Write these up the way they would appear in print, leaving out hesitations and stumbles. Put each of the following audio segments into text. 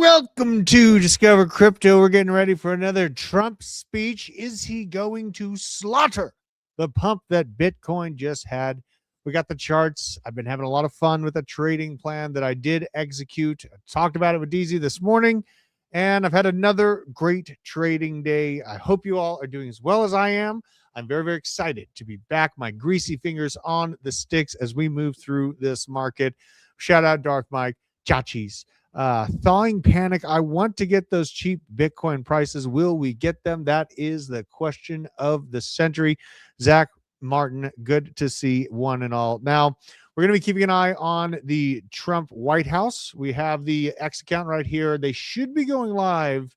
Welcome to Discover Crypto. We're getting ready for another Trump speech. Is he going to slaughter the pump that Bitcoin just had? We got the charts. I've been having a lot of fun with a trading plan that I did execute. I talked about it with DZ this morning, and I've had another great trading day. I hope you all are doing as well as I am. I'm very, very excited to be back. My greasy fingers on the sticks as we move through this market. Shout out Darth Mike, Chachis. Thawing panic. I want to get those cheap Bitcoin prices. Will we get them? That is the question of the century. Zach Martin, good to see one and all. Now, we're going to be keeping an eye on the Trump White House. We have the X account right here. They should be going live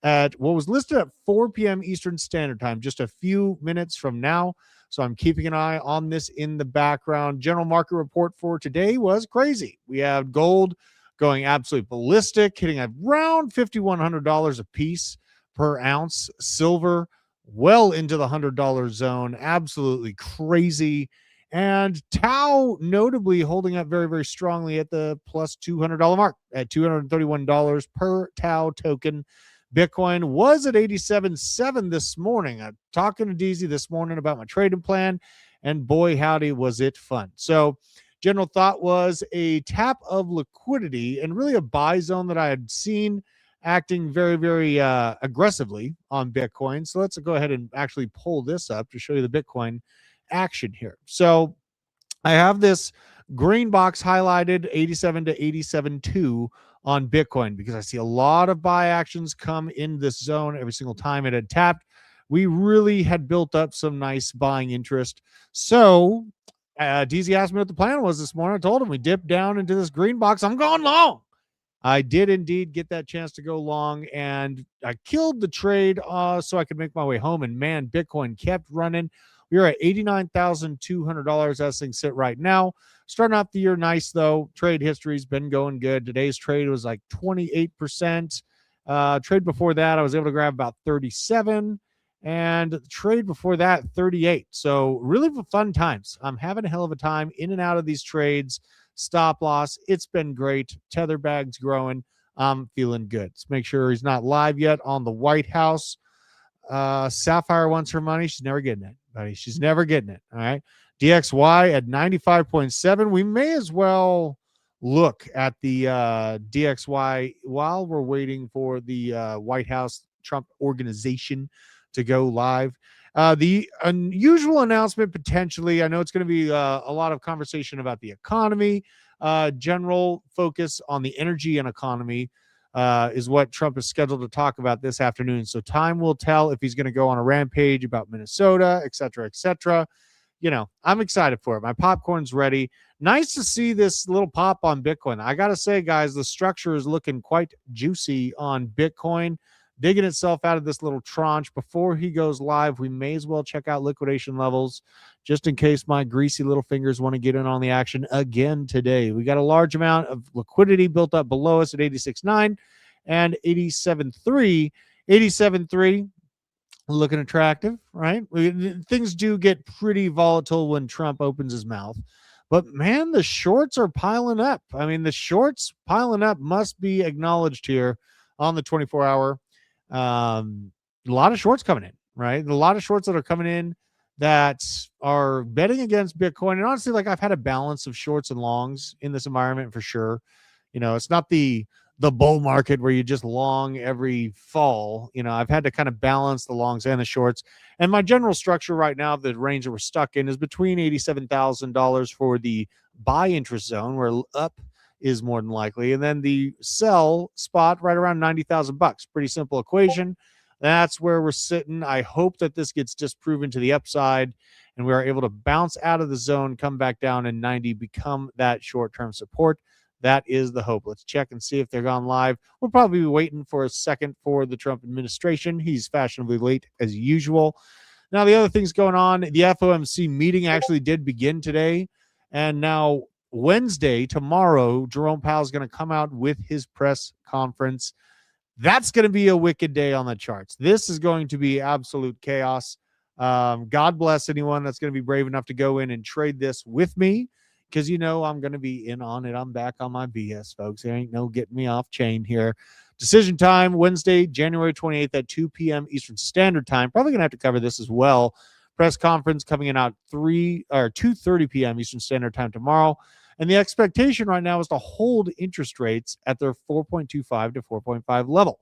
at what was listed at 4 p.m. Eastern Standard Time, just a few minutes from now. So I'm keeping an eye on this in the background. General market report for today was crazy. We have gold going absolutely ballistic, hitting around $5,100 a piece per ounce. Silver well into the $100 zone, absolutely crazy. And Tau notably holding up very, very strongly at the plus $200 mark at $231 per Tau token. Bitcoin was at 87.7 this morning. I'm talking to DZ this morning about my trading plan, and boy, howdy, was it fun. So general thought was a tap of liquidity and really a buy zone that I had seen acting very, very aggressively on Bitcoin. So let's go ahead and actually pull this up to show you the Bitcoin action here. So I have this green box highlighted 87 to 87.2 on Bitcoin because I see a lot of buy actions come in this zone every single time it had tapped. We really had built up some nice buying interest. So DZ asked me what the plan was this morning. I told him we dipped down into this green box. I'm going long. I did indeed get that chance to go long, and I killed the trade so I could make my way home. And man, Bitcoin kept running. We are at $89,200 as things sit right now. Starting off the year nice, though. Trade history's been going good. Today's trade was like 28%. Trade before that, I was able to grab about 37. And the trade before that, 38. So really fun times. I'm having a hell of a time in and out of these trades. Stop loss. It's been great. Tether bag's growing. I'm feeling good. Let's make sure he's not live yet on the White House. Sapphire wants her money. She's never getting it, buddy. She's never getting it. All right. DXY at 95.7. We may as well look at the DXY while we're waiting for the White House Trump organization to go live. The unusual announcement potentially, I know it's going to be a lot of conversation about the economy. General focus on the energy and economy is what Trump is scheduled to talk about this afternoon. So time will tell if he's going to go on a rampage about Minnesota, et cetera, et cetera. You know, I'm excited for it. My popcorn's ready. Nice to see this little pop on Bitcoin. I got to say, guys, the structure is looking quite juicy on Bitcoin, digging itself out of this little tranche. Before he goes live, we may as well check out liquidation levels just in case my greasy little fingers want to get in on the action again today. We got a large amount of liquidity built up below us at 86.9 and 87.3. 87.3 looking attractive, right? Things do get pretty volatile when Trump opens his mouth. But man, the shorts are piling up. I mean, the shorts piling up must be acknowledged here on the 24-hour. A lot of shorts coming in, right? A lot of shorts that are coming in that are betting against Bitcoin. And honestly, like I've had a balance of shorts and longs in this environment for sure. You know, it's not the bull market where you just long every fall. You know, I've had to kind of balance the longs and the shorts. And my general structure right now, the range that we're stuck in is between $87,000 for the buy interest zone, where up is more than likely, and then the sell spot right around $90,000. Pretty simple equation. That's where we're sitting. I hope that this gets disproven to the upside and we are able to bounce out of the zone, come back down in 90, become that short-term support. That is the hope. Let's check and see if they're gone live. We'll probably be waiting for a second for the Trump administration. He's fashionably late as usual. Now, the other things going on, the FOMC meeting actually did begin today, and now Wednesday, tomorrow, Jerome Powell is going to come out with his press conference. That's going to be a wicked day on the charts. This is going to be absolute chaos. God bless anyone that's going to be brave enough to go in and trade this with me. because I'm going to be in on it. I'm back on my BS, folks. There ain't no getting me off chain here. Decision time, Wednesday, January 28th at 2 p.m. Eastern Standard Time. Probably going to have to cover this as well. Press conference coming in at 2:30 p.m. Eastern Standard Time tomorrow. And the expectation right now is to hold interest rates at their 4.25 to 4.5 level.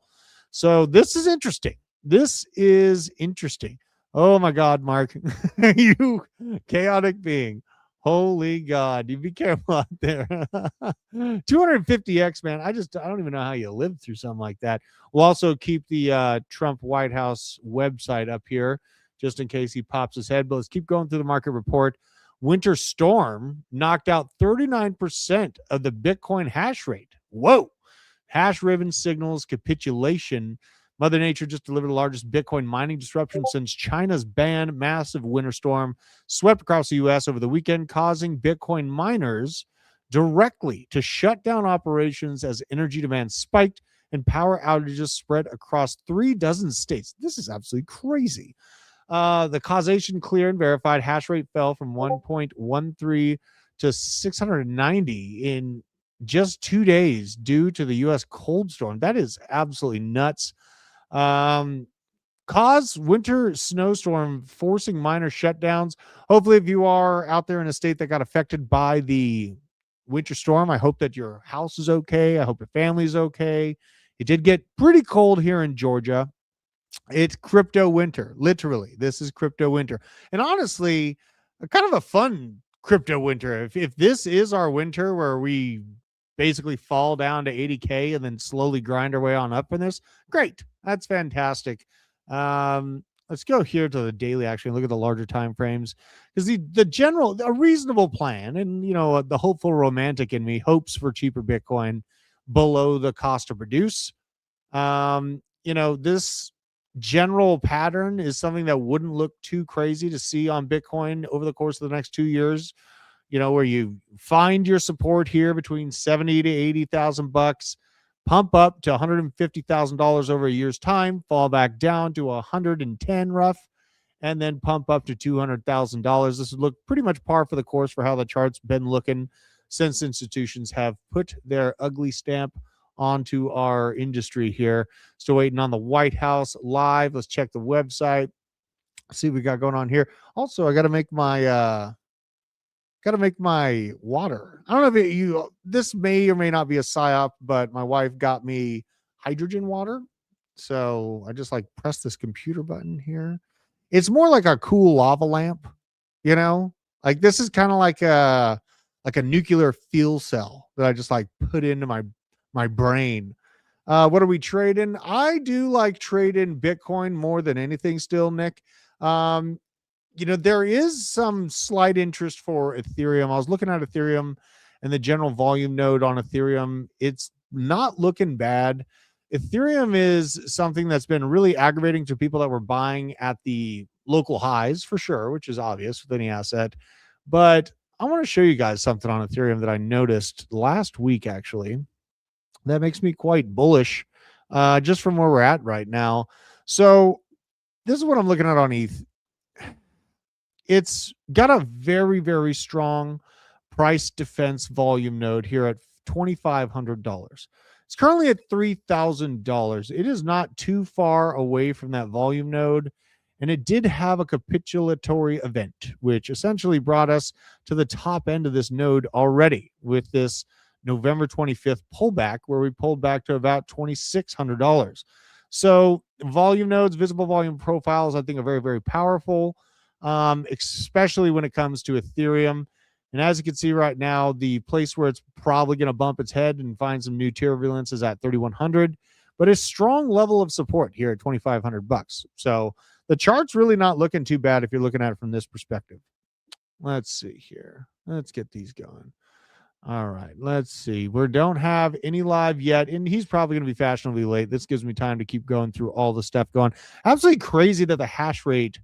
So this is interesting. This is interesting. Oh my God, Mark, you chaotic being. Holy God, you be careful out there. 250x, man. I don't even know how you live through something like that. We'll also keep the Trump White House website up here just in case he pops his head. But let's keep going through the market report. Winter storm knocked out 39% of the Bitcoin hash rate. Whoa. Hash-driven signals capitulation. Mother Nature just delivered the largest Bitcoin mining disruption since China's banned massive winter storm swept across the U.S. over the weekend, causing Bitcoin miners directly to shut down operations as energy demand spiked and power outages spread across 36 states. This is absolutely crazy. The causation clear and verified. Hash rate fell from 1.13 to 690 in just 2 days due to the U.S. cold storm. That is absolutely nuts. Cause winter snowstorm forcing minor shutdowns. Hopefully, if you are out there in a state that got affected by the winter storm, I hope that your house is okay. I hope your family is okay. It did get pretty cold here in Georgia. It's crypto winter, literally. This is crypto winter. And honestly, kind of a fun crypto winter. If this is our winter where we basically fall down to 80K and then slowly grind our way on up from this, great. That's fantastic. Let's go here to the daily, actually, and look at the larger time frames. Because a reasonable plan, and the hopeful romantic in me hopes for cheaper Bitcoin below the cost to produce. This general pattern is something that wouldn't look too crazy to see on Bitcoin over the course of the next 2 years. Where you find your support here between 70 to 80,000 bucks, pump up to $150,000 over a year's time, fall back down to 110 rough, and then pump up to $200,000. This would look pretty much par for the course for how the chart's been looking since institutions have put their ugly stamp onto our industry here. Still waiting on the White House live. Let's check the website. See what we got going on here. Also, I got to make my water. I don't know if this may or may not be a psyop, but my wife got me hydrogen water. So I just press this computer button here. It's more like a cool lava lamp, this is kind of like a nuclear fuel cell that I just put into my brain. What are we trading? I do like trading Bitcoin more than anything still, Nick. There is some slight interest for Ethereum. I was looking at Ethereum and the general volume node on Ethereum. It's not looking bad. Ethereum is something that's been really aggravating to people that were buying at the local highs for sure, which is obvious with any asset. But I want to show you guys something on Ethereum that I noticed last week, actually, that makes me quite bullish just from where we're at right now. So this is what I'm looking at on ETH. It's got a very, very strong price defense volume node here at $2,500. It's currently at $3,000. It is not too far away from that volume node. And it did have a capitulatory event, which essentially brought us to the top end of this node already with this November 25th pullback, where we pulled back to about $2,600. So volume nodes, visible volume profiles, I think are very, very powerful. Especially when it comes to Ethereum. And as you can see right now, the place where it's probably going to bump its head and find some new turbulence is at 3,100, but a strong level of support here at 2,500 bucks. So the chart's really not looking too bad if you're looking at it from this perspective. Let's see here. Let's get these going. All right, let's see. We don't have any live yet, and he's probably going to be fashionably late. This gives me time to keep going through all the stuff going. Absolutely crazy that the hash rate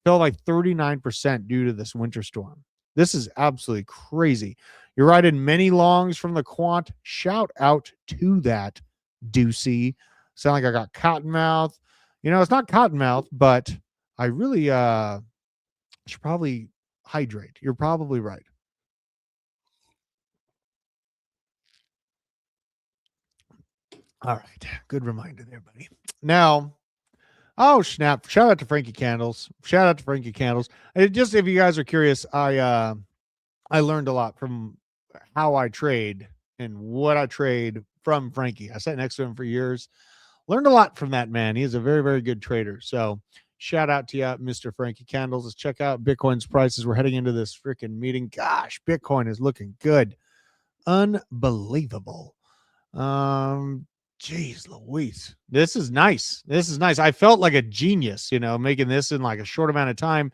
fell 39% due to this winter storm. This is absolutely crazy. You're right in many longs from the quant. Shout out to that, Deucey. Sound like I got cottonmouth. It's not cottonmouth, but I really should probably hydrate. You're probably right. All right. Good reminder there, buddy. Now, oh snap! Shout out to Frankie Candles. Shout out to Frankie Candles. And just if you guys are curious, I learned a lot from how I trade and what I trade from Frankie. I sat next to him for years. Learned a lot from that man. He's a very, very good trader. So shout out to you, Mr. Frankie Candles. Let's check out Bitcoin's prices. We're heading into this freaking meeting. Gosh, Bitcoin is looking good. Unbelievable. Geez Louise. This is nice. This is nice. I felt like a genius, making this in like a short amount of time.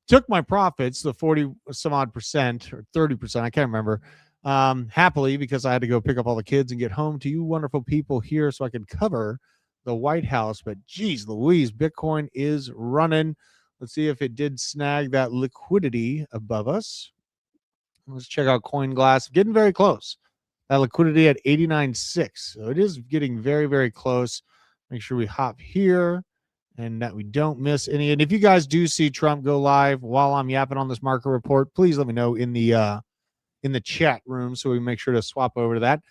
Took my profits, the 40 some odd percent or 30%, I can't remember, happily, because I had to go pick up all the kids and get home to you wonderful people here so I could cover the White House. But geez Louise, Bitcoin is running. Let's see if it did snag that liquidity above us. Let's check out CoinGlass. Getting very close. That liquidity at 89.6. So it is getting very, very close. Make sure we hop here and that we don't miss any. And if you guys do see Trump go live while I'm yapping on this market report, please let me know in the chat room so we make sure to swap over to that.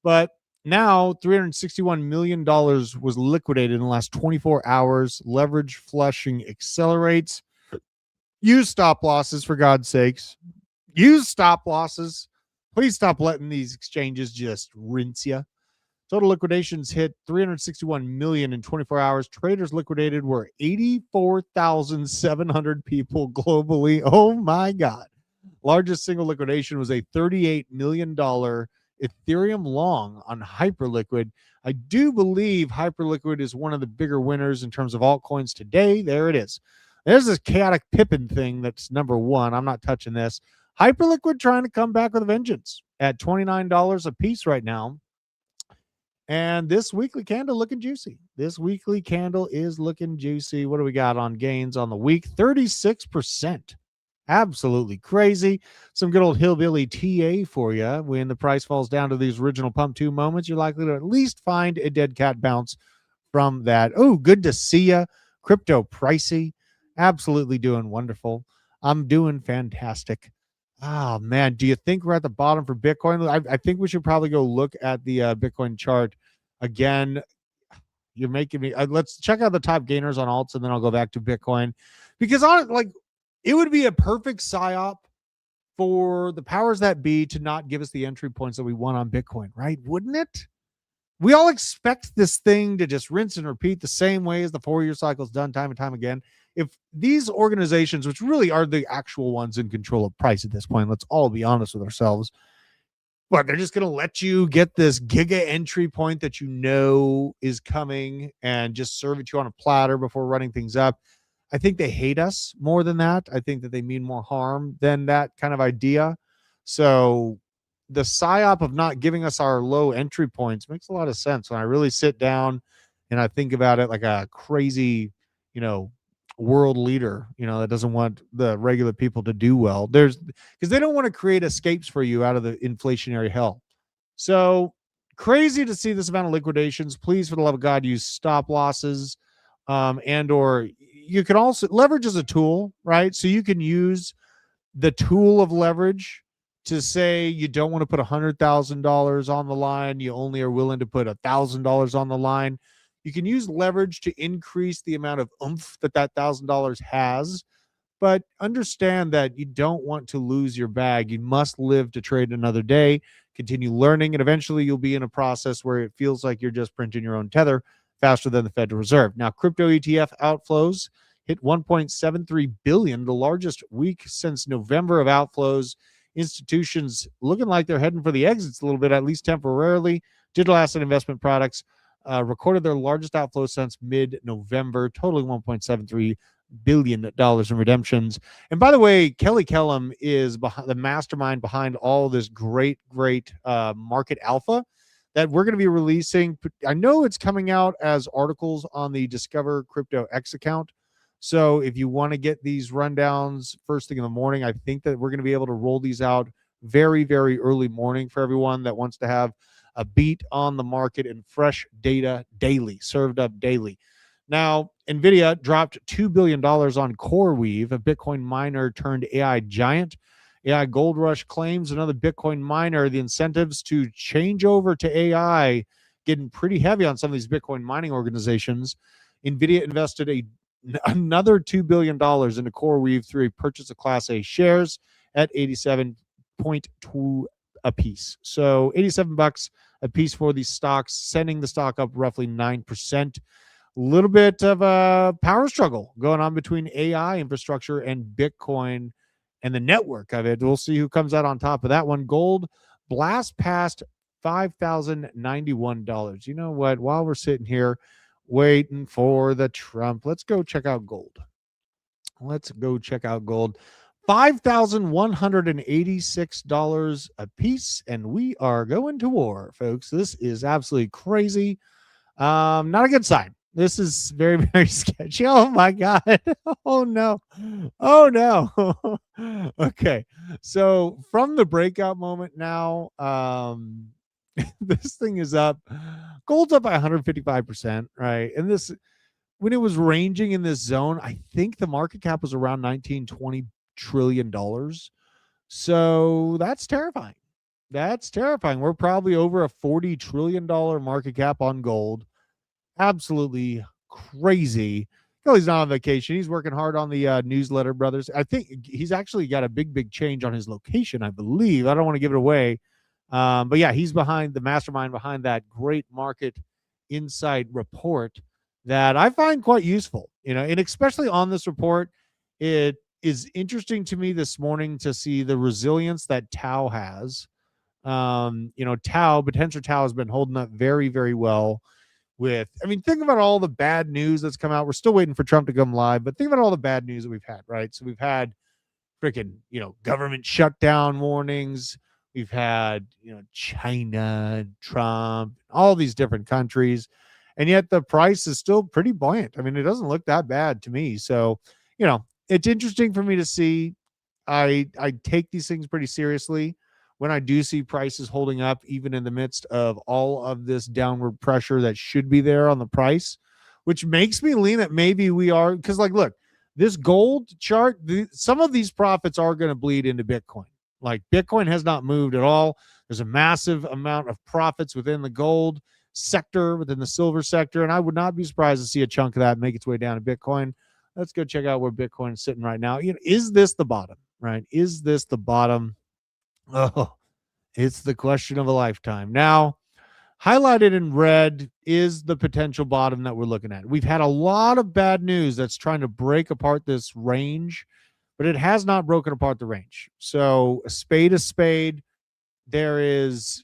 But now $361 million was liquidated in the last 24 hours. Leverage flushing accelerates. Use stop losses, for God's sakes. Use stop losses. Please stop letting these exchanges just rinse you. Total liquidations hit 361 million in 24 hours. Traders liquidated were 84,700 people globally. Oh my God. Largest single liquidation was a $38 million Ethereum long on Hyperliquid. I do believe Hyperliquid is one of the bigger winners in terms of altcoins today. There it is. There's this chaotic Pippin thing that's number one. I'm not touching this. Hyperliquid trying to come back with a vengeance at $29 a piece right now. And this weekly candle looking juicy. This weekly candle is looking juicy. What do we got on gains on the week? 36%. Absolutely crazy. Some good old hillbilly TA for you. When the price falls down to these original pump 2 moments, you're likely to at least find a dead cat bounce from that. Oh, good to see you. Crypto pricey. Absolutely doing wonderful. I'm doing fantastic. Oh, man. Do you think we're at the bottom for Bitcoin? I think we should probably go look at the Bitcoin chart again. You're making me let's check out the top gainers on alts, and then I'll go back to Bitcoin, because it would be a perfect psyop for the powers that be to not give us the entry points that we want on Bitcoin, right? Wouldn't it? We all expect this thing to just rinse and repeat the same way as the 4-year cycle's done time and time again. If these organizations, which really are the actual ones in control of price at this point, let's all be honest with ourselves, but they're just going to let you get this giga entry point that you know is coming and just serve it to you on a platter before running things up. I think they hate us more than that. I think that they mean more harm than that kind of idea. So the psyop of not giving us our low entry points makes a lot of sense when I really sit down and I think about it like a crazy, world leader, that doesn't want the regular people to do well. Because they don't want to create escapes for you out of the inflationary hell. So crazy to see this amount of liquidations. Please, for the love of God, use stop losses, and or you can also leverage as a tool, right? So you can use the tool of leverage to say you don't want to put $100,000 on the line. You only are willing to put $1,000 on the line. You can use leverage to increase the amount of oomph that $1,000 has, but understand that you don't want to lose your bag. You must live to trade another day, continue learning, and eventually you'll be in a process where it feels like you're just printing your own tether faster than the Federal Reserve. Now, crypto ETF outflows hit 1.73 billion, the largest week since November of outflows. Institutions looking like they're heading for the exits a little bit, at least temporarily. Digital asset investment products recorded their largest outflow since mid-November, totaling $1.73 billion in redemptions. And by the way, Kelly Kellum is the mastermind behind all this great market alpha that we're going to be releasing. I know it's coming out as articles on the Discover Crypto X account. So if you want to get these rundowns first thing in the morning, I think that we're going to be able to roll these out very, very early morning for everyone that wants to have a beat on the market and fresh data daily, served up daily. Now, NVIDIA dropped $2 billion on CoreWeave, a Bitcoin miner turned AI giant. AI Gold Rush claims another Bitcoin miner the incentives to change over to AI getting pretty heavy on some of these Bitcoin mining organizations. NVIDIA invested another $2 billion into CoreWeave through a purchase of Class A shares at 87.2 a piece. So 87 bucks a piece for these stocks, sending the stock up roughly 9%. A little bit of a power struggle going on between AI infrastructure and Bitcoin and the network of it. We'll see who comes out on top of that one. Gold blast past $5,091. You know what? While we're sitting here waiting for the Trump, let's go check out gold. Let's go check out gold. $5,186 a piece, and we are going to war, folks. This is absolutely crazy. Not a good sign. This is very, very sketchy. Oh my God. Oh no. Oh no. Okay. So from the breakout moment now, this thing is up. Gold's up by 155%, right? And this, when it was ranging in this zone, I think the market cap was around 19-20 trillion dollars. So that's terrifying. That's terrifying. We're probably over a $40 trillion market cap on gold. Absolutely crazy. He's not on vacation. He's working hard on the newsletter, brothers. I think he's actually got a big change on his location, I believe. I don't want to give it away. But yeah, he's behind the mastermind behind that great market insight report that I find quite useful, and especially on this report, it is interesting to me this morning to see the resilience that Tau has. Tau, potential Tau has been holding up very, very well. Think about all the bad news that's come out. We're still waiting for Trump to come live, but think about all the bad news that we've had, right? So we've had freaking, government shutdown warnings. We've had, China, Trump, all these different countries. And yet the price is still pretty buoyant. It doesn't look that bad to me. So, it's interesting for me to see. I take these things pretty seriously. When I do see prices holding up, even in the midst of all of this downward pressure that should be there on the price, which makes me lean that maybe we are, because look, this gold chart, some of these profits are going to bleed into Bitcoin. Like Bitcoin has not moved at all. There's a massive amount of profits within the gold sector, within the silver sector, and I would not be surprised to see a chunk of that make its way down to Bitcoin. Let's go check out where Bitcoin is sitting right now. Is this the bottom, right? Is this the bottom? Oh, it's the question of a lifetime. Now, highlighted in red is the potential bottom that we're looking at. We've had a lot of bad news that's trying to break apart this range, but it has not broken apart the range. So a spade, there is,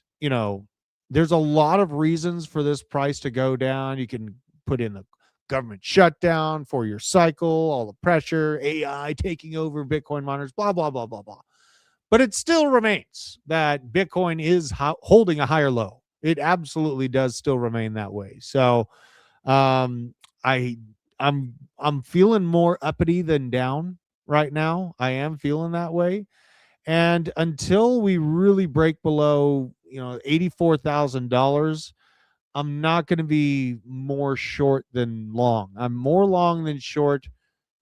there's a lot of reasons for this price to go down. You can put in the government shutdown for your cycle, all the pressure, AI taking over Bitcoin miners, blah, blah, blah, blah, blah. But it still remains that Bitcoin is holding a higher low. It absolutely does still remain that way. So I'm feeling more uppity than down right now. I am feeling that way. And until we really break below, $84,000, I'm not going to be more short than long. I'm more long than short.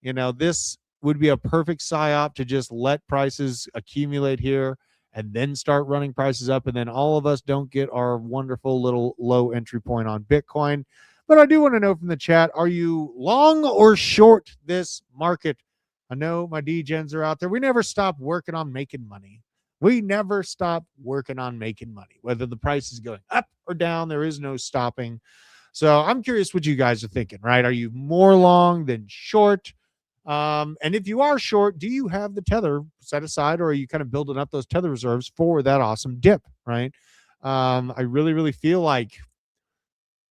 This would be a perfect psyop to just let prices accumulate here and then start running prices up. And then all of us don't get our wonderful little low entry point on Bitcoin. But I do want to know from the chat, are you long or short this market? I know my D-gens are out there. We never stop working on making money. We never stop working on making money. Whether the price is going up or down, there is no stopping. So I'm curious what you guys are thinking, right? Are you more long than short? And if you are short, do you have the tether set aside, or are you kind of building up those tether reserves for that awesome dip, right? I really, really feel like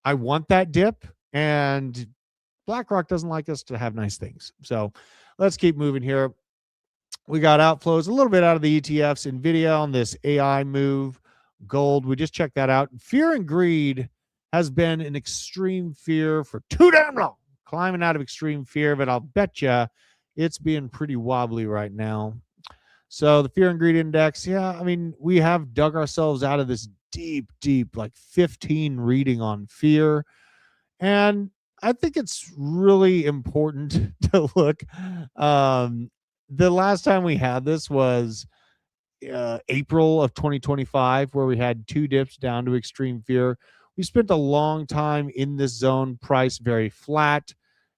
I want that dip, and BlackRock doesn't like us to have nice things. So let's keep moving here. We got outflows a little bit out of the ETFs, NVIDIA on this AI move, gold. We just checked that out. Fear and greed has been an extreme fear for too damn long. Climbing out of extreme fear, but I'll bet you it's being pretty wobbly right now. So the fear and greed index, we have dug ourselves out of this deep, like 15 reading on fear. And I think it's really important to look. The last time we had this was April of 2025, where we had two dips down to extreme fear. we spent a long time in this zone, price very flat,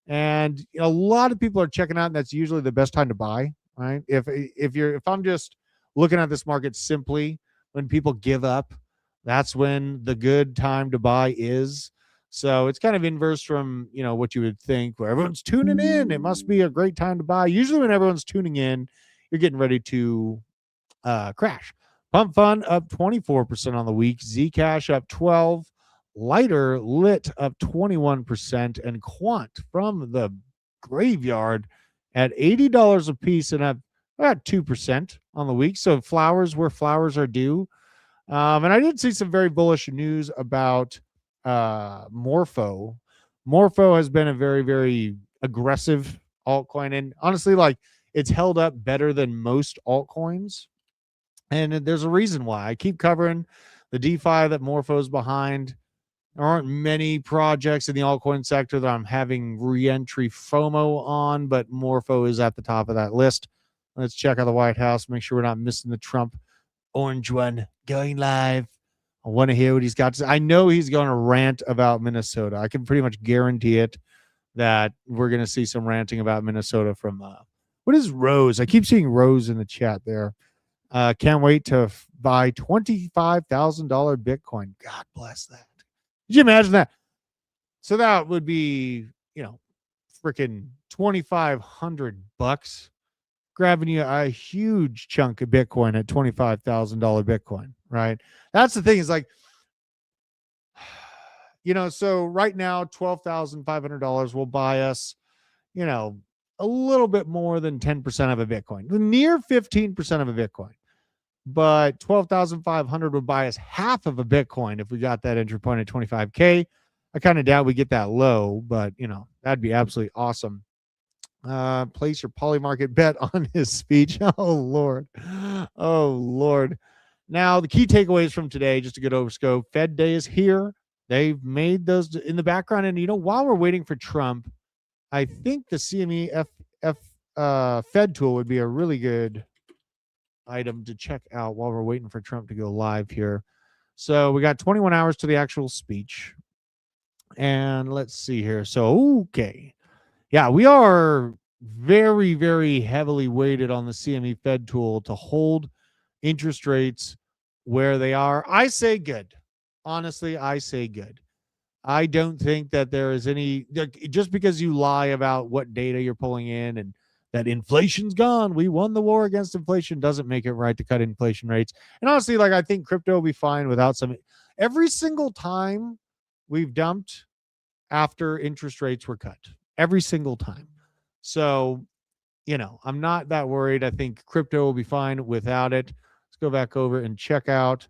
and a lot of people are checking out, and that's usually the best time to buy, right? If I'm just looking at this market simply, when people give up, that's when the good time to buy is. So it's kind of inverse from what you would think, where everyone's tuning in. It must be a great time to buy. Usually, when everyone's tuning in, you're getting ready to crash. Pump Fund up 24% on the week. Zcash up 12. Lighter Lit up 21%, and Quant from the graveyard at $80 a piece and up about 2% on the week. So flowers where flowers are due. And I did see some very bullish news about Morpho. Morpho has been a very, very aggressive altcoin, and honestly, like, it's held up better than most altcoins. And there's a reason why. I keep covering the DeFi that Morpho's behind. There aren't many projects in the altcoin sector that I'm having re-entry FOMO on, but Morpho is at the top of that list. Let's check out the White House, make sure we're not missing the Trump orange one going live. I want to hear what he's got to say. I know he's going to rant about Minnesota. I can pretty much guarantee it that we're going to see some ranting about Minnesota from what is Rose? I keep seeing Rose in the chat there. Can't wait to buy $25,000 Bitcoin. God bless that. Did you imagine that? So that would be, freaking $2,500, grabbing you a huge chunk of Bitcoin at $25,000 Bitcoin, right? That's the thing, is like, so right now, $12,500 will buy us, a little bit more than 10% of a Bitcoin, near 15% of a Bitcoin. But 12,500 would buy us half of a Bitcoin if we got that entry point at 25K. I kind of doubt we get that low, but that'd be absolutely awesome. Place your polymarket bet on his speech. Oh Lord. Now the key takeaways from today, just to get overscope. Fed Day is here. They've made those in the background, and while we're waiting for Trump, I think the CME Fed tool would be a really good item to check out while we're waiting for Trump to go live here. So we got 21 hours to the actual speech. And let's see here. So, okay. Yeah, we are very, very heavily weighted on the CME Fed tool to hold interest rates where they are. I say good. Honestly, I say good. I don't think that there is any, just because you lie about what data you're pulling in and that inflation's gone, we won the war against inflation, doesn't make it right to cut inflation rates. And honestly, I think crypto will be fine without some. Every single time we've dumped after interest rates were cut, every single time. So, I'm not that worried. I think crypto will be fine without it. Let's go back over and check out.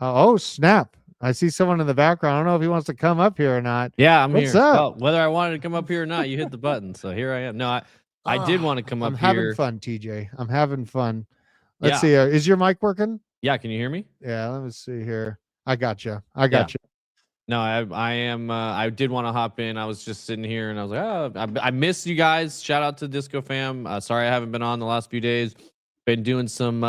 Oh, snap. I see someone in the background. I don't know if he wants to come up here or not. Yeah, I'm What's here. up? Well, whether I wanted to come up here or not, you hit the button. So here I am. No, I did want to come up I'm here. I'm having fun, TJ. I'm having fun. Let's see. Is your mic working? Yeah. Can you hear me? Yeah. Let me see here. I got you. No, I am. I did want to hop in. I was just sitting here and I was like, oh, I miss you guys. Shout out to Disco Fam. Sorry I haven't been on the last few days. Been doing some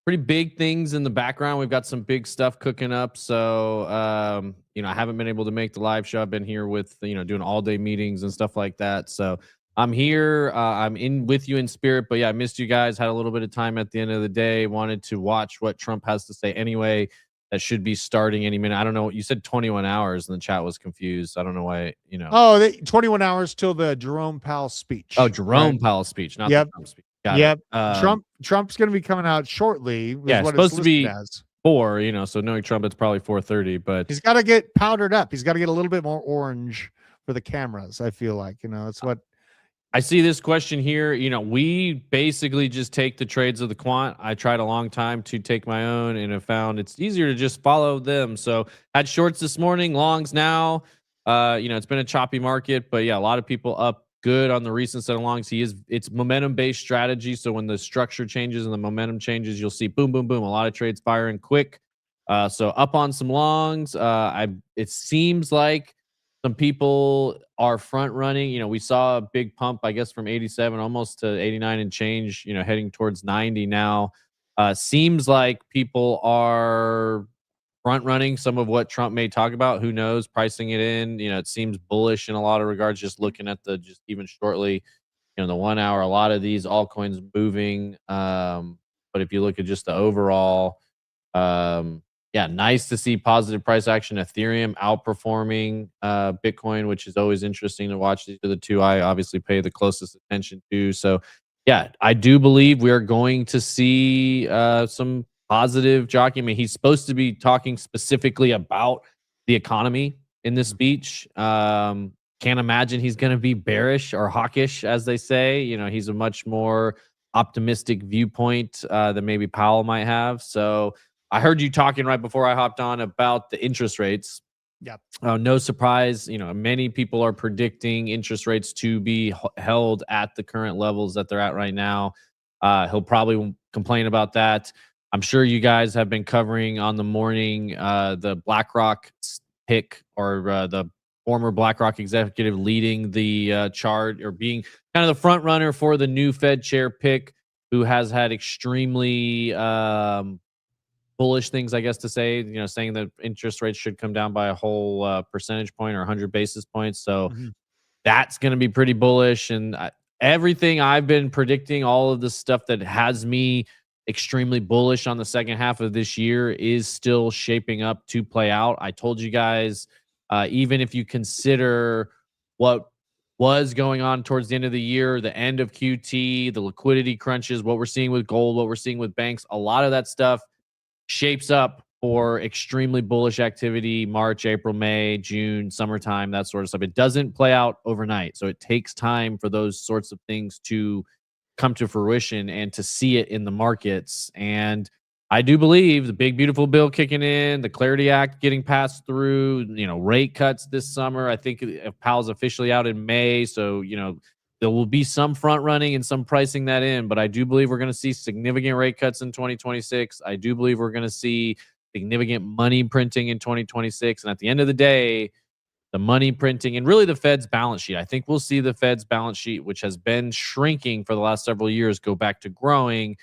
pretty big things in the background. We've got some big stuff cooking up. So, I haven't been able to make the live show. I've been here with, doing all day meetings and stuff like that. So I'm here. I'm in with you in spirit. But yeah, I missed you guys. Had a little bit of time at the end of the day. Wanted to watch what Trump has to say anyway. That should be starting any minute. I don't know. You said 21 hours and the chat was confused. I don't know why, Oh, 21 hours till the Jerome Powell speech. Oh, Jerome Powell speech, not the Trump speech. Got it. Trump's going to be coming out shortly. Yeah, it's supposed to be 4, so knowing Trump, it's probably 4:30, but he's got to get powdered up. He's got to get a little bit more orange for the cameras. I feel like, that's what I see. This question here, we basically just take the trades of the quant. I tried a long time to take my own and have found it's easier to just follow them. So had shorts this morning, longs now. It's been a choppy market, but yeah, a lot of people up good on the recent set of longs. It's momentum-based strategy. So when the structure changes and the momentum changes, you'll see boom, boom, boom. A lot of trades firing quick. So up on some longs. It seems like some people are front running. We saw a big pump, I guess, from 87 almost to 89 and change, heading towards 90 now. Seems like people are front running some of what Trump may talk about. Who knows? Pricing it in, it seems bullish in a lot of regards. Just looking at just even shortly, the 1 hour, a lot of these altcoins moving. But if you look at just the overall, yeah, nice to see positive price action. Ethereum outperforming Bitcoin, which is always interesting to watch. These are the two I obviously pay the closest attention to. So, yeah, I do believe we are going to see some positive jockey. I mean, he's supposed to be talking specifically about the economy in this speech. Can't imagine he's going to be bearish or hawkish, as they say. He's a much more optimistic viewpoint than maybe Powell might have. So I heard you talking right before I hopped on about the interest rates. Yep. No surprise, many people are predicting interest rates to be held at the current levels that they're at right now. He'll probably complain about that. I'm sure you guys have been covering on the morning the BlackRock pick or the former BlackRock executive leading the chart or being kind of the front runner for the new Fed chair pick, who has had extremely bullish things, I guess, to say, saying that interest rates should come down by a whole percentage point or 100 basis points. So that's going to be pretty bullish. And everything I've been predicting, all of the stuff that has me extremely bullish on the second half of this year is still shaping up to play out. I told you guys, even if you consider what was going on towards the end of the year, the end of QT, the liquidity crunches, what we're seeing with gold, what we're seeing with banks, a lot of that stuff shapes up for extremely bullish activity March, April, May, June, summertime, that sort of stuff. It doesn't play out overnight. So it takes time for those sorts of things to come to fruition and to see it in the markets. And I do believe the big, beautiful bill kicking in, the Clarity Act getting passed through, rate cuts this summer. I think Powell's officially out in May. So, there will be some front running and some pricing that in, but I do believe we're going to see significant rate cuts in 2026. I do believe we're going to see significant money printing in 2026. And at the end of the day, the money printing and really the Fed's balance sheet, I think we'll see the Fed's balance sheet, which has been shrinking for the last several years, go back to growing.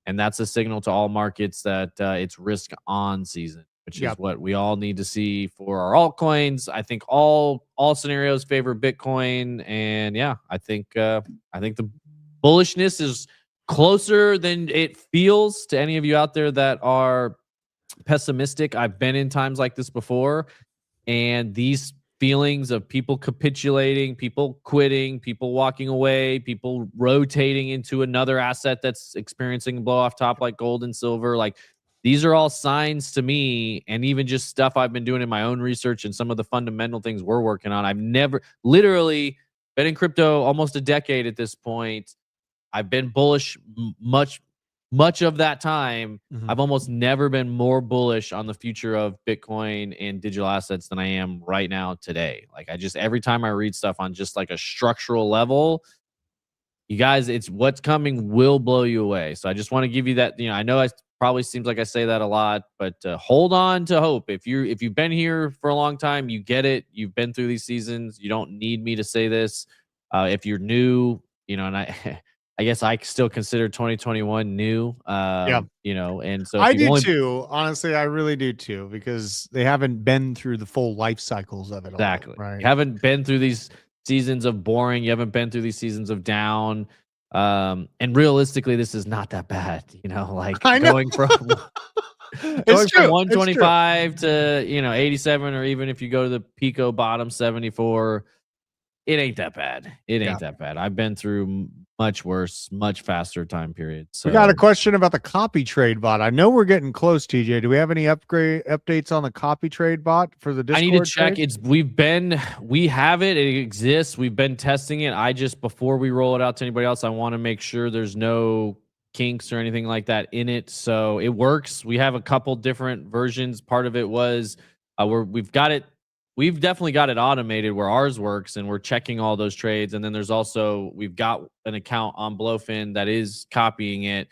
And that's a signal to all markets that it's risk on season, which is what we all need to see for our altcoins. I think all scenarios favor Bitcoin, and yeah, I think the bullishness is closer than it feels to any of you out there that are pessimistic. I've been in times like this before, and these feelings of people capitulating, people quitting, people walking away, people rotating into another asset that's experiencing a blow off top like gold and silver, like these are all signs to me, and even just stuff I've been doing in my own research and some of the fundamental things we're working on. I've never literally been in crypto almost a decade at this point. I've been bullish much of that time. I've almost never been more bullish on the future of Bitcoin and digital assets than I am right now today. Like every time I read stuff on just like a structural level, you guys, it's what's coming will blow you away. So I just want to give you that, I know it probably seems like I say that a lot, but hold on to hope. If you've been here for a long time, you get it. You've been through these seasons. You don't need me to say this. If you're new, and I guess I still consider 2021 new. And so I do too. Honestly, I really do too, because they haven't been through the full life cycles of it. Exactly. All, right. You haven't been through these seasons of boring. You haven't been through these seasons of down. And realistically, this is not that bad. Like going from going from 125 to 87, or even if you go to the Pico bottom 74. It ain't that bad. It ain't that bad. I've been through much worse, much faster time periods. So. We got a question about the copy trade bot. I know we're getting close, TJ. Do we have any updates on the copy trade bot for the Discord? I need to check. We have it. It exists. We've been testing it. Before we roll it out to anybody else, I want to make sure there's no kinks or anything like that in it. So it works. We have a couple different versions. Part of it was we've got it. We've definitely got it automated where ours works, and we're checking all those trades. And then we've got an account on Blowfin that is copying it.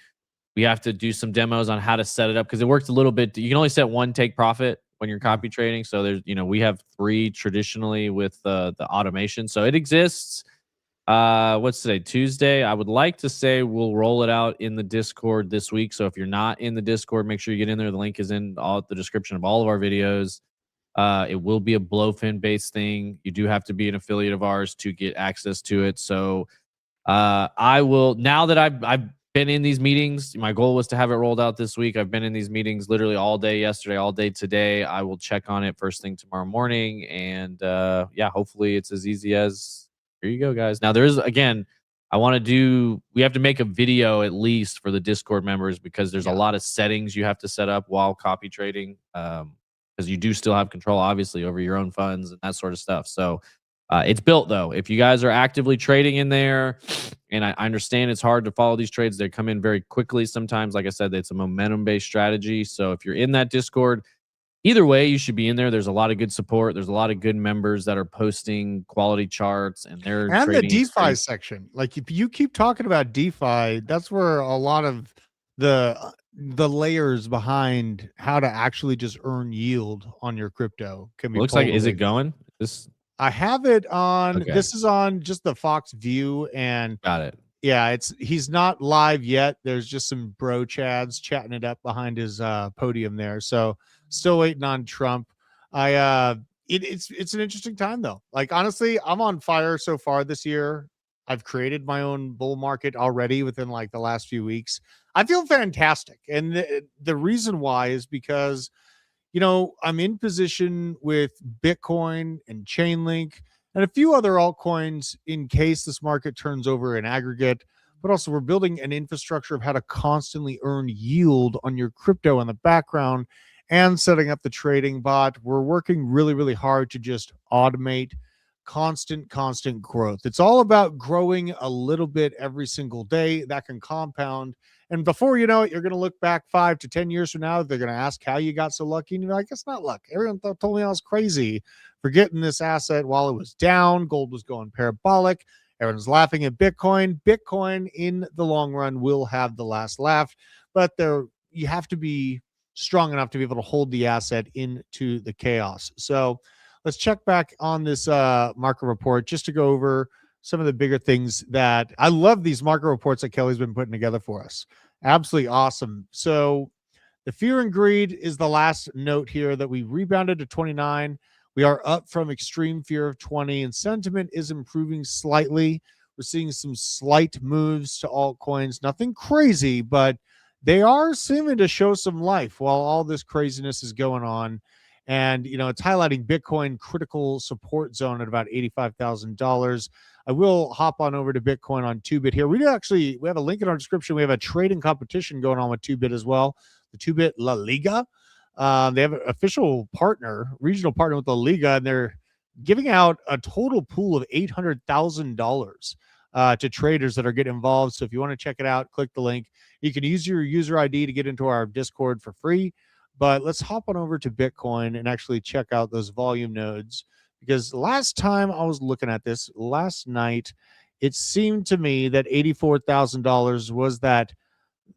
We have to do some demos on how to set it up, because it works a little bit. You can only set one take profit when you're copy trading. So there's, we have 3 traditionally with the automation. So it exists. What's today? Tuesday. I would like to say we'll roll it out in the Discord this week. So if you're not in the Discord, make sure you get in there. The link is in the description of all of our videos. It will be a Blowfin based thing. You do have to be an affiliate of ours to get access to it. So I will, now that I've been in these meetings, my goal was to have it rolled out this week. I've been in these meetings literally all day yesterday, all day today. I will check on it first thing tomorrow morning. And yeah, hopefully it's as easy as, here you go, guys. Now, there's, again, we have to make a video at least for the Discord members because there's a lot of settings you have to set up while copy trading. Because you do still have control, obviously, over your own funds and that sort of stuff. So it's built, though. If you guys are actively trading in there, and I understand it's hard to follow these trades, they come in very quickly sometimes. Like I said, it's a momentum-based strategy. So if you're in that Discord, either way, you should be in there. There's a lot of good support. There's a lot of good members that are posting quality charts, and they're and the DeFi experience. section. Like if you keep talking about DeFi, that's where a lot of the layers behind how to actually just earn yield on your crypto can be. Looks like, is it going? I have it on. Okay. This is on just the Fox View, and got it. Yeah, he's not live yet. There's just some bro chads chatting it up behind his podium there. So still waiting on Trump. It's an interesting time though. Like honestly, I'm on fire so far this year. I've created my own bull market already within like the last few weeks. I feel fantastic. And the reason why is because, I'm in position with Bitcoin and Chainlink and a few other altcoins in case this market turns over in aggregate. But also we're building an infrastructure of how to constantly earn yield on your crypto in the background and setting up the trading bot. We're working really, really hard to just automate constant growth. It's all about growing a little bit every single day that can compound. And before you know it, you're going to look back 5 to 10 years from now. They're going to ask how you got so lucky. And you're like, it's not luck. Everyone told me I was crazy for getting this asset while it was down. Gold was going parabolic. Everyone's laughing at Bitcoin. Bitcoin in the long run will have the last laugh, but you have to be strong enough to be able to hold the asset into the chaos. So let's check back on this market report just to go over some of the bigger things that I love. These market reports that Kelly's been putting together for us. Absolutely awesome. So the fear and greed is the last note here, that we rebounded to 29. We are up from extreme fear of 20, and sentiment is improving slightly. We're seeing some slight moves to altcoins, nothing crazy, but they are seeming to show some life while all this craziness is going on. And, it's highlighting Bitcoin critical support zone at about $85,000. I will hop on over to Bitcoin on 2Bit here. We have a link in our description. We have a trading competition going on with 2Bit as well. The 2Bit La Liga. They have an official partner, regional partner with La Liga, and they're giving out a total pool of $800,000 to traders that are getting involved. So if you want to check it out, click the link. You can use your user ID to get into our Discord for free. But let's hop on over to Bitcoin and actually check out those volume nodes, because last time I was looking at this last night, it seemed to me that $84,000 was that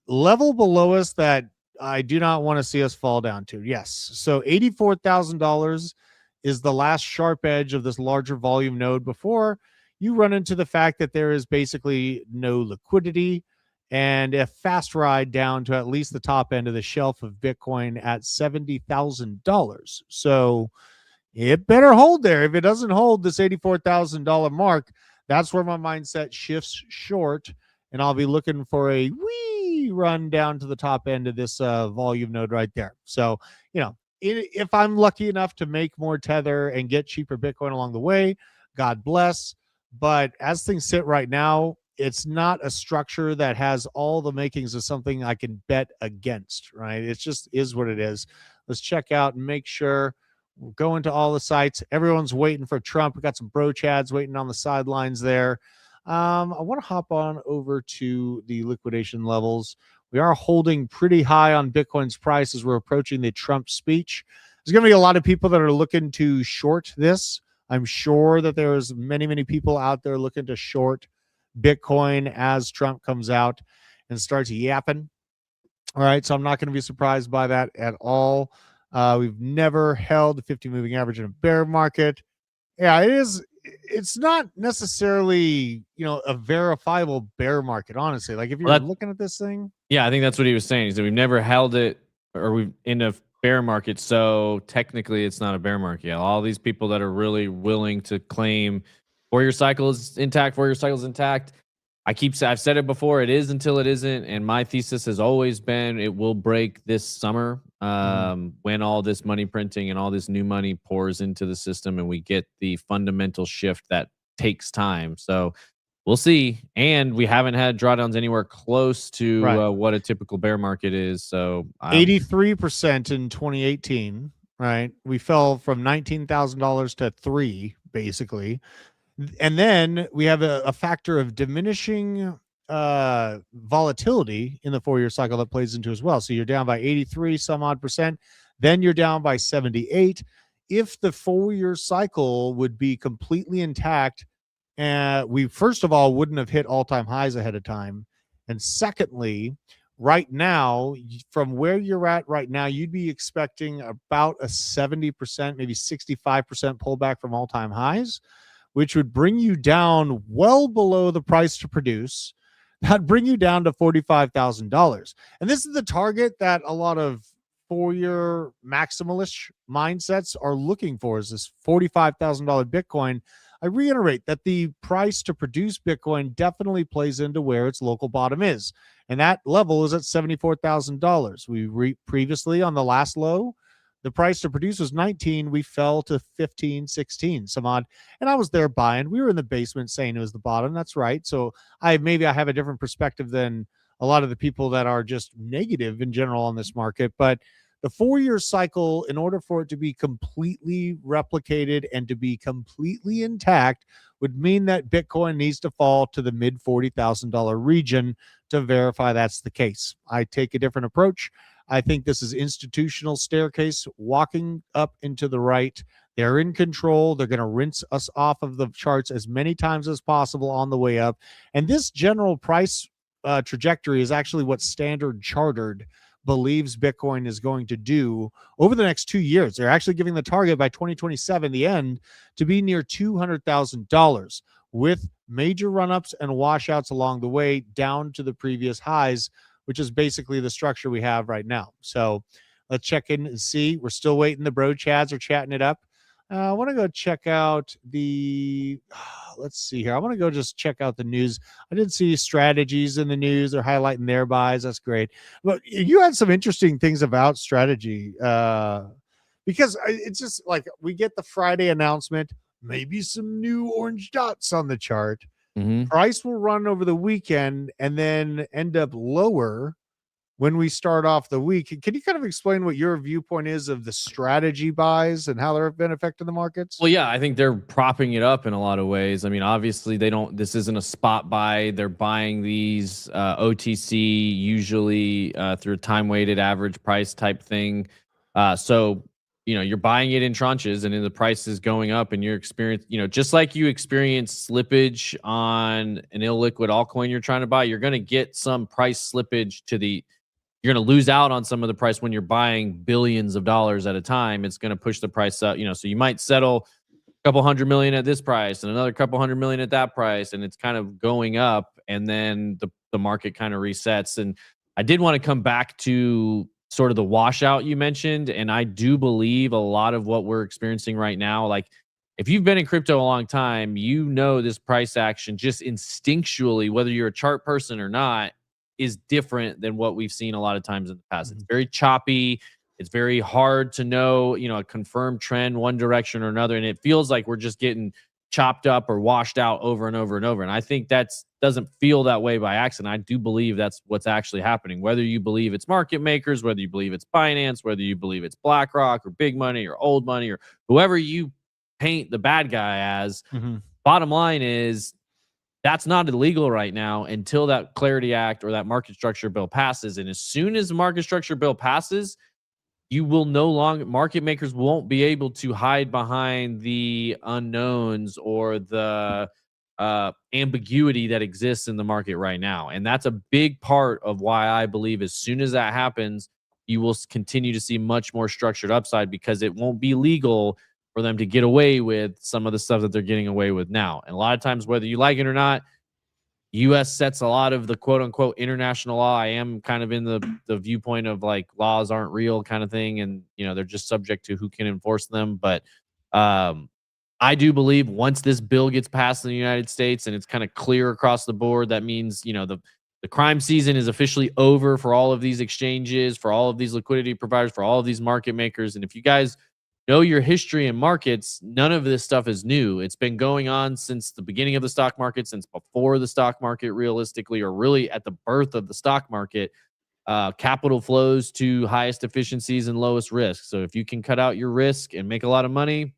level below us that I do not want to see us fall down to. Yes. So $84,000 is the last sharp edge of this larger volume node before you run into the fact that there is basically no liquidity and a fast ride down to at least the top end of the shelf of Bitcoin at $70,000. So it better hold there. If it doesn't hold this $84,000 mark, that's where my mindset shifts short, and I'll be looking for a wee run down to the top end of this volume node right there. So, if I'm lucky enough to make more Tether and get cheaper Bitcoin along the way, God bless. But as things sit right now, it's not a structure that has all the makings of something I can bet against, right? It just is what it is. Let's check out and make sure we're going to all the sites. Everyone's waiting for Trump. We got some bro chads waiting on the sidelines there. I want to hop on over to the liquidation levels. We are holding pretty high on Bitcoin's price as we're approaching the Trump speech. There's going to be a lot of people that are looking to short this. I'm sure that there's many people out there looking to short Bitcoin as Trump comes out and starts yapping. All right, so I'm not going to be surprised by that at all. We've never held the 50 moving average in a bear market. Yeah, it is. it's not necessarily, a verifiable bear market, honestly. Like if you're Well, looking at this thing, yeah, I think that's what he was saying. He said we've never held it, or we've in a bear market, so technically it's not a bear market. Yeah, all these people that are really willing to claim 4-year cycle is intact, 4-year cycle is intact. I've said it before, it is until it isn't, and my thesis has always been it will break this summer, when all this money printing and all this new money pours into the system, and we get the fundamental shift that takes time. So we'll see. And we haven't had drawdowns anywhere close to right? what a typical bear market is. So 83% in 2018, right? We fell from $19,000 to three, basically. And then we have a factor of diminishing volatility in the 4-year cycle that plays into as well. So you're down by 83 some odd percent, then you're down by 78. If the 4-year cycle would be completely intact, we first of all wouldn't have hit all-time highs ahead of time, and secondly, right now, from where you're at right now, you'd be expecting about a 70%, maybe 65% pullback from all-time highs, which would bring you down well below the price to produce. That'd bring you down to $45,000. And this is the target that a lot of 4-year maximalist mindsets are looking for, is this $45,000 Bitcoin. I reiterate that the price to produce Bitcoin definitely plays into where its local bottom is. And that level is at $74,000. We previously on the last low, the price to produce was 19. We fell to 15, 16, some odd. And I was there buying. We were in the basement saying it was the bottom. That's right. So I have a different perspective than a lot of the people that are just negative in general on this market. But the 4-year cycle, in order for it to be completely replicated and to be completely intact, would mean that Bitcoin needs to fall to the mid $40,000 region to verify that's the case. I take a different approach. I think this is institutional staircase walking up into the right. They're in control. They're going to rinse us off of the charts as many times as possible on the way up. And this general price trajectory is actually what Standard Chartered believes Bitcoin is going to do over the next 2 years. They're actually giving the target by 2027, the end, to be near $200,000 with major run-ups and washouts along the way down to the previous highs, which is basically the structure we have right now. So let's check in and see. We're still waiting. The bro chads are chatting it up. I want to go check out let's see here. I want to go just check out the news. I did see strategies in the news. They're highlighting their buys. That's great. But you had some interesting things about strategy because it's just like we get the Friday announcement, maybe some new orange dots on the chart. Price will run over the weekend and then end up lower when we start off the week. Can you kind of explain what your viewpoint is of the strategy buys and how they've been affecting the markets? Well, yeah, I think they're propping it up in a lot of ways. I mean, obviously this isn't a spot buy. They're buying these OTC usually through a time weighted average price type thing. So, you're buying it in tranches, and then the price is going up, and you're experiencing, just like you experience slippage on an illiquid altcoin you're trying to buy, you're going to get some price slippage you're going to lose out on some of the price when you're buying billions of dollars at a time. It's going to push the price up, so you might settle a couple $100 million at this price and another couple $100 million at that price, and it's kind of going up, and then the market kind of resets. And I did want to come back to sort of the washout you mentioned, and I do believe a lot of what we're experiencing right now, like if you've been in crypto a long time, this price action just instinctually, whether you're a chart person or not, is different than what we've seen a lot of times in the past. It's very choppy. It's very hard to know, a confirmed trend one direction or another. And it feels like we're just getting chopped up or washed out over and over and over. And I think doesn't feel that way by accident. I do believe that's what's actually happening. Whether you believe it's market makers, whether you believe it's Binance, whether you believe it's BlackRock or big money or old money or whoever you paint the bad guy as, bottom line is, that's not illegal right now until that Clarity Act or that market structure bill passes. And as soon as the market structure bill passes, market makers won't be able to hide behind the unknowns or the ambiguity that exists in the market right now. And that's a big part of why I believe as soon as that happens, you will continue to see much more structured upside, because it won't be legal for for them to get away with some of the stuff that they're getting away with now. And a lot of times, whether you like it or not, US sets a lot of the quote unquote international law. I am kind of in the viewpoint of like laws aren't real kind of thing. And, they're just subject to who can enforce them. But I do believe once this bill gets passed in the United States and it's kind of clear across the board, that means, the crime season is officially over for all of these exchanges, for all of these liquidity providers, for all of these market makers. And if you guys know your history in markets, none of this stuff is new. It's been going on since the beginning of the stock market, since before the stock market, realistically, or really at the birth of the stock market. Capital flows to highest efficiencies and lowest risk. So if you can cut out your risk and make a lot of money,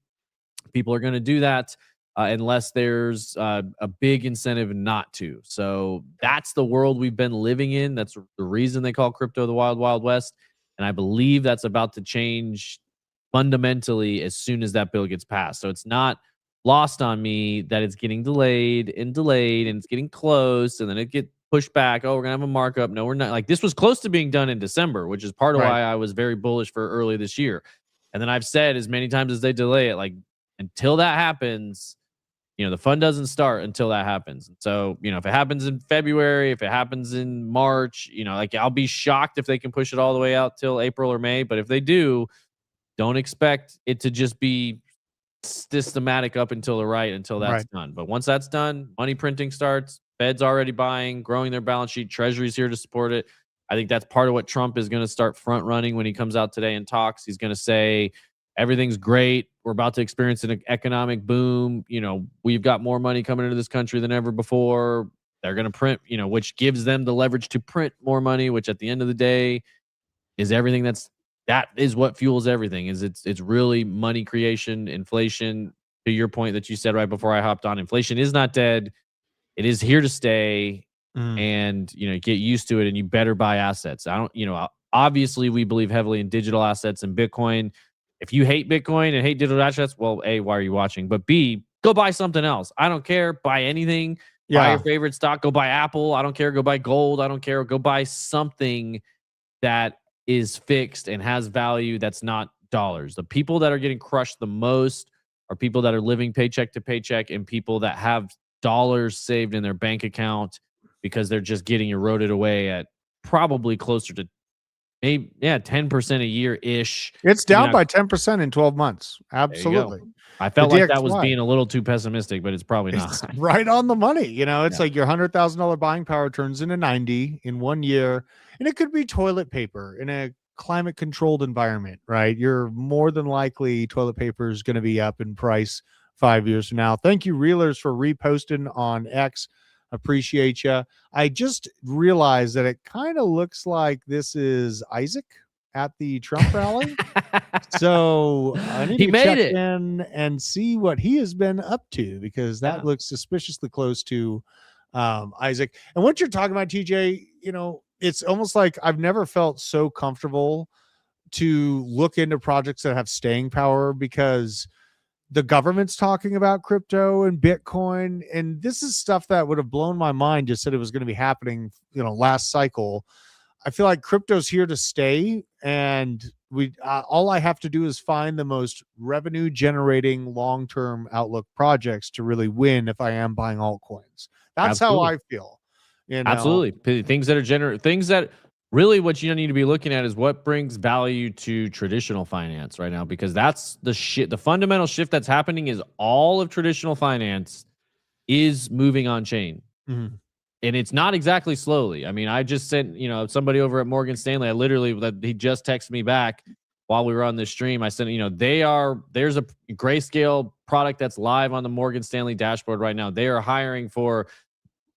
people are going to do that unless there's a big incentive not to. So that's the world we've been living in. That's the reason they call crypto the Wild Wild West. And I believe that's about to change fundamentally as soon as that bill gets passed. So it's not lost on me that it's getting delayed and it's getting close, and then it get pushed back. Oh, we're gonna have a markup. No, we're not. Like, this was close to being done in December, which is part of why I was very bullish for early this year. And then I've said as many times as they delay it, like, until that happens, the fun doesn't start until that happens. And so, if it happens in February, if it happens in March, like, I'll be shocked if they can push it all the way out till April or May. But if they do, don't expect it to just be systematic up until the right until that's done. But once that's done, money printing starts. Fed's already buying, growing their balance sheet. Treasury's here to support it. I think that's part of what Trump is going to start front running when he comes out today and talks. He's going to say everything's great. We're about to experience an economic boom. We've got more money coming into this country than ever before. They're going to print, which gives them the leverage to print more money, which at the end of the day is everything that is what fuels everything. It's really money creation, inflation. To your point that you said right before I hopped on, inflation is not dead. It is here to stay. And, get used to it, and you better buy assets. Obviously we believe heavily in digital assets and Bitcoin. If you hate Bitcoin and hate digital assets, well, A, why are you watching? But B, go buy something else. I don't care. Buy anything. Buy your favorite stock. Go buy Apple. I don't care. Go buy gold. I don't care. Go buy something that is fixed and has value that's not dollars. The people that are getting crushed the most are people that are living paycheck to paycheck and people that have dollars saved in their bank account because they're just getting eroded away at probably closer to maybe 10% a year ish. It's down by 10% in 12 months. Absolutely. I felt like that was being a little too pessimistic, but it's probably not. It's right on the money. It's like your $100,000 buying power turns into 90 in 1 year. And it could be toilet paper in a climate controlled environment, right? You're more than likely toilet paper is going to be up in price 5 years from now. Thank you, Reelers, for reposting on X. Appreciate you. I just realized that it kind of looks like this is Isaac at the Trump rally. So I need to check in and see what he has been up to, because that looks suspiciously close to Isaac. And what you're talking about, TJ, it's almost like I've never felt so comfortable to look into projects that have staying power, because the government's talking about crypto and Bitcoin, and this is stuff that would have blown my mind. Just said it was going to be happening, last cycle. I feel like crypto's here to stay, and we all I have to do is find the most revenue generating long-term outlook projects to really win if I am buying altcoins. That's how I feel. Absolutely. Things that really what you need to be looking at is what brings value to traditional finance right now, because that's the fundamental shift that's happening is all of traditional finance is moving on chain. Mm-hmm. And it's not exactly slowly. I mean, I just sent, somebody over at Morgan Stanley, he just texted me back while we were on this stream. I said, there's a Grayscale product that's live on the Morgan Stanley dashboard right now. They are hiring for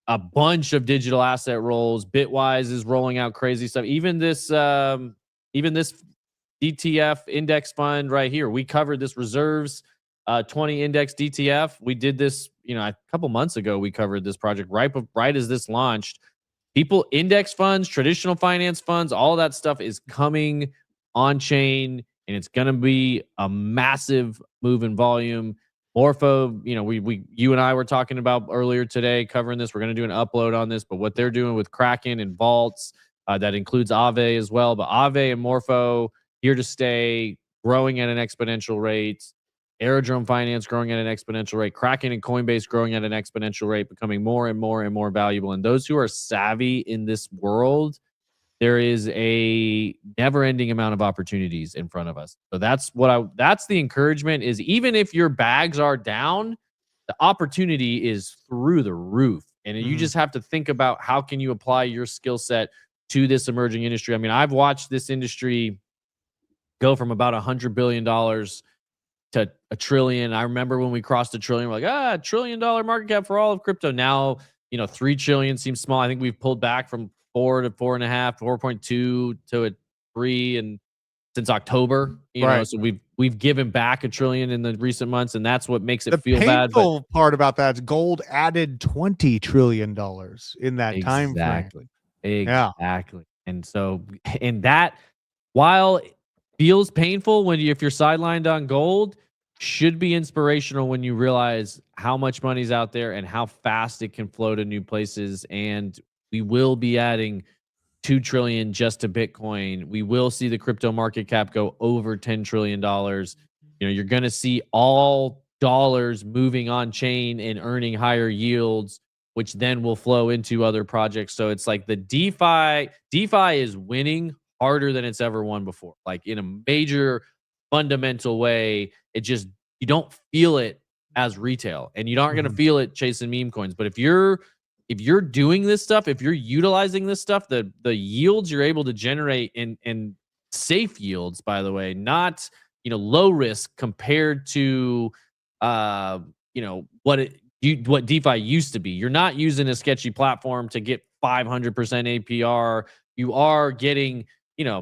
a bunch of digital asset roles. Bitwise is rolling out crazy stuff. Even this DTF index fund right here. We covered this reserves 20 index DTF. We did this, a couple months ago. We covered this project right as this launched. People, index funds, traditional finance funds, all that stuff is coming on chain, and it's going to be a massive move in volume. Morpho, you and I were talking about earlier today, covering this. We're going to do an upload on this, but what they're doing with Kraken and vaults, that includes Aave as well. But Aave and Morpho here to stay, growing at an exponential rate. Aerodrome Finance growing at an exponential rate, Kraken and Coinbase growing at an exponential rate, becoming more and more and more valuable. And those who are savvy in this world, there is a never-ending amount of opportunities in front of us. So that's the encouragement, is even if your bags are down, the opportunity is through the roof. And you just have to think about how can you apply your skill set to this emerging industry. I mean, I've watched this industry go from about $100 billion to $1 trillion. I remember when we crossed $1 trillion, we're like, $1 trillion market cap for all of crypto. Now, $3 trillion seems small. I think we've pulled back from 4 to 4.5, 4.2 to a 3, and since October, Right. so we've given back $1 trillion in the recent months, and that's what makes it The feel bad. But painful part about that is gold added $20 trillion in that time frame. Exactly. And so, and that, while it feels painful if you're sidelined on gold, should be inspirational when you realize how much money's out there and how fast it can flow to new places. And we will be adding 2 trillion just to Bitcoin. We will see the crypto market cap go over $10 trillion. You're going to see all dollars moving on chain and earning higher yields, which then will flow into other projects. So it's like the DeFi is winning harder than it's ever won before, like in a major fundamental way. It just, you don't feel it as retail, and you aren't going to feel it chasing meme coins. But if you're doing this stuff, if you're utilizing this stuff, the yields you're able to generate, in safe yields, by the way, not low risk compared to what DeFi used to be. You're not using a sketchy platform to get 500% APR. You are getting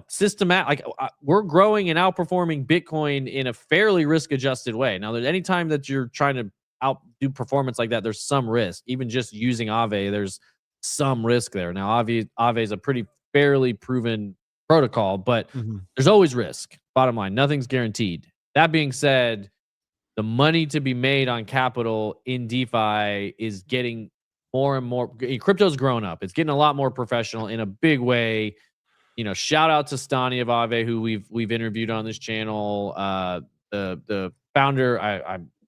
systematic. Like we're growing and outperforming Bitcoin in a fairly risk adjusted way. Now, there's any time that you're trying to outdo performance like that, there's some risk. Even just using Aave, there's some risk there. Now, Aave is a pretty fairly proven protocol, but there's always risk. Bottom line, nothing's guaranteed. That being said, the money to be made on capital in DeFi is getting more and more. Crypto's grown up. It's getting a lot more professional in a big way. Shout out to Stani of Aave, who we've interviewed on this channel. The founder,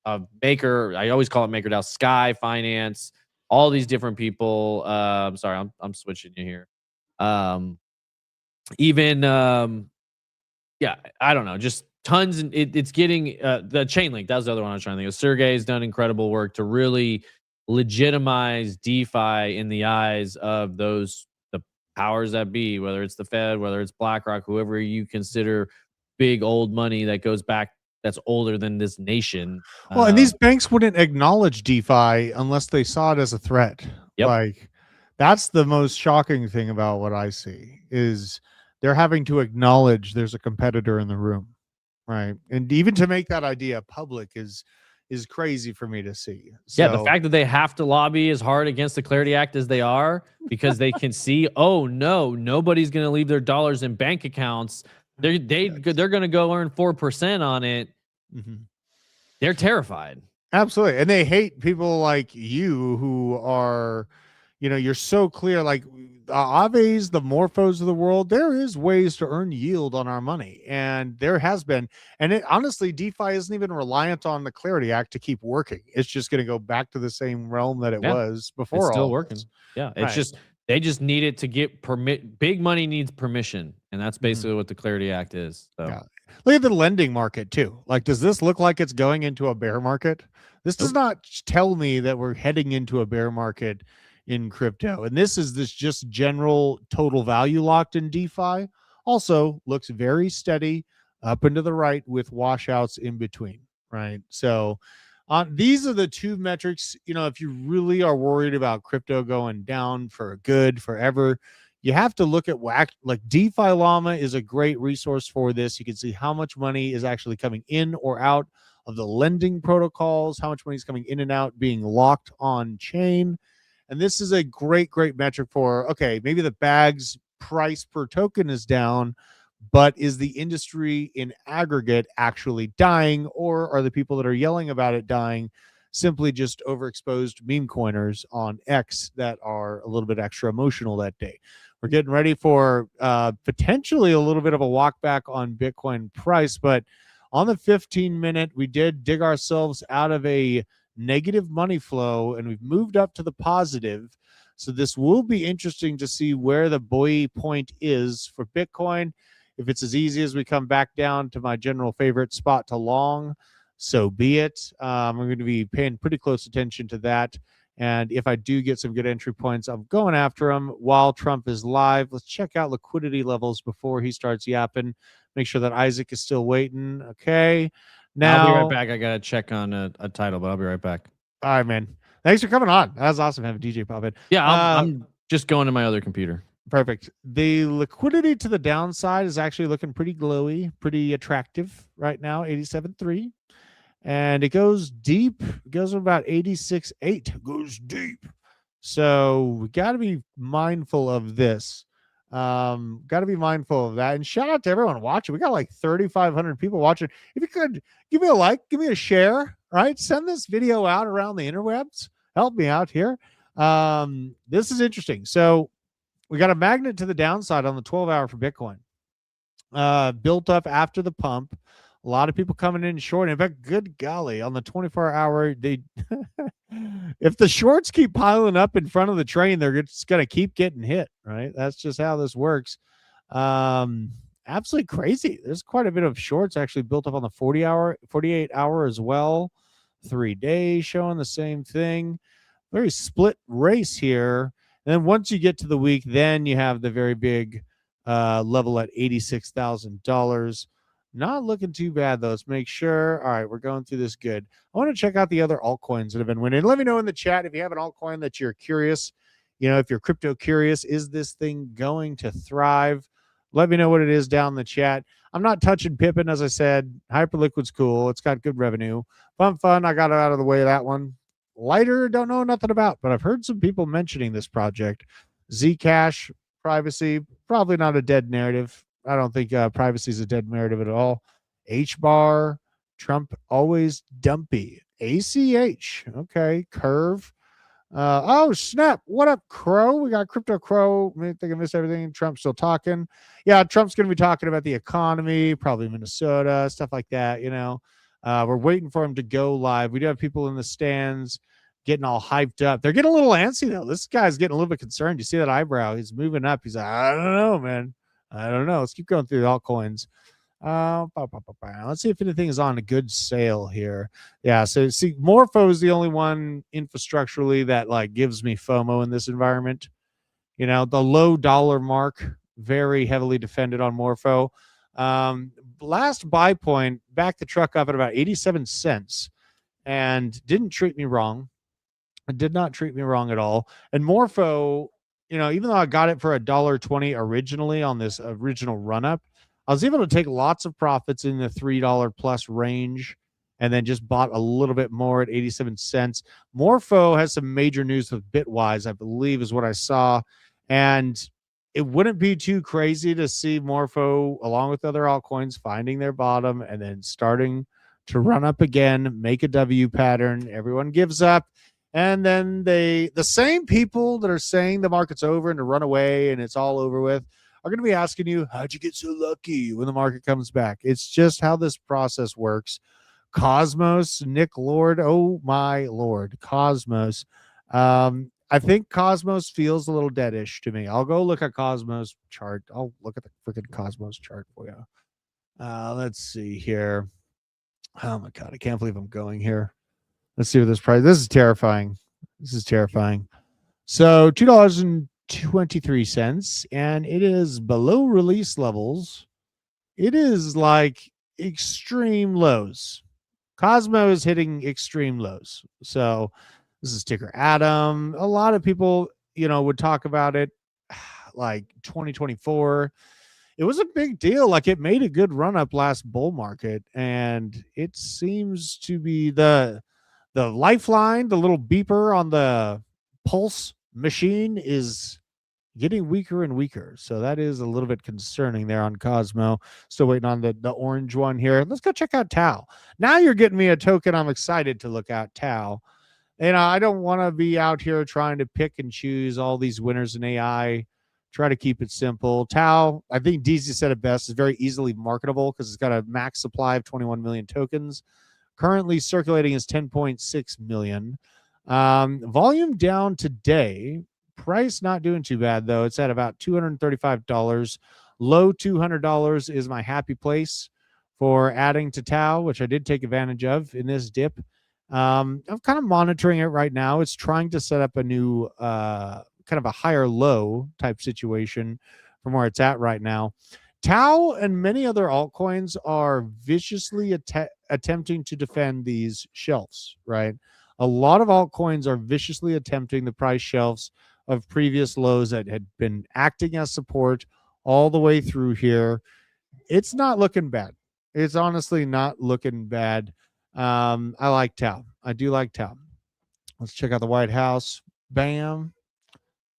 of Maker, I always call it MakerDAO, Sky Finance, all these different people. Sorry, I'm switching you here. Yeah, I don't know, just tons. And it's getting the Chainlink. That was the other one I was trying to think of. Sergey's done incredible work to really legitimize DeFi in the eyes of the powers that be, whether it's the Fed, whether it's BlackRock, whoever you consider big old money that goes back, that's older than this nation. Well, and these banks wouldn't acknowledge DeFi unless they saw it as a threat. Yep. Like, that's the most shocking thing about what I see, is they're having to acknowledge there's a competitor in the room, right? And even to make that idea public is crazy for me to see. So, yeah, the fact that they have to lobby as hard against the Clarity Act as they are, because they can see, oh no, nobody's going to leave their dollars in bank accounts. They're going to go earn 4% on it. They're terrified. Absolutely. And they hate people like you who are, you're so clear. Like Aave's, the Morphos of the world, there is ways to earn yield on our money. And there has been. And honestly, DeFi isn't even reliant on the Clarity Act to keep working. It's just going to go back to the same realm that it was before. It's still working. Yeah. It's just, they just need it to get permit. Big money needs permission. And that's basically what the Clarity Act is. So. Yeah. Look at the lending market too. Like, does this look like it's going into a bear market? This does not tell me that we're heading into a bear market in crypto. And this just general total value locked in DeFi. Also looks very steady up and to the right with washouts in between, right? So these are the two metrics. If you really are worried about crypto going down for good forever, you have to look at like DeFi Llama is a great resource for this. You can see how much money is actually coming in or out of the lending protocols, how much money is coming in and out, being locked on chain. And this is a great metric for, okay, maybe the bag's price per token is down, but is the industry in aggregate actually dying, or are the people that are yelling about it dying simply just overexposed meme coiners on X that are a little bit extra emotional that day? We're getting ready for potentially a little bit of a walk back on Bitcoin price, but On the 15-minute, we did dig ourselves out of a negative money flow, and we've moved up to the positive. So this will be interesting to see where the buoy point is for Bitcoin. If it's as easy as we come back down to my general favorite spot to long, so be it. I'm going to be paying pretty close attention to that. And if I do get some good entry points, I'm going after them while Trump is live. Let's check out liquidity levels before he starts yapping. Make sure that Isaac is still waiting. Okay. Now, I'll be right back. I got to check on a title, but I'll be right back. All right, man. Thanks for coming on. That was awesome having DJ pop in. Yeah, I'm just going to my other computer. Perfect. The liquidity to the downside is actually looking pretty glowy, pretty attractive right now, 87.3. And it goes deep. It goes about 86.8. It goes deep. So we got to be mindful of this. Got to be mindful of that. And shout out to everyone watching. We got like 3,500 people watching. If you could give me a like, give me a share, right? Send this video out around the interwebs. Help me out here. This is interesting. So we got a magnet to the downside on the 12-hour for Bitcoin. Built up after the pump. A lot of people coming in short. In fact, good golly, on the 24-hour, they if the shorts keep piling up in front of the train, they're just going to keep getting hit, right? That's just how this works. Absolutely crazy. There's quite a bit of shorts actually built up on the 48-hour as well. 3 days showing the same thing. Very split race here. And then once you get to the week, then you have the very big level at $86,000. Not looking too bad, though. Let's make sure. All right, we're going through this good. I want to check out the other altcoins that have been winning. Let me know in the chat if you have an altcoin that you're curious. You know, if you're crypto curious, is this thing going to thrive? Let me know what it is down in the chat. I'm not touching Pippin, as I said. Hyperliquid's cool. It's got good revenue. Fun. I got it out of the way of that one. Lighter, don't know nothing about, but I've heard some people mentioning this project. Zcash, privacy, probably not a dead narrative. I don't think privacy is a dead narrative at all. HBAR, Trump always dumpy. ACH, okay. Curve. Oh, snap. What up, Crow? We got Crypto Crow. I think I missed everything. Trump's still talking. Yeah, Trump's going to be talking about the economy, probably Minnesota, stuff like that, you know. We're waiting for him to go live. We do have people in the stands getting all hyped up. They're getting a little antsy, though. This guy's getting a little bit concerned. You see that eyebrow? He's moving up. He's like, I don't know, man. I don't know. Let's keep going through the altcoins. Let's see if anything is on a good sale here. Yeah, so see, Morpho is the only one infrastructurally that like gives me FOMO in this environment. You know, the low dollar mark, very heavily defended on Morpho. Last buy point, backed the truck up at about 87 cents and didn't treat me wrong. It did not treat me wrong at all. And Morpho, you know, even though I got it for $1.20 originally on this original run up, I was able to take lots of profits in the $3 plus range and then just bought a little bit more at 87 cents. Morpho has some major news with Bitwise, I believe is what I saw. And it wouldn't be too crazy to see Morpho, along with other altcoins, finding their bottom and then starting to run up again, make a W pattern. Everyone gives up. And then the same people that are saying the market's over and to run away and it's all over with are going to be asking you, how'd you get so lucky when the market comes back? It's just how this process works. Cosmos, Nick Lord, oh my Lord, Cosmos. I think Cosmos feels a little deadish to me. I'll go look at Cosmos chart. I'll look at the freaking Cosmos chart for you. Let's see here. Oh my God, I can't believe I'm going here. Let's see what this price. This is terrifying. This is terrifying. So $2.23, and it is below release levels. It is like extreme lows. Cosmo is hitting extreme lows. So this is ticker Atom. A lot of people, you know, would talk about it like 2024. It was a big deal. Like it made a good run up last bull market, and it seems to be the lifeline, the little beeper on the pulse machine is getting weaker and weaker. So that is a little bit concerning there on Cosmo. Still waiting on the orange one here. Let's go check out Tau. Now you're getting me a token. I'm excited to look at Tau. And I don't want to be out here trying to pick and choose all these winners in AI, Try to keep it simple. Tau, I think DZ said it best, is very easily marketable because it's got a max supply of 21 million tokens. Currently circulating is 10.6 million. Volume down today. Price not doing too bad, though. It's at about $235. Low $200 is my happy place for adding to Tau, which I did take advantage of in this dip. I'm kind of monitoring it right now. It's trying to set up a new kind of a higher low type situation from where it's at right now. Tau and many other altcoins are viciously attempting to defend these shelves, right? A lot of altcoins are viciously attempting the price shelves of previous lows that had been acting as support all the way through here. It's not looking bad. It's honestly not looking bad. I like Tau. I do like Tau. Let's check out the White House. Bam.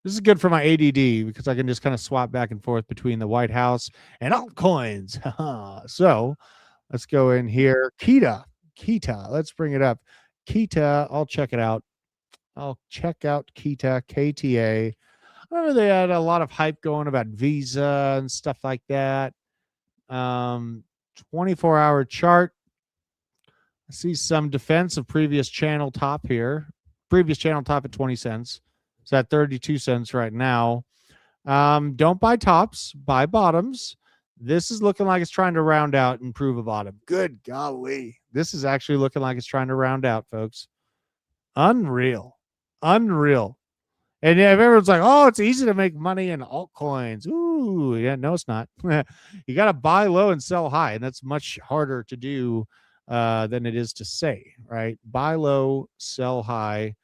This is good for my ADD because I can just kind of swap back and forth between the White House and altcoins. So let's go in here. Kita. Let's bring it up. Kita. I'll check it out. I'll check out Kita, KTA. I remember they had a lot of hype going about Visa and stuff like that. 24-hour chart. I see some defense of previous channel top here. Previous channel top at 20 cents. It's at 32 cents right now. Don't buy tops, buy bottoms. This is looking like it's trying to round out and prove a bottom. Good golly. This is actually looking like it's trying to round out, folks. Unreal. And everyone's like, oh, it's easy to make money in altcoins. Ooh, yeah, no, it's not. You got to buy low and sell high, and that's much harder to do than it is to say, right? Buy low, sell high,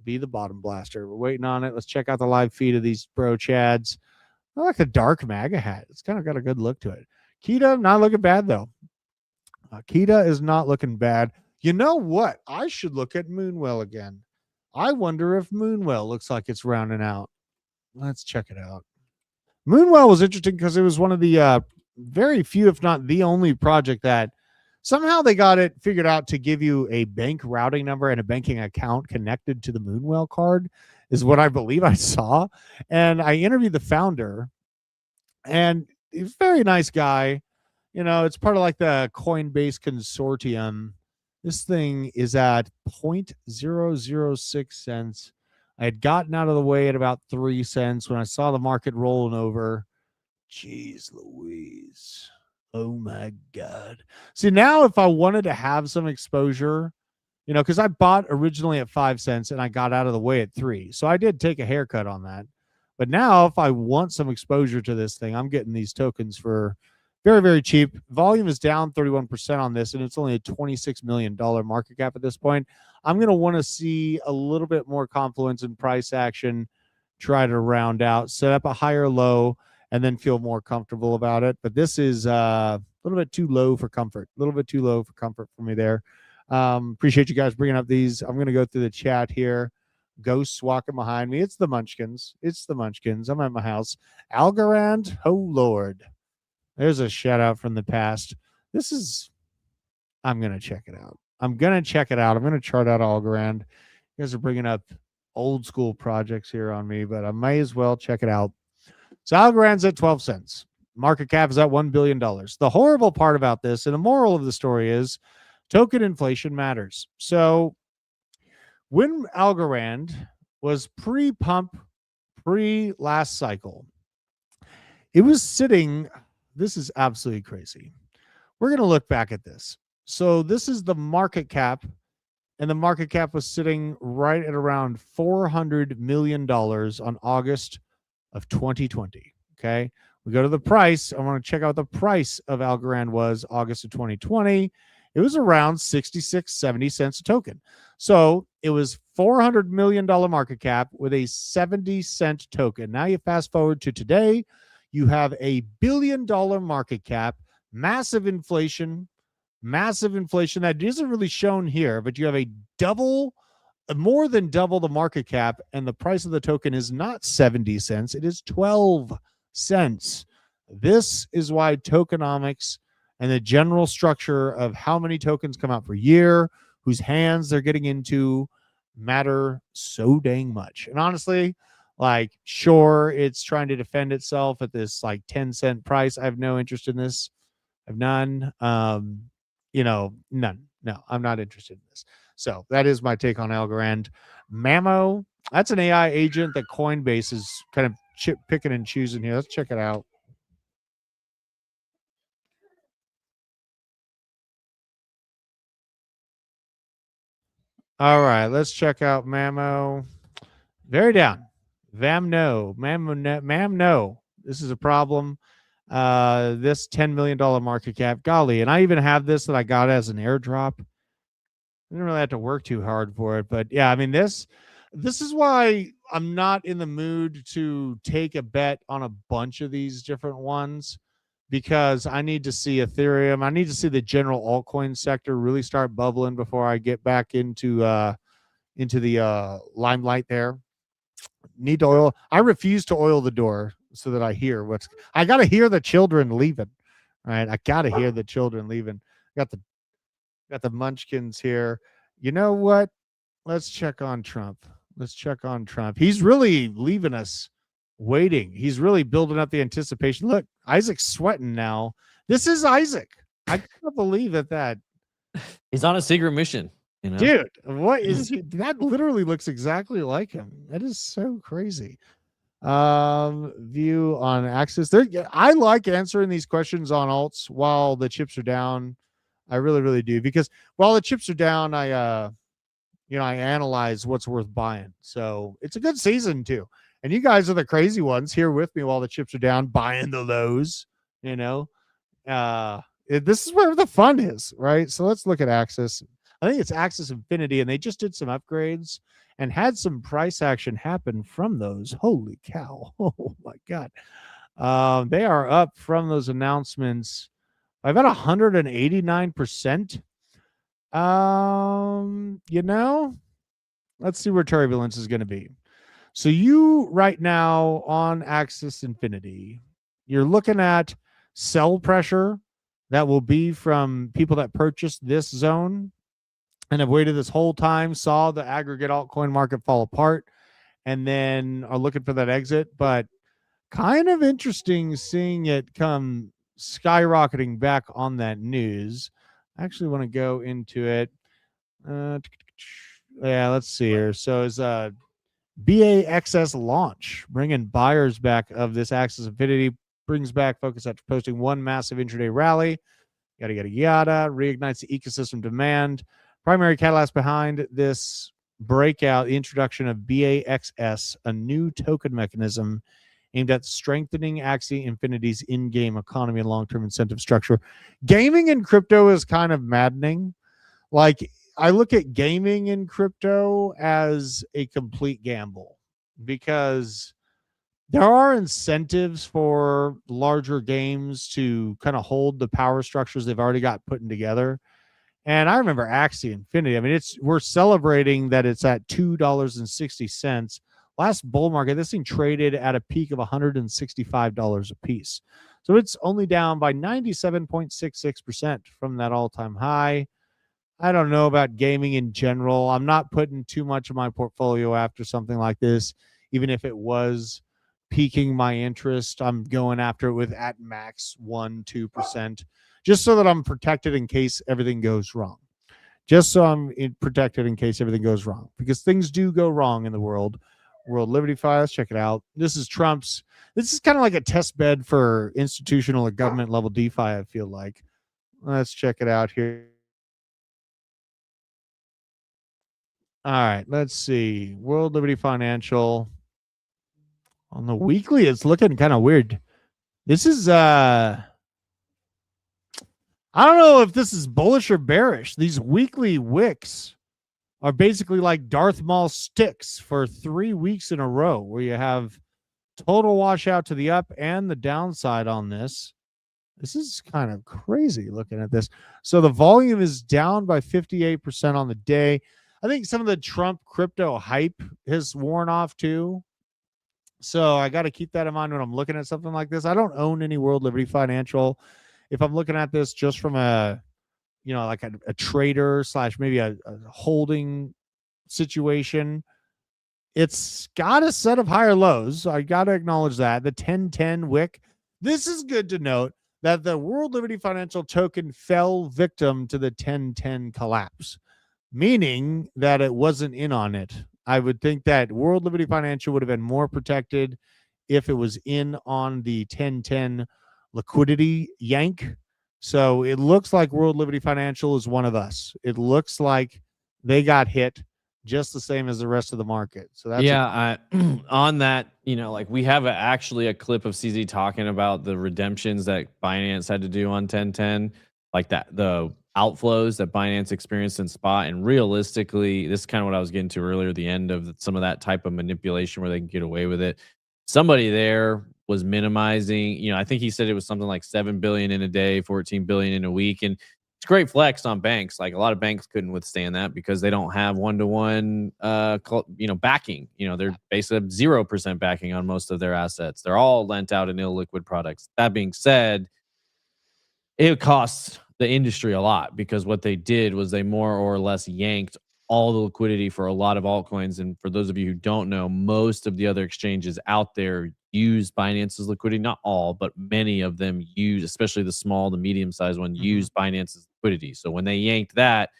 be the bottom blaster. We're waiting on it. Let's check out the live feed of these bro chads. I like the dark MAGA hat. It's kind of got a good look to it. Kita, not looking bad, though. Kita is not looking bad. You know what? I should look at Moonwell again. I wonder if Moonwell looks like it's rounding out. Let's check it out. Moonwell was interesting because it was one of the very few, if not the only project that somehow they got it figured out to give you a bank routing number and a banking account connected to the Moonwell card is what I believe I saw. And I interviewed the founder, and he's a very nice guy. You know, it's part of like the Coinbase consortium. This thing is at 0.006 cents. I had gotten out of the way at about 3 cents when I saw the market rolling over. Jeez Louise. Oh my God. See, now if I wanted to have some exposure, you know, because I bought originally at 5 cents and I got out of the way at 3. So I did take a haircut on that. But now if I want some exposure to this thing, I'm getting these tokens for very, very cheap. Volume is down 31% on this, and it's only a $26 million market cap at this point. I'm going to want to see a little bit more confluence in price action, try to round out, set up a higher low, and then feel more comfortable about it. But this is a little bit too low for comfort. A little bit too low for comfort for me there. Appreciate you guys bringing up these. I'm going to go through the chat here. Ghosts walking behind me. It's the Munchkins. I'm at my house. Algorand. Oh, Lord. There's a shout out from the past. I'm going to check it out. I'm going to chart out Algorand. You guys are bringing up old school projects here on me, but I may as well check it out. So Algorand's at 12 cents. Market cap is at $1 billion. The horrible part about this, and the moral of the story is, token inflation matters. So when Algorand was pre-pump, pre-last cycle, it was sitting... This is absolutely crazy. We're going to look back at this. So this is the market cap, and the market cap was sitting right at around $400 million on August of 2020. Okay. We go to the price. I want to check out the price of Algorand was August of 2020. It was around 66.70 cents a token. So it was $400 million market cap with a 70-cent token. Now you fast forward to today. You have a $1 billion market cap, massive inflation that isn't really shown here, but you have more than double the market cap, and the price of the token is not 70 cents. It is 12 cents. This is why tokenomics and the general structure of how many tokens come out per year, whose hands they're getting into, matter so dang much. And honestly, Like, sure, it's trying to defend itself at this like 10-cent price. I have no interest in this. I have none. None. No, I'm not interested in this. So that is my take on Algorand. Mamo, that's an AI agent that Coinbase is kind of picking and choosing here. Let's check it out. All right, let's check out Mamo. Very down. Mamno. This is a problem. This $10 million market cap. Golly, and I even have this that I got as an airdrop. I didn't really have to work too hard for it, but yeah, I mean this is why I'm not in the mood to take a bet on a bunch of these different ones, because I need to see Ethereum. I need to see the general altcoin sector really start bubbling before I get back into the limelight there. Need to oil. I refuse to oil the door so that I hear what's. I got to hear the children leaving. Right, I got to hear the children leaving. Got the munchkins here. You know what? Let's check on Trump. He's really leaving us waiting. He's really building up the anticipation. Look, Isaac's sweating now. This is Isaac. I can't believe that. He's on a secret mission. You know? Dude, what is he? That literally looks exactly like him. That is so crazy. View on Axis. I like answering these questions on alts while the chips are down. I really, really do, because while the chips are down, I analyze what's worth buying. So it's a good season too. And you guys are the crazy ones here with me while the chips are down, buying the lows. This is where the fun is, right? So let's look at Axis. I think it's Axis Infinity, and they just did some upgrades and had some price action happen from those. Holy cow. Oh my God. They are up from those announcements by about 189%. Let's see where turbulence is going to be. So you right now on Axis Infinity, you're looking at sell pressure that will be from people that purchased this zone and have waited this whole time, saw the aggregate altcoin market fall apart, and then are looking for that exit. But kind of interesting seeing it come skyrocketing back on that news. I actually want to go into it. Yeah, let's see here. So is BAXS launch, bringing buyers back of this Axis Infinity, brings back focus after posting one massive intraday rally. Yada, yada, yada. Reignites the ecosystem demand. Primary catalyst behind this breakout, the introduction of BAXS, a new token mechanism aimed at strengthening Axie Infinity's in-game economy and long-term incentive structure. Gaming in crypto is kind of maddening. Like, I look at gaming in crypto as a complete gamble, because there are incentives for larger games to kind of hold the power structures they've already got put together. And I remember Axie Infinity. I mean, we're celebrating that it's at $2.60. Last bull market, this thing traded at a peak of $165 a piece. So it's only down by 97.66% from that all-time high. I don't know about gaming in general. I'm not putting too much of my portfolio after something like this. Even if it was piquing my interest, I'm going after it with at max 1-2%, just so that I'm protected in case everything goes wrong. Protected in case everything goes wrong, because things do go wrong in the world. World Liberty Fi, let's check it out. This is kind of like a test bed for institutional or government level DeFi, I feel like. Let's check it out here. All right, let's see. World Liberty Financial. On the weekly, it's looking kind of weird. This is I don't know if this is bullish or bearish. These weekly wicks are basically like Darth Maul sticks for 3 weeks in a row, where you have total washout to the up and the downside on this. This is kind of crazy looking at this. So the volume is down by 58% on the day. I think some of the Trump crypto hype has worn off too. So I got to keep that in mind when I'm looking at something like this. I don't own any World Liberty Financial. If I'm looking at this just from a trader / maybe a holding situation, It's got a set of higher lows. I got to acknowledge that. The 1010 wick. This is good to note that the World Liberty Financial token fell victim to the 1010 collapse, meaning that it wasn't in on it. I would think that World Liberty Financial would have been more protected if it was in on the 1010 liquidity yank. So it looks like World Liberty Financial is one of us. It looks like they got hit just the same as the rest of the market. So that's on that, like we have actually a clip of CZ talking about the redemptions that Binance had to do on 1010, like that the outflows that Binance experienced in spot. And realistically, this is kind of what I was getting to earlier, the end of some of that type of manipulation where they can get away with it. Somebody there was minimizing, I think he said it was something like 7 billion in a day, 14 billion in a week. And it's great flex on banks. Like a lot of banks couldn't withstand that because they don't have one-to-one, backing. They're basically 0% backing on most of their assets. They're all lent out in illiquid products. That being said, it costs the industry a lot because what they did was they more or less yanked all the liquidity for a lot of altcoins. And for those of you who don't know, most of the other exchanges out there use Binance's liquidity. Not all, but many of them use, especially the small, the medium-sized one, use Binance's liquidity. So when they yanked that,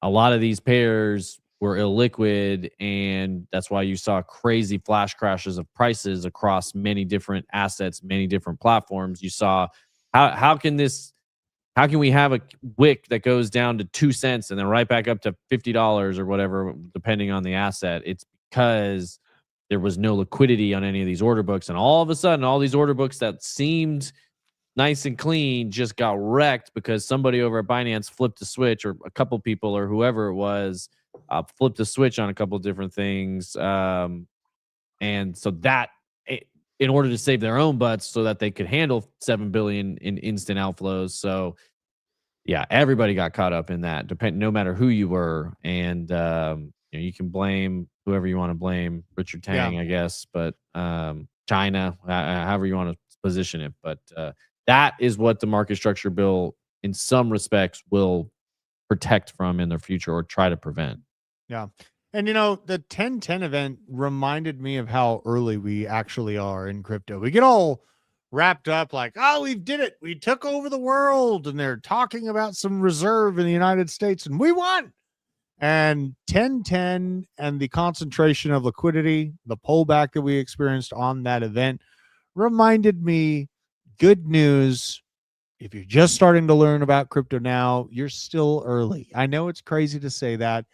a lot of these pairs were illiquid, and that's why you saw crazy flash crashes of prices across many different assets, many different platforms. You saw how can we have a wick that goes down to 2 cents and then right back up to $50 or whatever, depending on the asset? It's because there was no liquidity on any of these order books. And all of a sudden, all these order books that seemed nice and clean just got wrecked because somebody over at Binance flipped a switch, or a couple people or whoever it was flipped a switch on a couple of different things. And so in order to save their own butts so that they could handle 7 billion in instant outflows. So yeah, everybody got caught up in that, no matter who you were. And you can blame whoever you want to blame, Richard Tang, I guess, but China, however you want to position it. But that is what the market structure bill, in some respects, will protect from in the future or try to prevent. Yeah. And the 1010 event reminded me of how early we actually are in crypto. We get all wrapped up like, oh, we did it. We took over the world. And they're talking about some reserve in the United States and we won. And 1010 and the concentration of liquidity, the pullback that we experienced on that event reminded me, good news. If you're just starting to learn about crypto now, you're still early. I know it's crazy to say that,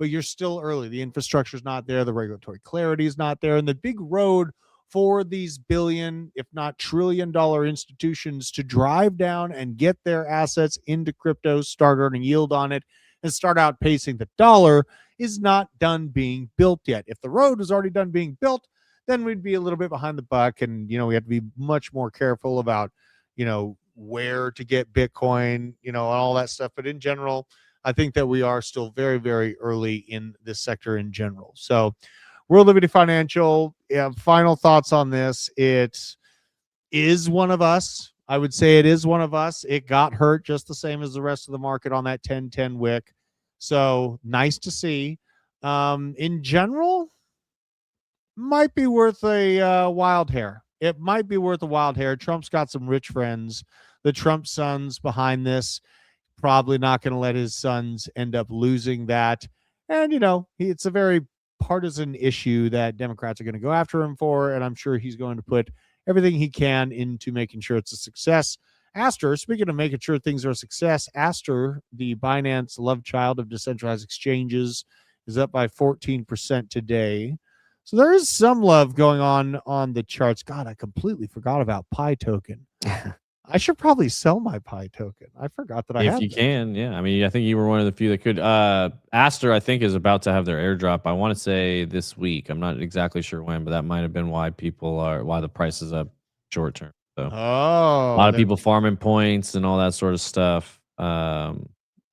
but you're still early. The infrastructure is not there. The regulatory clarity is not there. And the big road for these billion, if not trillion-dollar institutions to drive down and get their assets into crypto, start earning yield on it, and start outpacing the dollar is not done being built yet. If the road is already done being built, then we'd be a little bit behind the buck. And, we have to be much more careful about, where to get Bitcoin, and all that stuff. But in general, I think that we are still very, very early in this sector in general. So World Liberty Financial, final thoughts on this. It is one of us. I would say it is one of us. It got hurt just the same as the rest of the market on that 1010 wick. So nice to see. In general, might be worth a wild hair. It might be worth a wild hair. Trump's got some rich friends. The Trump sons behind this. Probably not going to let his sons end up losing that. And, it's a very partisan issue that Democrats are going to go after him for. And I'm sure he's going to put everything he can into making sure it's a success. Aster, speaking of making sure things are a success, Aster, the Binance love child of decentralized exchanges, is up by 14% today. So there is some love going on the charts. God, I completely forgot about Pi token. I should probably sell my Pi token. I forgot that I had. If you can, yeah. I mean, I think you were one of the few that could. Aster, I think, is about to have their airdrop. I want to say this week. I'm not exactly sure when, but that might have been why the price is up short term. So a lot of people farming points and all that sort of stuff. But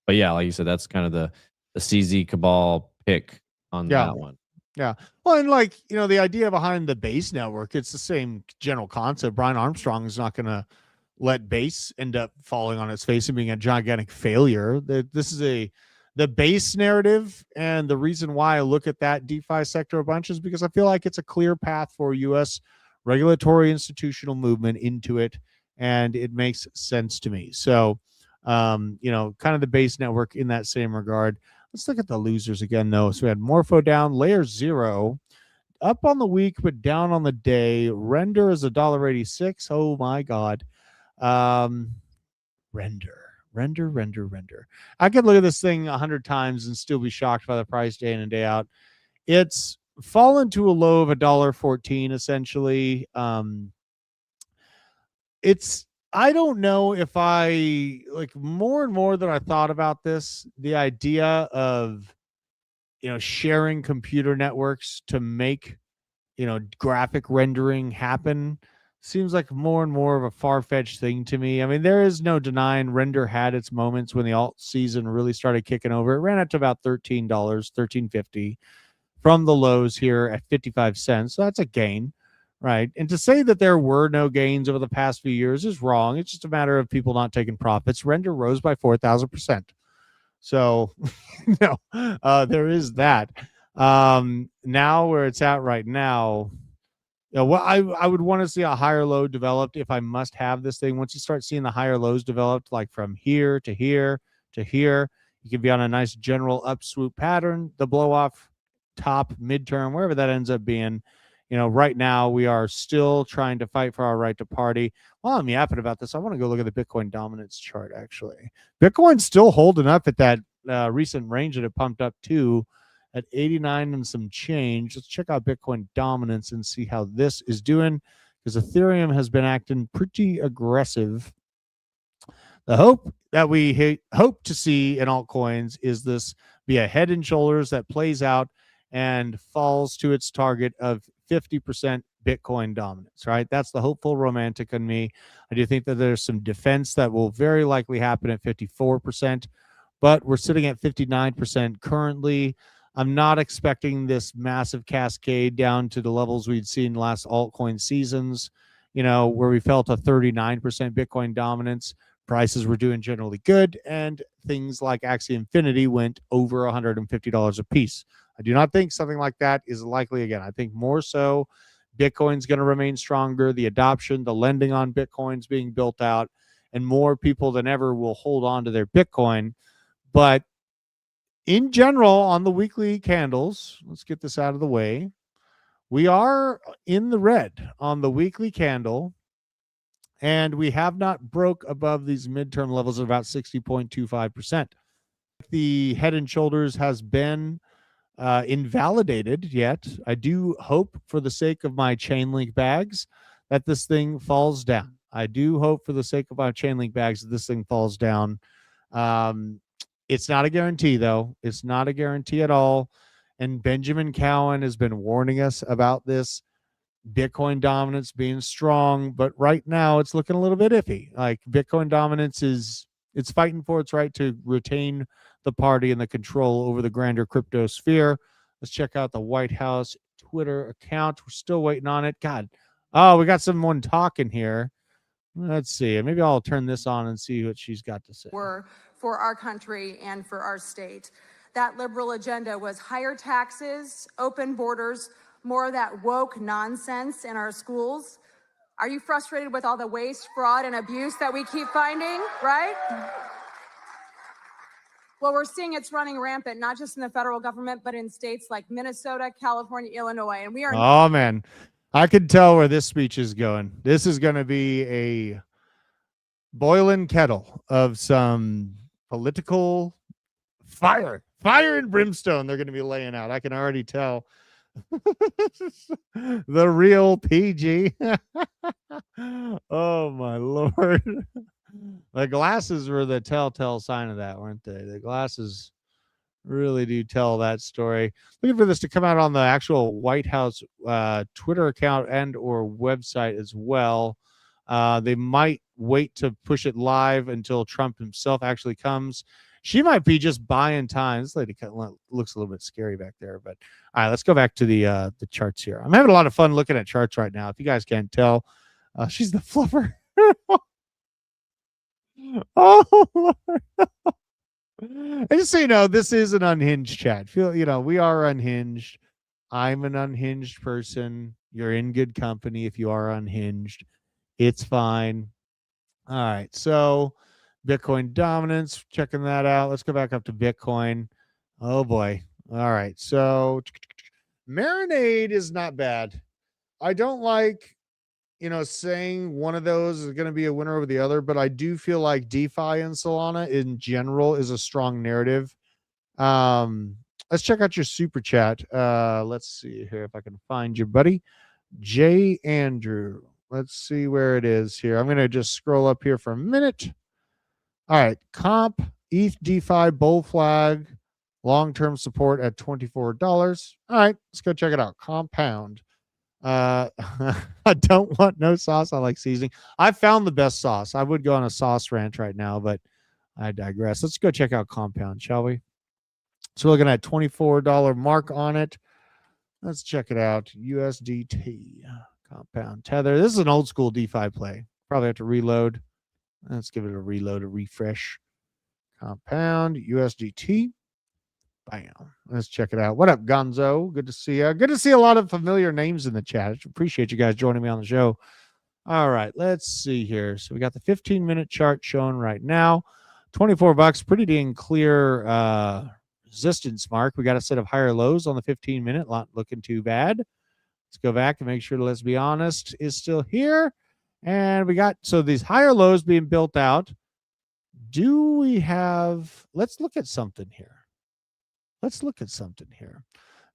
yeah, like you said, that's kind of the CZ cabal pick on that one. Yeah. Well, and the idea behind the Base network, it's the same general concept. Brian Armstrong is not going to let Base end up falling on its face and being a gigantic failure. This the base narrative and the reason why I look at that DeFi sector a bunch is because I feel like it's a clear path for U.S. regulatory institutional movement into it, and it makes sense to me. So, kind of the base network in that same regard. Let's look at the losers again, though. So we had Morpho down, Layer 0 up on the week, but down on the day. Render is $1.86. Oh my God. Render. I could look at this thing 100 times and still be shocked by the price day in and day out. It's fallen to a low of $1.14 essentially. I don't know if I like more and more that I thought about this, the idea of sharing computer networks to make graphic rendering happen seems like more and more of a far-fetched thing to me. I mean, there is no denying render had its moments when the alt season really started kicking over. It ran up to about $13, $13.50 from the lows here at 55 cents. So that's a gain, right? And to say that there were no gains over the past few years is wrong. It's just a matter of people not taking profits. Render rose by 4,000%. So, there is that. Now where it's at right now, I would want to see a higher low developed if I must have this thing. Once you start seeing the higher lows developed, like from here to here to here, you can be on a nice general up swoop pattern. The blow off top midterm, wherever that ends up being. Right now we are still trying to fight for our right to party. While I'm yapping about this, I want to go look at the Bitcoin dominance chart. Actually, Bitcoin's still holding up at that recent range that it pumped up to at 89 and some change. Let's check out Bitcoin dominance and see how this is doing, because Ethereum has been acting pretty aggressive. The hope that we hope to see in altcoins is this be a head and shoulders that plays out and falls to its target of 50% Bitcoin dominance, right? That's the hopeful romantic in me. I do think that there's some defense that will very likely happen at 54%, but we're sitting at 59% currently. I'm not expecting this massive cascade down to the levels we'd seen last altcoin seasons, where we felt a 39% Bitcoin dominance. Prices were doing generally good, and things like Axie Infinity went over $150 a piece. I do not think something like that is likely again. I think more so Bitcoin's going to remain stronger. The adoption, the lending on Bitcoin's being built out, and more people than ever will hold on to their Bitcoin. But in general, on the weekly candles, let's get this out of the way. We are in the red on the weekly candle, and we have not broke above these midterm levels of about 60.25%. The head and shoulders has been invalidated yet. I do hope for the sake of my chain link bags that this thing falls down. I do hope for the sake of my chain link bags that this thing falls down. It's not a guarantee, though. It's not a guarantee at all. And Benjamin Cowan has been warning us about this Bitcoin dominance being strong, but right now it's looking a little bit iffy. Like Bitcoin dominance it's fighting for its right to retain the party and the control over the grander crypto sphere. Let's check out the White House Twitter account. We're still waiting on it. God. Oh, we got someone talking here. Let's see. Maybe I'll turn this on and see what she's got to say. For our country and for our state. That liberal agenda was higher taxes, open borders, more of that woke nonsense in our schools. Are you frustrated with all the waste, fraud, and abuse that we keep finding, right? Well, we're seeing it's running rampant, not just in the federal government, but in states like Minnesota, California, Illinois. And we are— Oh, man. I can tell where this speech is going. This is going to be a boiling kettle of some political fire and brimstone they're going to be laying out. I can already tell. The real PG. Oh my Lord. The glasses were the telltale sign of that, weren't they? The glasses really do tell that story. Looking for this to come out on the actual White House Twitter account and or website as well. They might wait to push it live until Trump himself actually comes. She might be just buying time. This lady looks a little bit scary back there. But all right, let's go back to the charts here. I'm having a lot of fun looking at charts right now. If you guys can't tell, she's the fluffer. Oh, Lord. And just so you know, this is an unhinged chat. We are unhinged. I'm an unhinged person. You're in good company if you are unhinged. It's fine. All right. So Bitcoin dominance, checking that out. Let's go back up to Bitcoin. Oh boy. All right. So Marinade is not bad. I don't like, saying one of those is going to be a winner over the other, but I do feel like DeFi and Solana in general is a strong narrative. Let's check out your super chat. Let's see here if I can find you, buddy. J. Andrew. Let's see where it is here. I'm going to just scroll up here for a minute. All right. Comp, ETH DeFi, bull flag, long-term support at $24. All right. Let's go check it out. Compound. I don't want no sauce. I like seasoning. I found the best sauce. I would go on a sauce ranch right now, but I digress. Let's go check out Compound, shall we? So we're looking at $24 mark on it. Let's check it out. USDT Compound Tether. This is an old school DeFi play. Probably have to reload. Let's give it a reload, a refresh. Compound USDT. Bam. Let's check it out. What up, Gonzo? Good to see you. Good to see a lot of familiar names in the chat. Appreciate you guys joining me on the show. All right, let's see here. So we got the 15-minute chart showing right now. $24, pretty dang clear resistance mark. We got a set of higher lows on the 15-minute. Not looking too bad. Let's go back and make sure, let's be honest, is still here. And we got, so these higher lows being built out. Do we have, let's look at something here. Let's look at something here.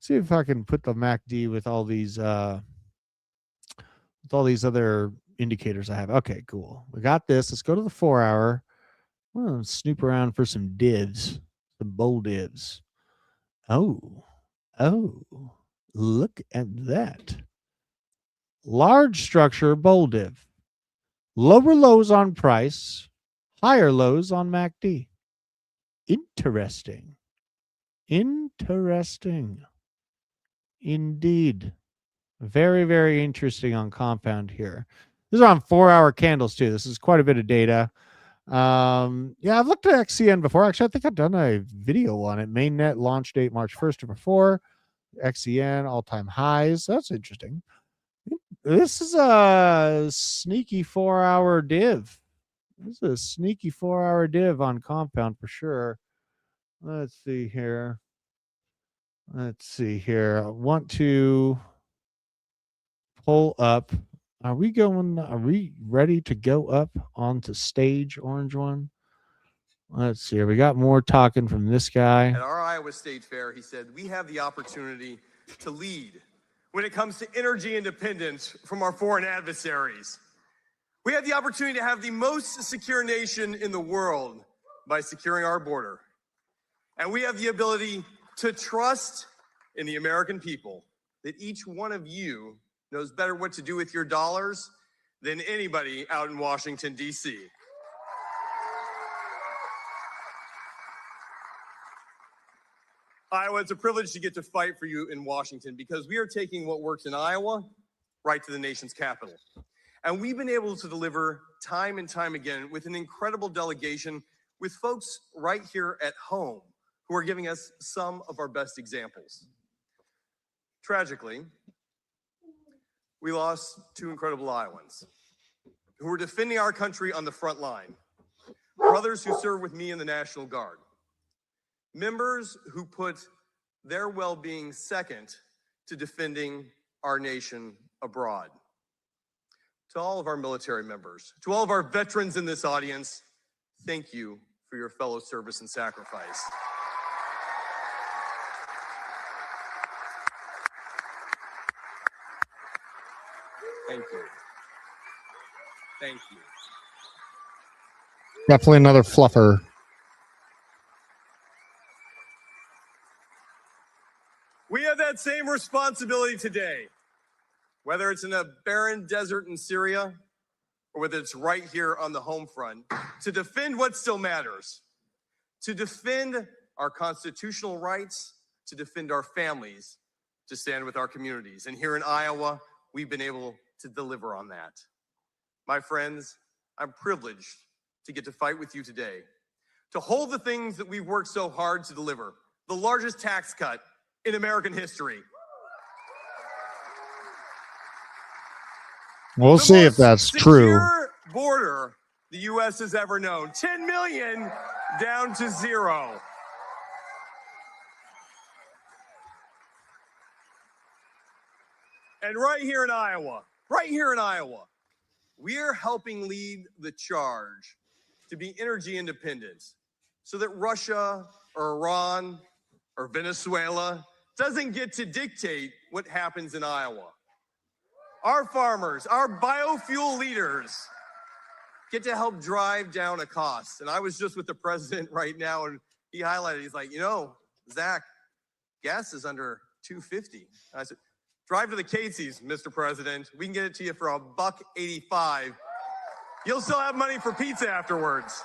See if I can put the MACD with all these other indicators I have. Okay, cool. We got this. Let's go to the 4-hour. Well, snoop around for some divs, some bull divs. Oh, look at that. Large structure bull div. Lower lows on price, higher lows on MACD. Interesting. Indeed. Very, very interesting on Compound here. This is on 4-hour candles too. This is quite a bit of data. Yeah, I've looked at XCN before. Actually, I think I've done a video on it. Mainnet launch date March 1st or before. XCN all-time highs. That's interesting. This is a sneaky 4-hour div. This is a sneaky 4-hour div on Compound for sure. Let's see here. I want to pull up. Are we ready to go up onto stage, Orange One? Let's see here. We got more talking from this guy. At our Iowa State Fair, he said, we have the opportunity to lead when it comes to energy independence from our foreign adversaries. We have the opportunity to have the most secure nation in the world by securing our border. And we have the ability to trust in the American people that each one of you knows better what to do with your dollars than anybody out in Washington, D.C. Iowa, it's a privilege to get to fight for you in Washington because we are taking what works in Iowa right to the nation's capital. And we've been able to deliver time and time again with an incredible delegation with folks right here at home who are giving us some of our best examples. Tragically, we lost two incredible Iowans who were defending our country on the front line, brothers who serve with me in the National Guard, members who put their well-being second to defending our nation abroad. To all of our military members, to all of our veterans in this audience, thank you for your fellow service and sacrifice. Thank you. Thank you. Definitely another fluffer. We have that same responsibility today, whether it's in a barren desert in Syria or whether it's right here on the home front, to defend what still matters, to defend our constitutional rights, to defend our families, to stand with our communities. And here in Iowa, we've been able to deliver on that. My friends, I'm privileged to get to fight with you today, to hold the things that we've worked so hard to deliver. The largest tax cut in American history. We'll see if that's true. Secure border the U.S. has ever known. 10 million down to 0. And right here in Iowa, we're helping lead the charge to be energy independent so that Russia or Iran or Venezuela doesn't get to dictate what happens in Iowa. Our farmers, our biofuel leaders get to help drive down a cost. And I was just with the president right now, and he highlighted, he's like, you know, Zach, gas is under $2.50. I said, drive to the Casey's, Mr. President. We can get it to you for $1.85. You'll still have money for pizza afterwards.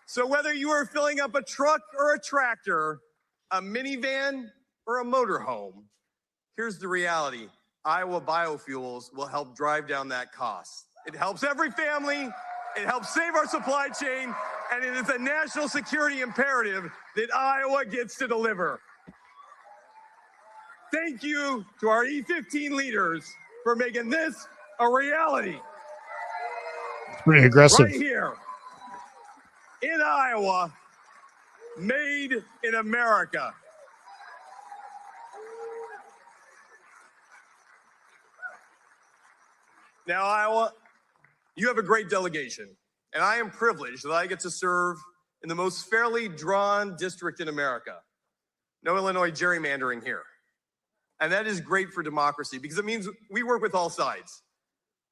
So whether you are filling up a truck or a tractor, a minivan or a motorhome, here's the reality. Iowa biofuels will help drive down that cost. It helps every family, it helps save our supply chain, and it is a national security imperative that Iowa gets to deliver. Thank you to our E15 leaders for making this a reality. It's pretty aggressive. Right here in Iowa, made in America. Now, Iowa, you have a great delegation, and I am privileged that I get to serve in the most fairly drawn district in America. No Illinois gerrymandering here. And that is great for democracy because it means we work with all sides.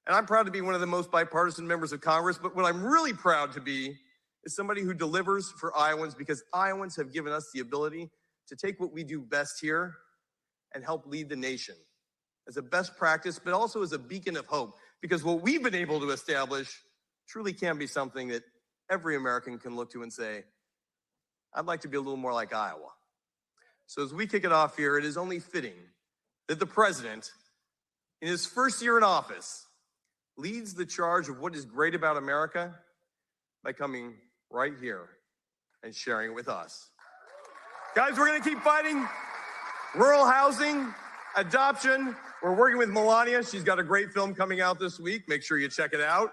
And I'm proud to be one of the most bipartisan members of Congress, but what I'm really proud to be is somebody who delivers for Iowans because Iowans have given us the ability to take what we do best here and help lead the nation as a best practice, but also as a beacon of hope, because what we've been able to establish truly can be something that every American can look to and say, I'd like to be a little more like Iowa. So as we kick it off here, it is only fitting that the president, in his first year in office, leads the charge of what is great about America by coming right here and sharing it with us. Guys, we're gonna keep fighting rural housing, adoption. We're working with Melania. She's got a great film coming out this week. Make sure you check it out.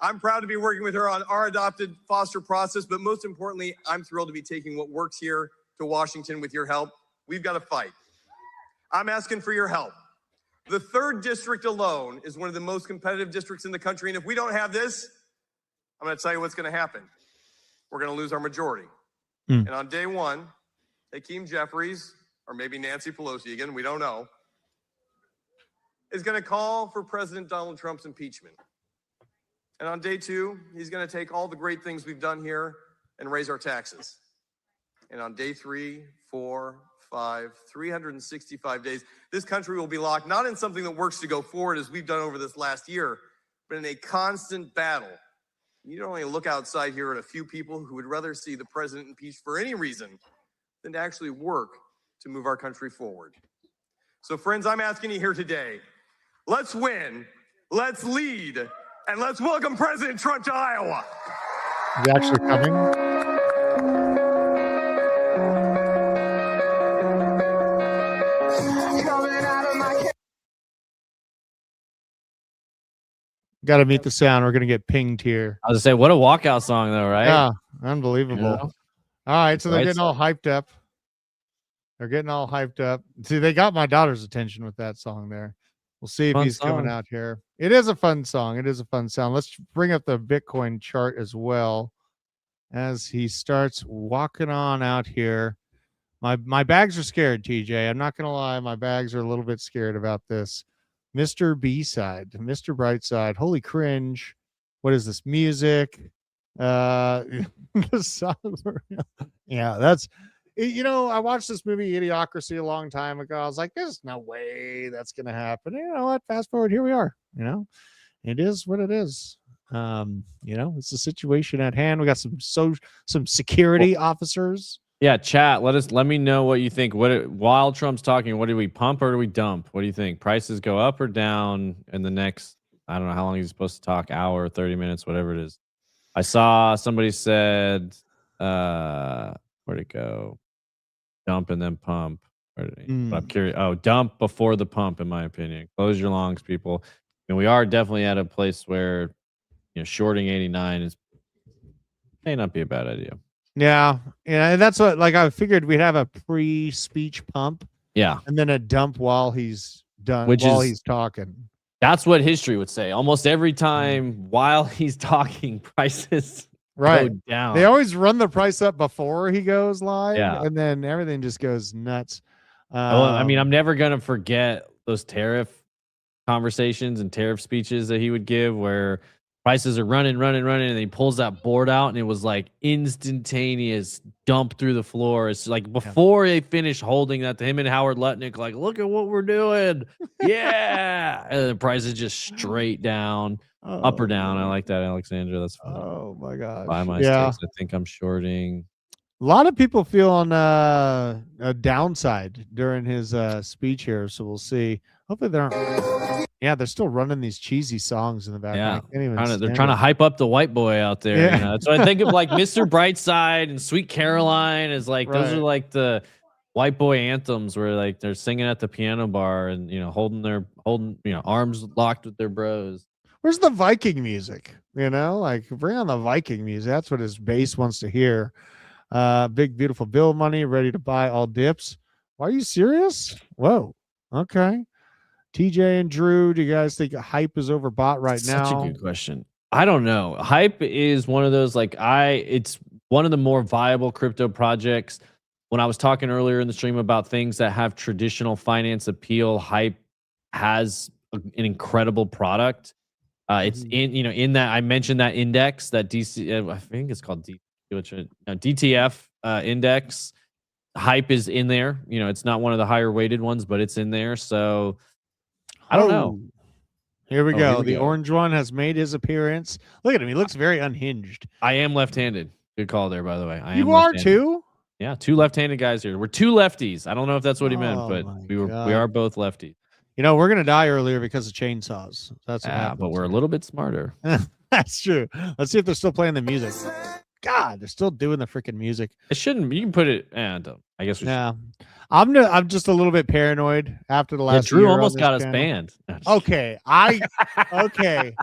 I'm proud to be working with her on our adopted foster process, but most importantly, I'm thrilled to be taking what works here to Washington with your help. We've got to fight. I'm asking for your help. The 3rd district alone is one of the most competitive districts in the country, and if we don't have this, I'm going to tell you what's going to happen. We're going to lose our majority. And on day one, Hakeem Jeffries, or maybe Nancy Pelosi again, we don't know, is going to call for President Donald Trump's impeachment. And on day 2, he's going to take all the great things we've done here and raise our taxes. And on day 3, 4, 5, 365 days, this country will be locked, not in something that works to go forward as we've done over this last year, but in a constant battle. You don't only look outside here at a few people who would rather see the president impeached for any reason than to actually work to move our country forward. So friends, I'm asking you here today, let's win, let's lead, and let's welcome President Trump to Iowa. Is he actually coming? Got to meet the sound. We're going to get pinged here. I was gonna say, what a walkout song though, right? Yeah, unbelievable. Yeah. All right, so they're Right getting all hyped up. They're getting all hyped up. See, they got my daughter's attention with that song there. We'll see if Fun he's coming song. out here. It is a fun song. It is a fun sound. Let's bring up the Bitcoin chart as well as he starts walking on out here. My bags are scared, TJ. I'm not going to lie. My bags are a little bit scared about this. Mr. B-side, Mr. Brightside. Holy cringe. What is this? Music. The songs were, yeah, that's, you know, I watched this movie Idiocracy a long time ago. I was like, there's no way that's going to happen. You know what? Fast forward, here we are. You know, it is what it is. You know, it's the situation at hand. We got some security officers. Yeah, chat. Let me know what you think. While Trump's talking, what do we pump or do we dump? What do you think? Prices go up or down in the next, I don't know how long he's supposed to talk, hour, 30 minutes, whatever it is. I saw somebody said, where'd it go? Dump and then pump. I'm curious. Oh, dump before the pump, in my opinion. Close your longs, people. And we are definitely at a place where shorting 89 may not be a bad idea. Yeah, and that's what I figured we'd have a pre-speech pump. Yeah, and then a dump while he's done, he's talking. That's what history would say. Almost every time while he's talking, prices go down. They always run the price up before he goes live, Yeah. and then everything just goes nuts. I mean, I'm never gonna forget those tariff conversations and tariff speeches that he would give where prices are running, and he pulls that board out and it was like instantaneous dump through the floor. It's like before they finish holding that to him and Howard Lutnick, like, look at what we're doing. Yeah. And the price is just straight down, up or down. I like that, Alexandra. That's funny. Oh my gosh. Buy my stakes. I think I'm shorting. A lot of people feel on a downside during his speech here, so we'll see. Hopefully they aren't. Yeah, they're still running these cheesy songs in the background. Yeah, they're trying to hype up the white boy out there. Yeah. You know? So I think of like Mr. Brightside and Sweet Caroline is like those are like the white boy anthems where like they're singing at the piano bar and holding arms locked with their bros. Where's the Viking music? Like bring on the Viking music. That's what his base wants to hear. Big beautiful bill money, ready to buy all dips. Are you serious? Whoa. Okay. TJ and Drew, do you guys think hype is overbought right now? Such a good question. I don't know. Hype is one of those it's one of the more viable crypto projects. When I was talking earlier in the stream about things that have traditional finance appeal, hype has an incredible product. It's in that I mentioned that index, that DC, I think it's called DTF index. Hype is in there. It's not one of the higher weighted ones, but it's in there. So I don't know. Here we go. The orange one has made his appearance. Look at him. He looks very unhinged. I am left-handed. Good call there, by the way. You are too? Yeah, two left-handed guys here. We're two lefties. I don't know if that's what he meant, but we are both lefties. We're gonna die earlier because of chainsaws. That's what happens. But we're a little bit smarter. That's true. Let's see if they're still playing the music. God, they're still doing the freaking music. It shouldn't. You can put it. I guess. I'm just a little bit paranoid after the last. Drew almost got us banned. Okay, okay.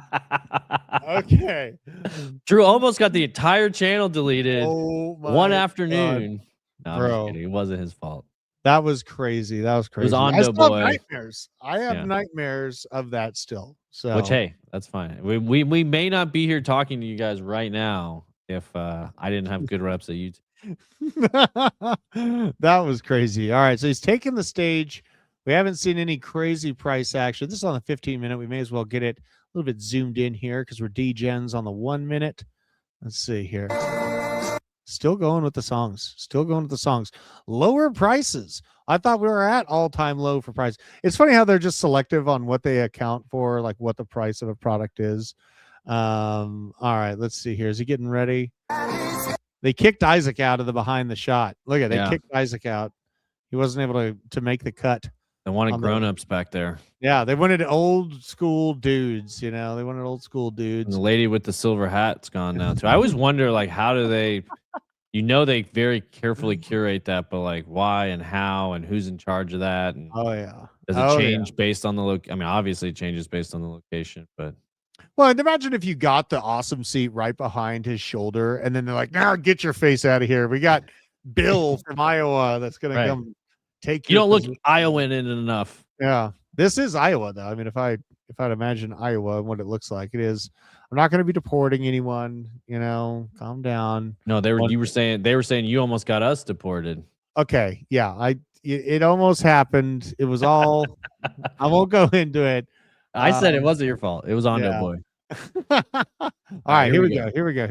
Drew almost got the entire channel deleted one afternoon. No, bro, I'm just kidding. It wasn't his fault. That was crazy. It was Ondo I still boy. have nightmares. I have nightmares of that still. So, which that's fine. We may not be here talking to you guys right now if I didn't have good reps at YouTube. That was crazy. All right, so he's taking the stage. We haven't seen any crazy price action. This is on the 15-minute. We may as well get it a little bit zoomed in here because we're degens on the 1 minute. Let's see here. Still going with the songs. Lower prices. I thought we were at all-time low for price. It's funny how they're just selective on what they account for, like what the price of a product is. All right, let's see here. Is he getting ready? They kicked Isaac out of the behind the shot. Look at they kicked Isaac out. He wasn't able to make the cut. They wanted grown-ups back there. Yeah, they wanted old school dudes, They wanted old school dudes. And the lady with the silver hat's gone now too. I always wonder, how do they they very carefully curate that, but why and how and who's in charge of that? And does it change based on the look? I mean, obviously it changes based on the location, but well, and imagine if you got the awesome seat right behind his shoulder, and then they're like, "Now get your face out of here. We got Bill from Iowa that's gonna come take you." You don't look Iowan in enough. Yeah, this is Iowa, though. I mean, if I'd imagine Iowa and what it looks like, it is. I'm not going to be deporting anyone. Calm down. No, they were saying you almost got us deported. Okay, yeah, it almost happened. It was all. I won't go into it. I said it wasn't your fault. It was Ondo boy. All right, here we go. Here we go.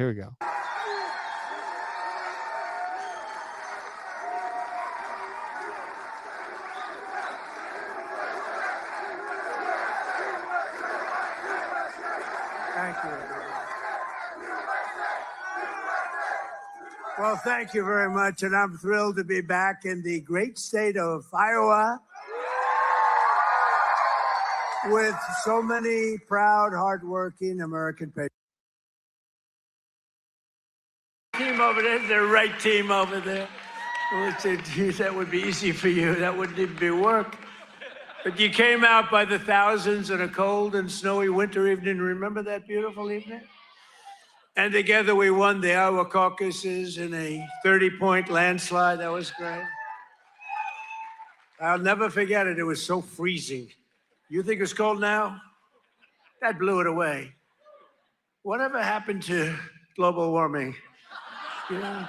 Thank you. Well, thank you very much, and I'm thrilled to be back in the great state of Iowa with so many proud, hardworking American patriots. Team over there, the right team over there. I said, geez, that would be easy for you. That wouldn't even be work. But you came out by the thousands on a cold and snowy winter evening. Remember that beautiful evening? And together we won the Iowa caucuses in a 30-point landslide. That was great. I'll never forget it. It was so freezing. You think it's cold now? That blew it away. Whatever happened to global warming? You know?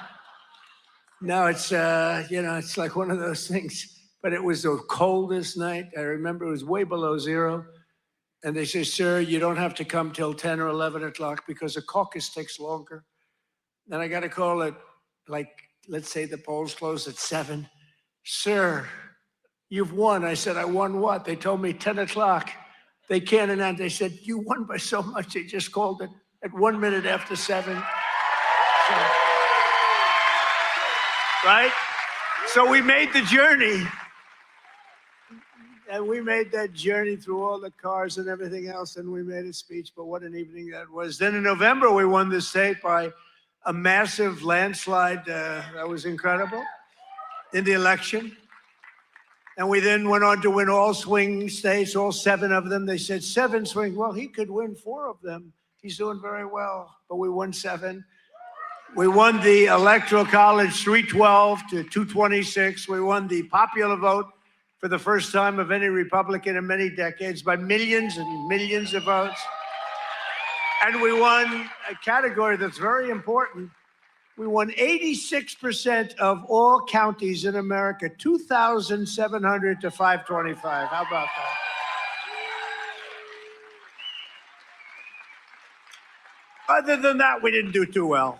Now it's, it's like one of those things. But it was the coldest night. I remember it was way below zero. And they say, sir, you don't have to come till 10 or 11 o'clock because the caucus takes longer. Then I got a call at, let's say the polls close at 7. Sir, you've won. I said, I won what? They told me 10 o'clock. They can't announce. They said, you won by so much. They just called it at 1 minute after 7. So, right? So we made the journey. And we made that journey through all the cars and everything else, and we made a speech. But what an evening that was. Then in November, we won the state by a massive landslide. That was incredible in the election. And we then went on to win all swing states, all 7 of them. They said 7 swing. Well, he could win 4 of them. He's doing very well. But we won 7. We won the Electoral College 312 to 226. We won the popular vote for the first time of any Republican in many decades by millions and millions of votes. And we won a category that's very important. We won 86% of all counties in America, 2,700 to 525. How about that? Other than that, we didn't do too well.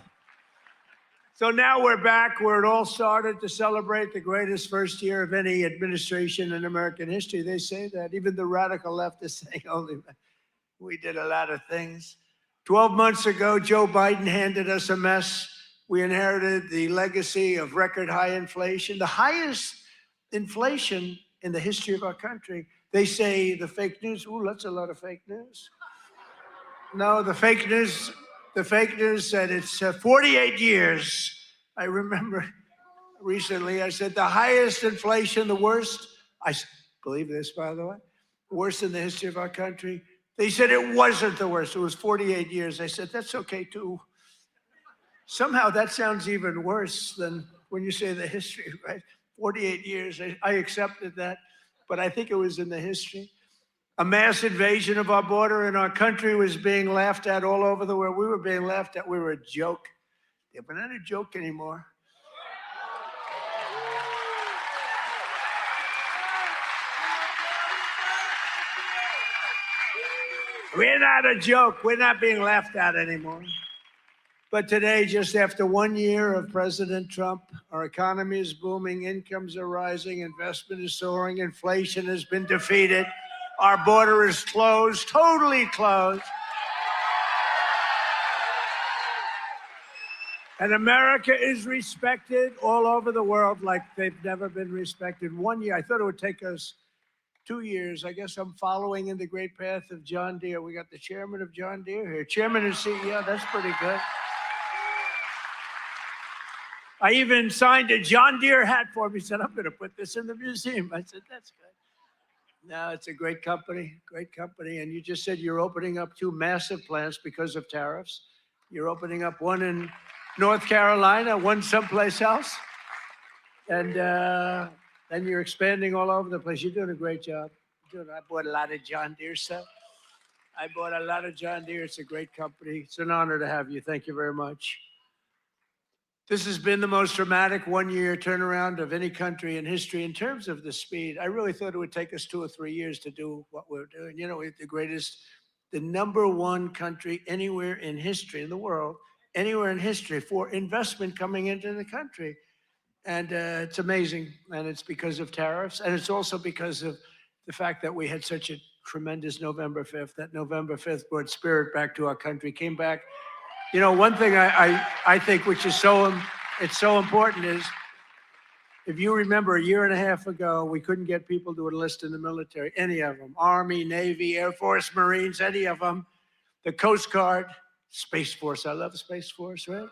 So now we're back where it all started to celebrate the greatest first year of any administration in American history. They say that. Even the radical left is saying, only we did a lot of things. 12 months ago, Joe Biden handed us a mess. We inherited the legacy of record high inflation, the highest inflation in the history of our country. They say the fake news, ooh, that's a lot of fake news. No, the fake news said it's 48 years. I remember recently, I said the highest inflation, the worst, I believe this, by the way, worst in the history of our country. They said it wasn't the worst. It was 48 years. I said, that's okay, too. Somehow that sounds even worse than when you say the history, right? 48 years. I accepted that, but I think it was in the history. A mass invasion of our border and our country was being laughed at all over the world. We were being laughed at. We were a joke. Yeah, we're not a joke anymore. We're not a joke. We're not being laughed at anymore. But today, just after 1 year of President Trump, our economy is booming, incomes are rising, investment is soaring, inflation has been defeated. Our border is closed, totally closed. And America is respected all over the world like they've never been respected. 1 year, I thought it would take us 2 years. I guess I'm following in the great path of John Deere. We got the chairman of John Deere here. Chairman and CEO, that's pretty good. I even signed a John Deere hat for him. He said, I'm going to put this in the museum. I said, that's good. No, it's a great company. And you just said you're opening up 2 massive plants because of tariffs. You're opening up one in North Carolina, one someplace else. And you're expanding all over the place. You're doing a great job. I bought a lot of John Deere stuff. It's a great company. It's an honor to have you. Thank you very much. This has been the most dramatic 1 year turnaround of any country in history in terms of the speed. I really thought it would take us 2 or 3 years to do what we're doing. You know, we're the number 1 country anywhere in history in the world, anywhere in history for investment coming into the country. And it's amazing. And it's because of tariffs. And it's also because of the fact that we had such a tremendous November 5th. That November 5th brought spirit back to our country, came back. You know, one thing I think, which is so important, is if you remember a year and a half ago, we couldn't get people to enlist in the military, any of them, Army, Navy, Air Force, Marines, any of them, the Coast Guard, Space Force. I love Space Force, right?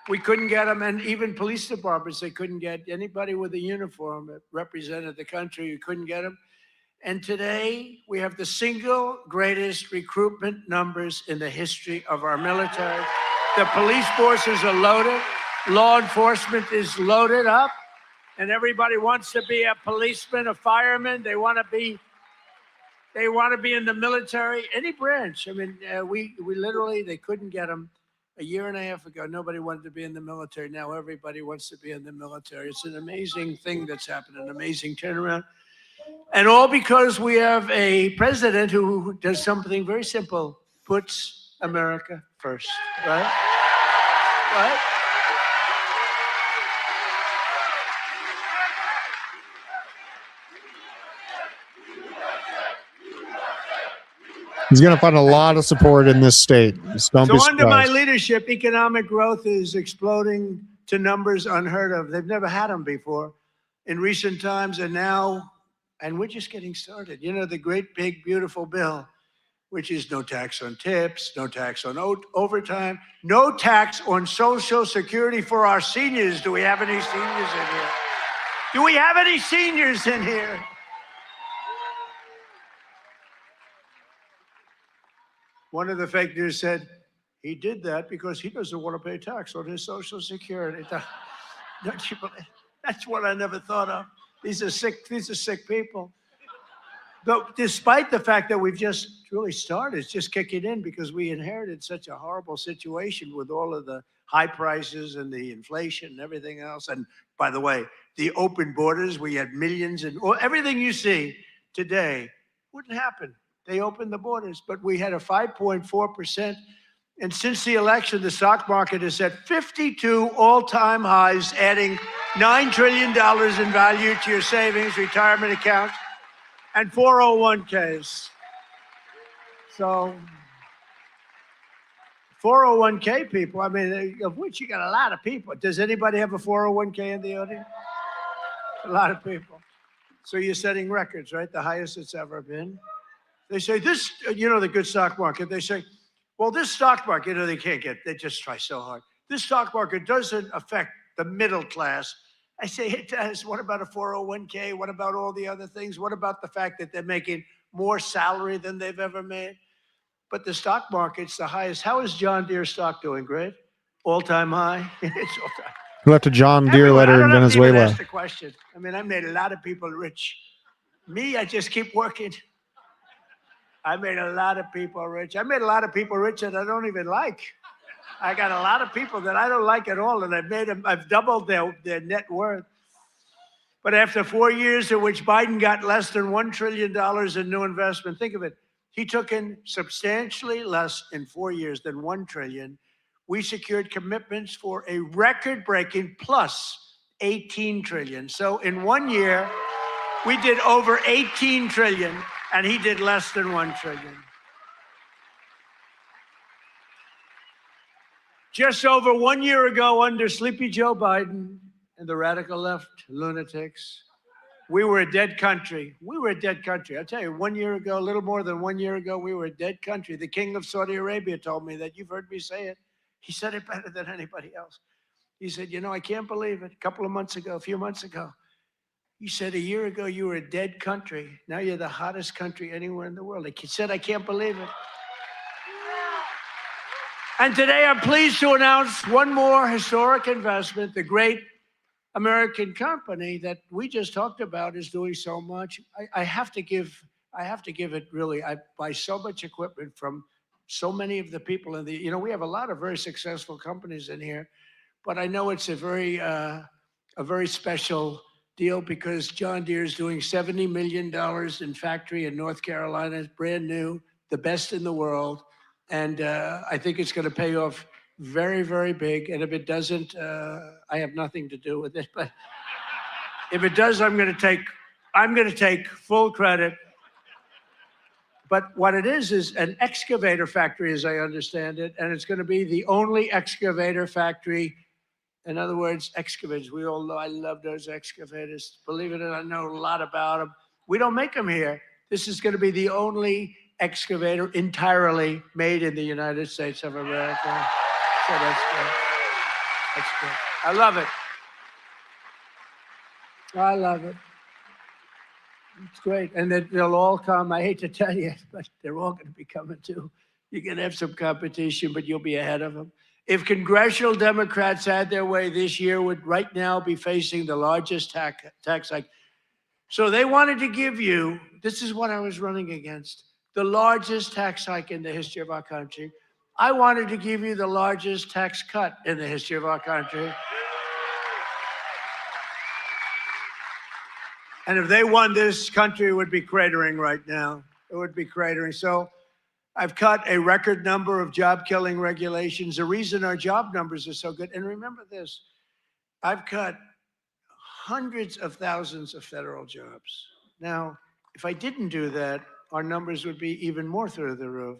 We couldn't get them, and even police departments, they couldn't get anybody with a uniform that represented the country. You couldn't get them. And today, we have the single greatest recruitment numbers in the history of our military. The police forces are loaded. Law enforcement is loaded up. And everybody wants to be a policeman, a fireman. They want to be in the military, any branch. I mean, we literally, they couldn't get them. A year and a half ago, nobody wanted to be in the military. Now everybody wants to be in the military. It's an amazing thing that's happened, an amazing turnaround. And all because we have a president who does something very simple, puts America first, right? Right? He's going to find a lot of support in this state. Just don't be So under my surprised. leadership, economic growth is exploding to numbers unheard of. They've never had them before in recent times, and now, and we're just getting started. You know, the great, big, beautiful bill, which is no tax on tips, no tax on overtime, no tax on Social Security for our seniors. Do we have any seniors in here? Do we have any seniors in here? One of the fake news said he did that because he doesn't want to pay tax on his Social Security. Don't you believe? That's what I never thought of. These are sick people. But despite the fact that we've just really started, it's just kicking in because we inherited such a horrible situation with all of the high prices and the inflation and everything else. And by the way, the open borders, we had millions and everything you see today wouldn't happen. They opened the borders, but we had a 5.4%. And since the election, the stock market is at 52 all-time highs, adding $9 trillion in value to your savings, retirement accounts, and 401ks. So 401k people, I mean, of which you got a lot of people. Does anybody have a 401k in the audience? A lot of people. So you're setting records, right? The highest it's ever been. They say this, you know, the good stock market, they say, well, this stock market, you know, they just try so hard. This stock market doesn't affect the middle class. I say it does. What about a 401k? What about all the other things? What about the fact that they're making more salary than they've ever made? But the stock market's the highest. How is John Deere stock doing? Great? All-time high? It's all-time. We left a John Deere Everyone, letter I in don't have to even Venezuela. ask the question. I mean, I made a lot of people rich. Me, I just keep working. I made a lot of people rich. I made a lot of people rich that I don't even like. I got a lot of people that I don't like at all, and I've doubled their net worth. But after 4 years in which Biden got less than $1 trillion in new investment, think of it. He took in substantially less in 4 years than $1 trillion. We secured commitments for a record-breaking plus $18 trillion. So in 1 year, we did over $18 trillion, and he did less than $1 trillion. Just over 1 year ago, under Sleepy Joe Biden and the radical left lunatics, we were a dead country. We were a dead country. I'll tell you, 1 year ago, a little more than 1 year ago, we were a dead country. The king of Saudi Arabia told me that. You've heard me say it. He said it better than anybody else. He said, you know, I can't believe it. A few months ago, he said, a year ago, you were a dead country. Now you're the hottest country anywhere in the world. He said, I can't believe it. And today I'm pleased to announce one more historic investment. The great American company that we just talked about is doing so much. I have to give it really. I buy so much equipment from so many of the people in the, you know, we have a lot of very successful companies in here, but I know it's a very special deal because John Deere is doing $70 million in factory in North Carolina. It's brand new, the best in the world. And I think it's going to pay off very, very big. And if it doesn't, I have nothing to do with it. But if it does, I'm going to take full credit. But what it is an excavator factory, as I understand it. And it's going to be the only excavator factory. In other words, excavators. We all know I love those excavators. Believe it or not, I know a lot about them. We don't make them here. This is going to be the only excavator entirely made in the United States of America. So that's good. That's good. I love it. I love it. It's great. And they'll all come. I hate to tell you, but they're all going to be coming too. You're going to have some competition, but you'll be ahead of them. If congressional Democrats had their way this year, would right now be facing the largest tax hike. So they wanted to give you, this is what I was running against, the largest tax hike in the history of our country. I wanted to give you the largest tax cut in the history of our country. And if they won, this country would be cratering right now. It would be cratering. So I've cut a record number of job-killing regulations. The reason our job numbers are so good, and remember this, I've cut hundreds of thousands of federal jobs. Now, if I didn't do that, our numbers would be even more through the roof.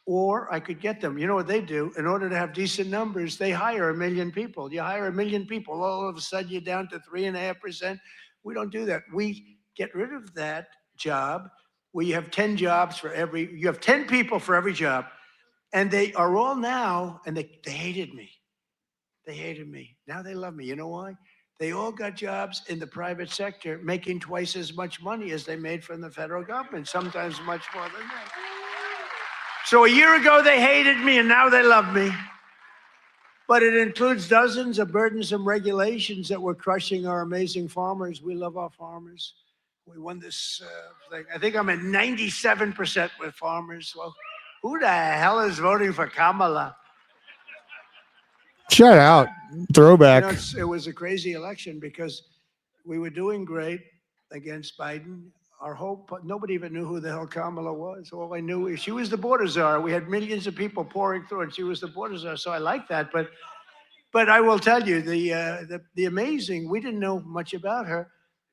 Or I could get them. You know what they do? In order to have decent numbers, they hire 1 million people. You hire 1 million people, all of a sudden you're down to 3.5%. We don't do that. We get rid of that job where you have 10 jobs for every, you have 10 people for every job. And they are all now, and they hated me. They hated me. Now they love me. You know why? They all got jobs in the private sector, making twice as much money as they made from the federal government, sometimes much more than that. So a year ago, they hated me, and now they love me. But it includes dozens of burdensome regulations that were crushing our amazing farmers. We love our farmers. We won this thing. I think I'm at 97% with farmers. Well, who the hell is voting for Kamala? Shut out. Throwback. You know, it was a crazy election because we were doing great against Biden. Our hope, nobody even knew who the hell Kamala was. All I knew is she was the border czar. We had millions of people pouring through, and she was the border czar. So I like that. But I will tell you, the amazing, we didn't know much about her.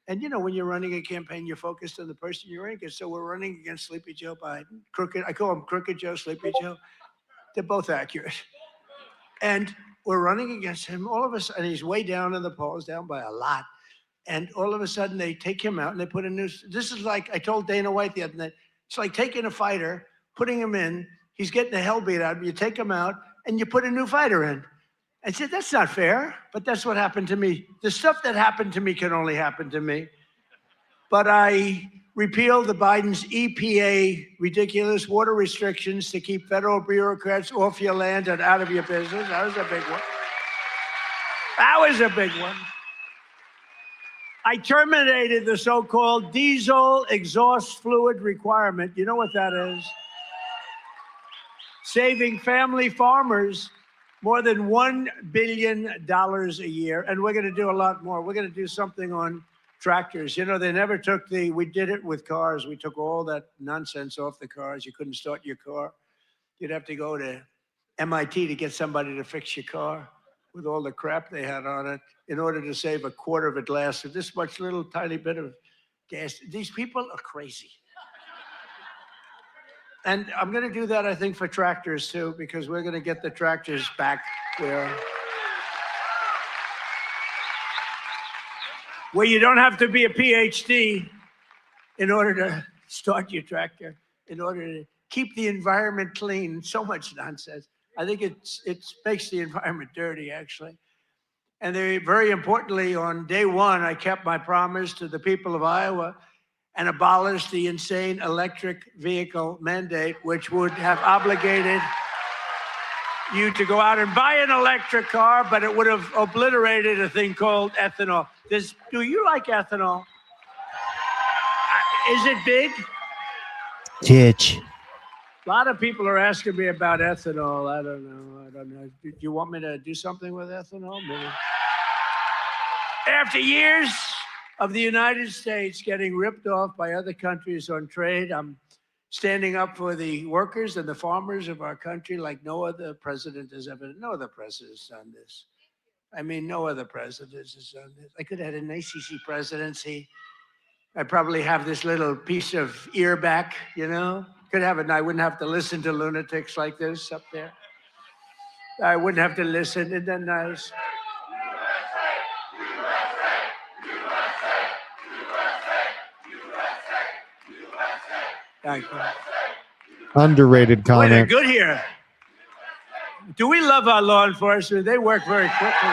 And you know, when you're running a campaign, you're focused on the person you're running against. So we're running against Sleepy Joe Biden. Crooked, I call him Crooked Joe, Sleepy Joe. They're both accurate. And we're running against him. All of us, and he's way down in the polls, down by a lot. And all of a sudden, they take him out and they put a new. This is like, I told Dana White the other night, it's like taking a fighter, putting him in, he's getting the hell beat out of him, you take him out, and you put a new fighter in. I said, that's not fair, but that's what happened to me. The stuff that happened to me can only happen to me. But I repealed the Biden's EPA ridiculous water restrictions to keep federal bureaucrats off your land and out of your business. That was a big one. That was a big one. I terminated the so-called diesel exhaust fluid requirement. You know what that is? Saving family farmers more than $1 billion a year. And we're going to do a lot more. We're going to do something on tractors. You know, they never took we did it with cars. We took all that nonsense off the cars. You couldn't start your car. You'd have to go to MIT to get somebody to fix your car with all the crap they had on it in order to save a quarter of a glass of this much little tiny bit of gas. These people are crazy. And I'm going to do that, I think, for tractors too, because we're going to get the tractors back where you don't have to be a PhD in order to start your tractor, in order to keep the environment clean. So much nonsense. I think it makes the environment dirty, actually. And very importantly, on day one, I kept my promise to the people of Iowa and abolished the insane electric vehicle mandate, which would have obligated you to go out and buy an electric car, but it would have obliterated a thing called ethanol. Do you like ethanol? Is it big? Titch. A lot of people are asking me about ethanol. I don't know. Do you want me to do something with ethanol? Maybe. After years of the United States getting ripped off by other countries on trade, I'm standing up for the workers and the farmers of our country like no other president has done this. I mean, no other president has done this. I could have had an ACC presidency. I'd probably have this little piece of ear back, you know? Could have it, and I wouldn't have to listen to lunatics like this up there. I wouldn't have to listen. Isn't that nice? Thank you. Underrated Boy, they're comment. good here. Do we love our law enforcement? They work very quickly.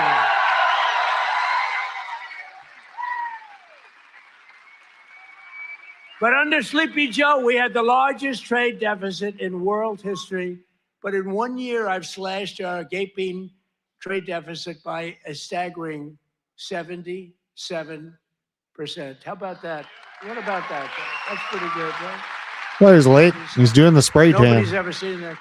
But under Sleepy Joe, we had the largest trade deficit in world history. But in 1 year, I've slashed our gaping trade deficit by a staggering 77%. How about that? What about that? That's pretty good, right? Well, he's late. He's doing the spray tan. Nobody's ever seen that.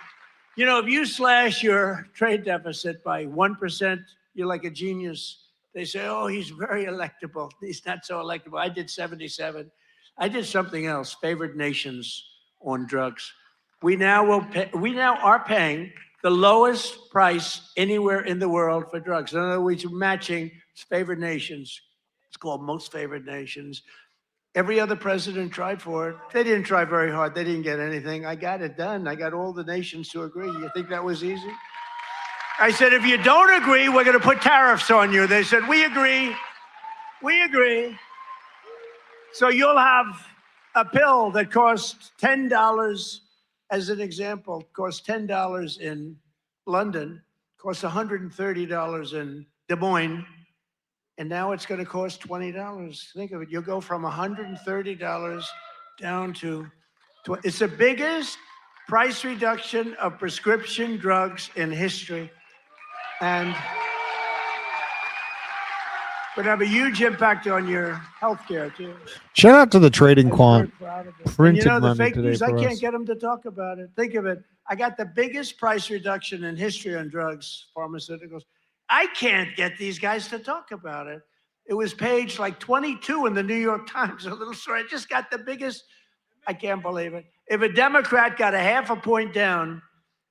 You know, if you slash your trade deficit by 1%, you're like a genius. They say, oh, he's very electable. He's not so electable. I did 77. I did something else, favored nations on drugs. We now are paying the lowest price anywhere in the world for drugs. In other words, we're matching favored nations. It's called most favored nations. Every other president tried for it. They didn't try very hard. They didn't get anything. I got it done. I got all the nations to agree. You think that was easy? I said, if you don't agree, we're going to put tariffs on you. They said, we agree. We agree. So you'll have a pill that costs $10, as an example, costs $10 in London, costs $130 in Des Moines, and now it's going to cost $20. Think of it. You'll go from $130 down to it's the biggest price reduction of prescription drugs in history. And would have a huge impact on your healthcare too. Shout out to the trading quant. And Printed you know, the money fake today news, I for can't us. get them to talk about it. Think of it. I got the biggest price reduction in history on drugs, pharmaceuticals. I can't get these guys to talk about it. It was page like 22 in the New York Times, a little story. I just got the biggest, I can't believe it. If a Democrat got a half a point down,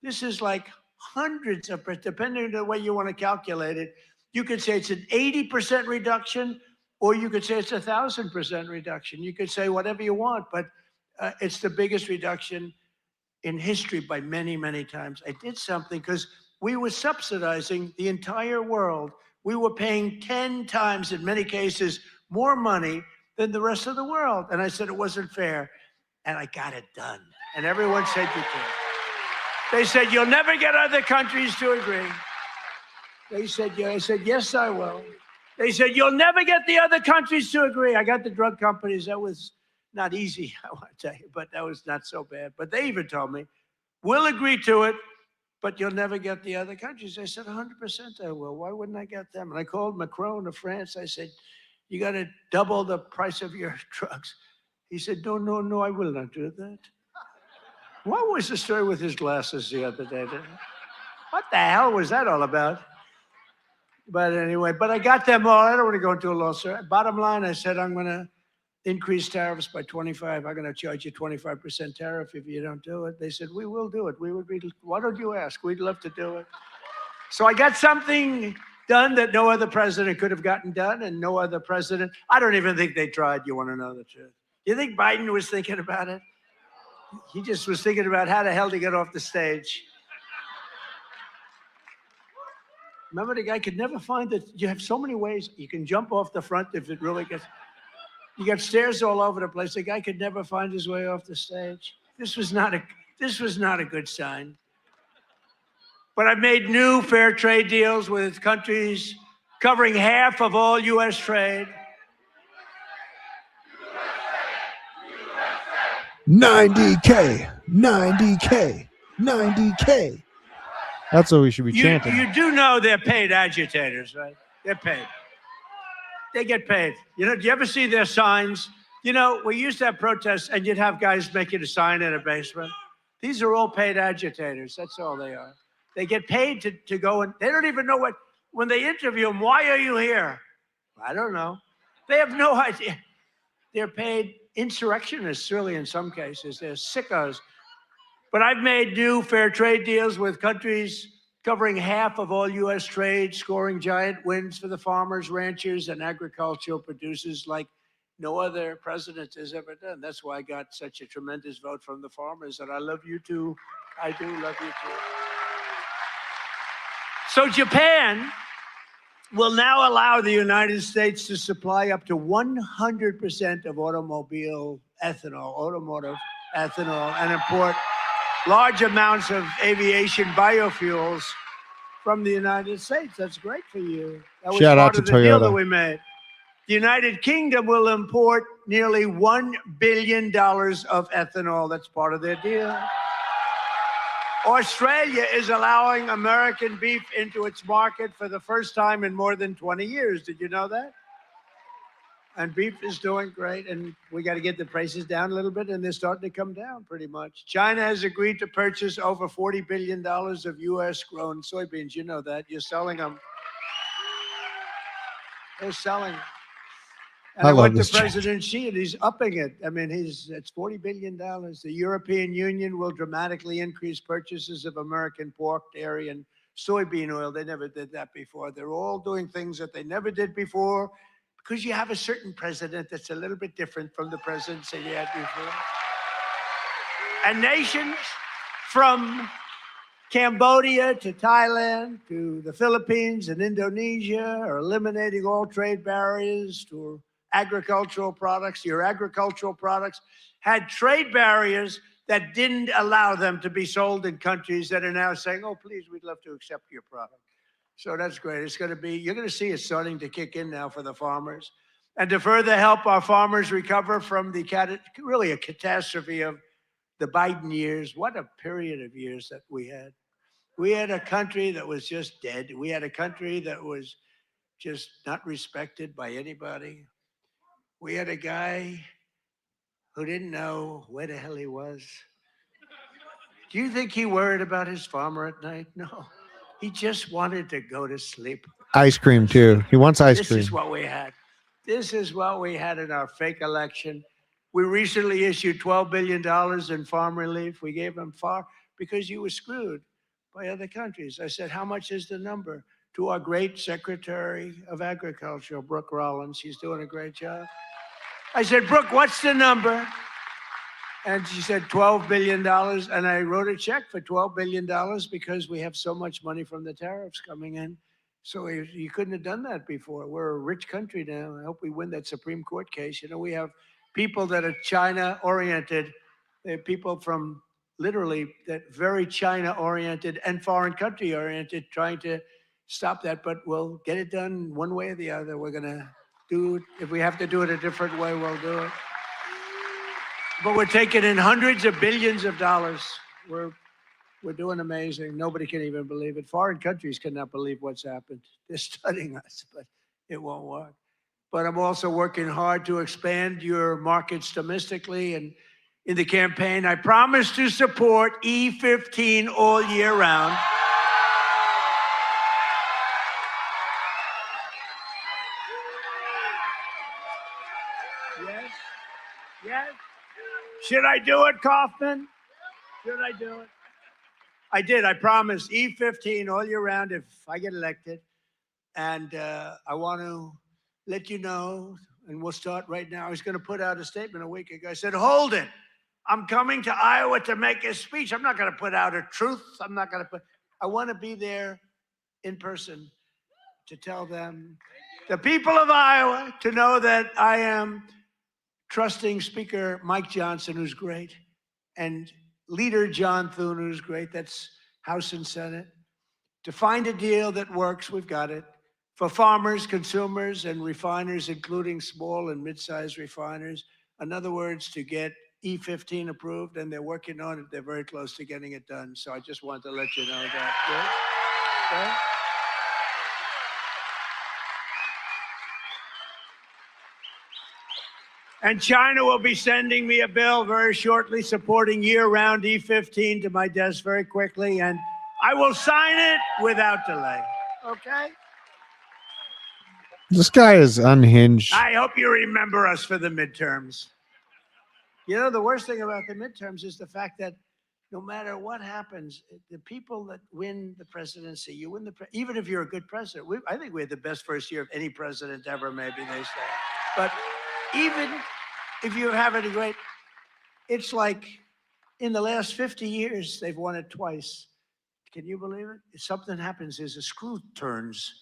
this is like hundreds of, depending on the way you want to calculate it, you could say it's an 80% reduction, or you could say it's 1,000% reduction. You could say whatever you want, but it's the biggest reduction in history by many, many times. I did something because we were subsidizing the entire world. We were paying 10 times, in many cases, more money than the rest of the world. And I said it wasn't fair. And I got it done. And everyone said you can. They said, you'll never get other countries to agree. They said, yeah. I said, yes, I will. They said, you'll never get the other countries to agree. I got the drug companies. That was not easy, I want to tell you, but that was not so bad. But they even told me, we'll agree to it, but you'll never get the other countries. I said, 100% I will. Why wouldn't I get them? And I called Macron of France. I said, you got to double the price of your drugs. He said, no, I will not do that. What was the story with his glasses the other day? What the hell was that all about? But anyway, but I got them all. I don't want to go into a lawsuit. Bottom line, I said, I'm going to increase tariffs by 25. I'm going to charge you 25% tariff if you don't do it. They said, we will do it. We would be, why don't you ask? We'd love to do it. So I got something done that no other president could have gotten done, and no other president. I don't even think they tried. You want to know the truth? You think Biden was thinking about it? He just was thinking about how the hell to get off the stage. Remember, the guy could never find it. You have so many ways. You can jump off the front if it really gets. You got stairs all over the place. The guy could never find his way off the stage. This was not a good sign. But I've made new fair trade deals with countries covering half of all U.S. trade. 90K, 90K, 90K. That's what we should be chanting. You do know they're paid agitators, right? They're paid. They get paid. You know, do you ever see their signs? You know, we used to have protests and you'd have guys making a sign in a basement. These are all paid agitators. That's all they are. They get paid to go and they don't even know what, when they interview them, why are you here? I don't know. They have no idea. They're paid insurrectionists, really, in some cases. They're sickos. But I've made new fair trade deals with countries covering half of all U.S. trade, scoring giant wins for the farmers, ranchers, and agricultural producers like no other president has ever done. That's why I got such a tremendous vote from the farmers, and I love you too. I do love you too. So Japan will now allow the United States to supply up to 100% of automotive ethanol, and import large amounts of aviation biofuels from the United States. That's great for you. That was Shout out part to of the deal that Toyota. we made. The United Kingdom will import nearly $1 billion of ethanol. That's part of their deal. Australia is allowing American beef into its market for the first time in more than 20 years. Did you know that? And beef is doing great, and we got to get the prices down a little bit, and they're starting to come down pretty much. China has agreed to purchase over $40 billion of U.S.-grown soybeans. You know that. You're selling them. They're selling them. And I I love went to this chat. President Xi, and he's upping it. I mean, it's $40 billion. The European Union will dramatically increase purchases of American pork, dairy, and soybean oil. They never did that before. They're all doing things that they never did before because you have a certain president that's a little bit different from the presidents that you had before. And nations from Cambodia to Thailand to the Philippines and Indonesia are eliminating all trade barriers to agricultural products. Your agricultural products had trade barriers that didn't allow them to be sold in countries that are now saying, oh, please, we'd love to accept your product. So that's great. It's going to be, you're going to see it starting to kick in now for the farmers. And to further help our farmers recover from the really a catastrophe of the Biden years, what a period of years that we had. We had a country that was just dead. We had a country that was just not respected by anybody. We had a guy who didn't know where the hell he was. Do you think he worried about his farmer at night? No. He just wanted to go to sleep. Ice cream too. He wants ice This cream. is what we had. This is what we had in our fake election. We recently issued $12 billion in farm relief. We gave them far because you were screwed by other countries. I said, how much is the number? To our great Secretary of Agriculture, Brooke Rollins. She's doing a great job. I said, Brooke, what's the number? And she said $12 billion. And I wrote a check for $12 billion because we have so much money from the tariffs coming in. So you couldn't have done that before. We're a rich country now. I hope we win that Supreme Court case. You know, we have people that are China-oriented. They have people from literally that very China-oriented and foreign country-oriented trying to stop that. But we'll get it done one way or the other. We're going to do it. If we have to do it a different way, we'll do it. But we're taking in hundreds of billions of dollars. We're doing amazing. Nobody can even believe it. Foreign countries cannot believe what's happened. They're studying us, but it won't work. But I'm also working hard to expand your markets domestically. And in the campaign, I promise to support E15 all year round. Yes, yes. Should I do it, Kaufman? Should I do it? I did. I promised E15 all year round if I get elected. And I want to let you know, and we'll start right now. I was going to put out a statement a week ago. I said, hold it. I'm coming to Iowa to make a speech. I'm not going to put out a truth. I want to be there in person to tell them, the people of Iowa, to know that I am trusting Speaker Mike Johnson, who's great, and Leader John Thune, who's great. That's House and Senate. To find a deal that works, we've got it. For farmers, consumers, and refiners, including small and mid-sized refiners. In other words, to get E15 approved, and they're working on it. They're very close to getting it done. So I just wanted to let you know that. Yeah? Yeah? And China will be sending me a bill very shortly supporting year-round E15 to my desk very quickly, and I will sign it without delay. Okay? This guy is unhinged. I hope you remember us for the midterms. You know, the worst thing about the midterms is the fact that no matter what happens, the people that win the presidency, you win even if you're a good president. I think we had the best first year of any president ever, maybe they say. But even if you're having a great, it's like in the last 50 years, they've won it twice. Can you believe it? If something happens, there's a screw turns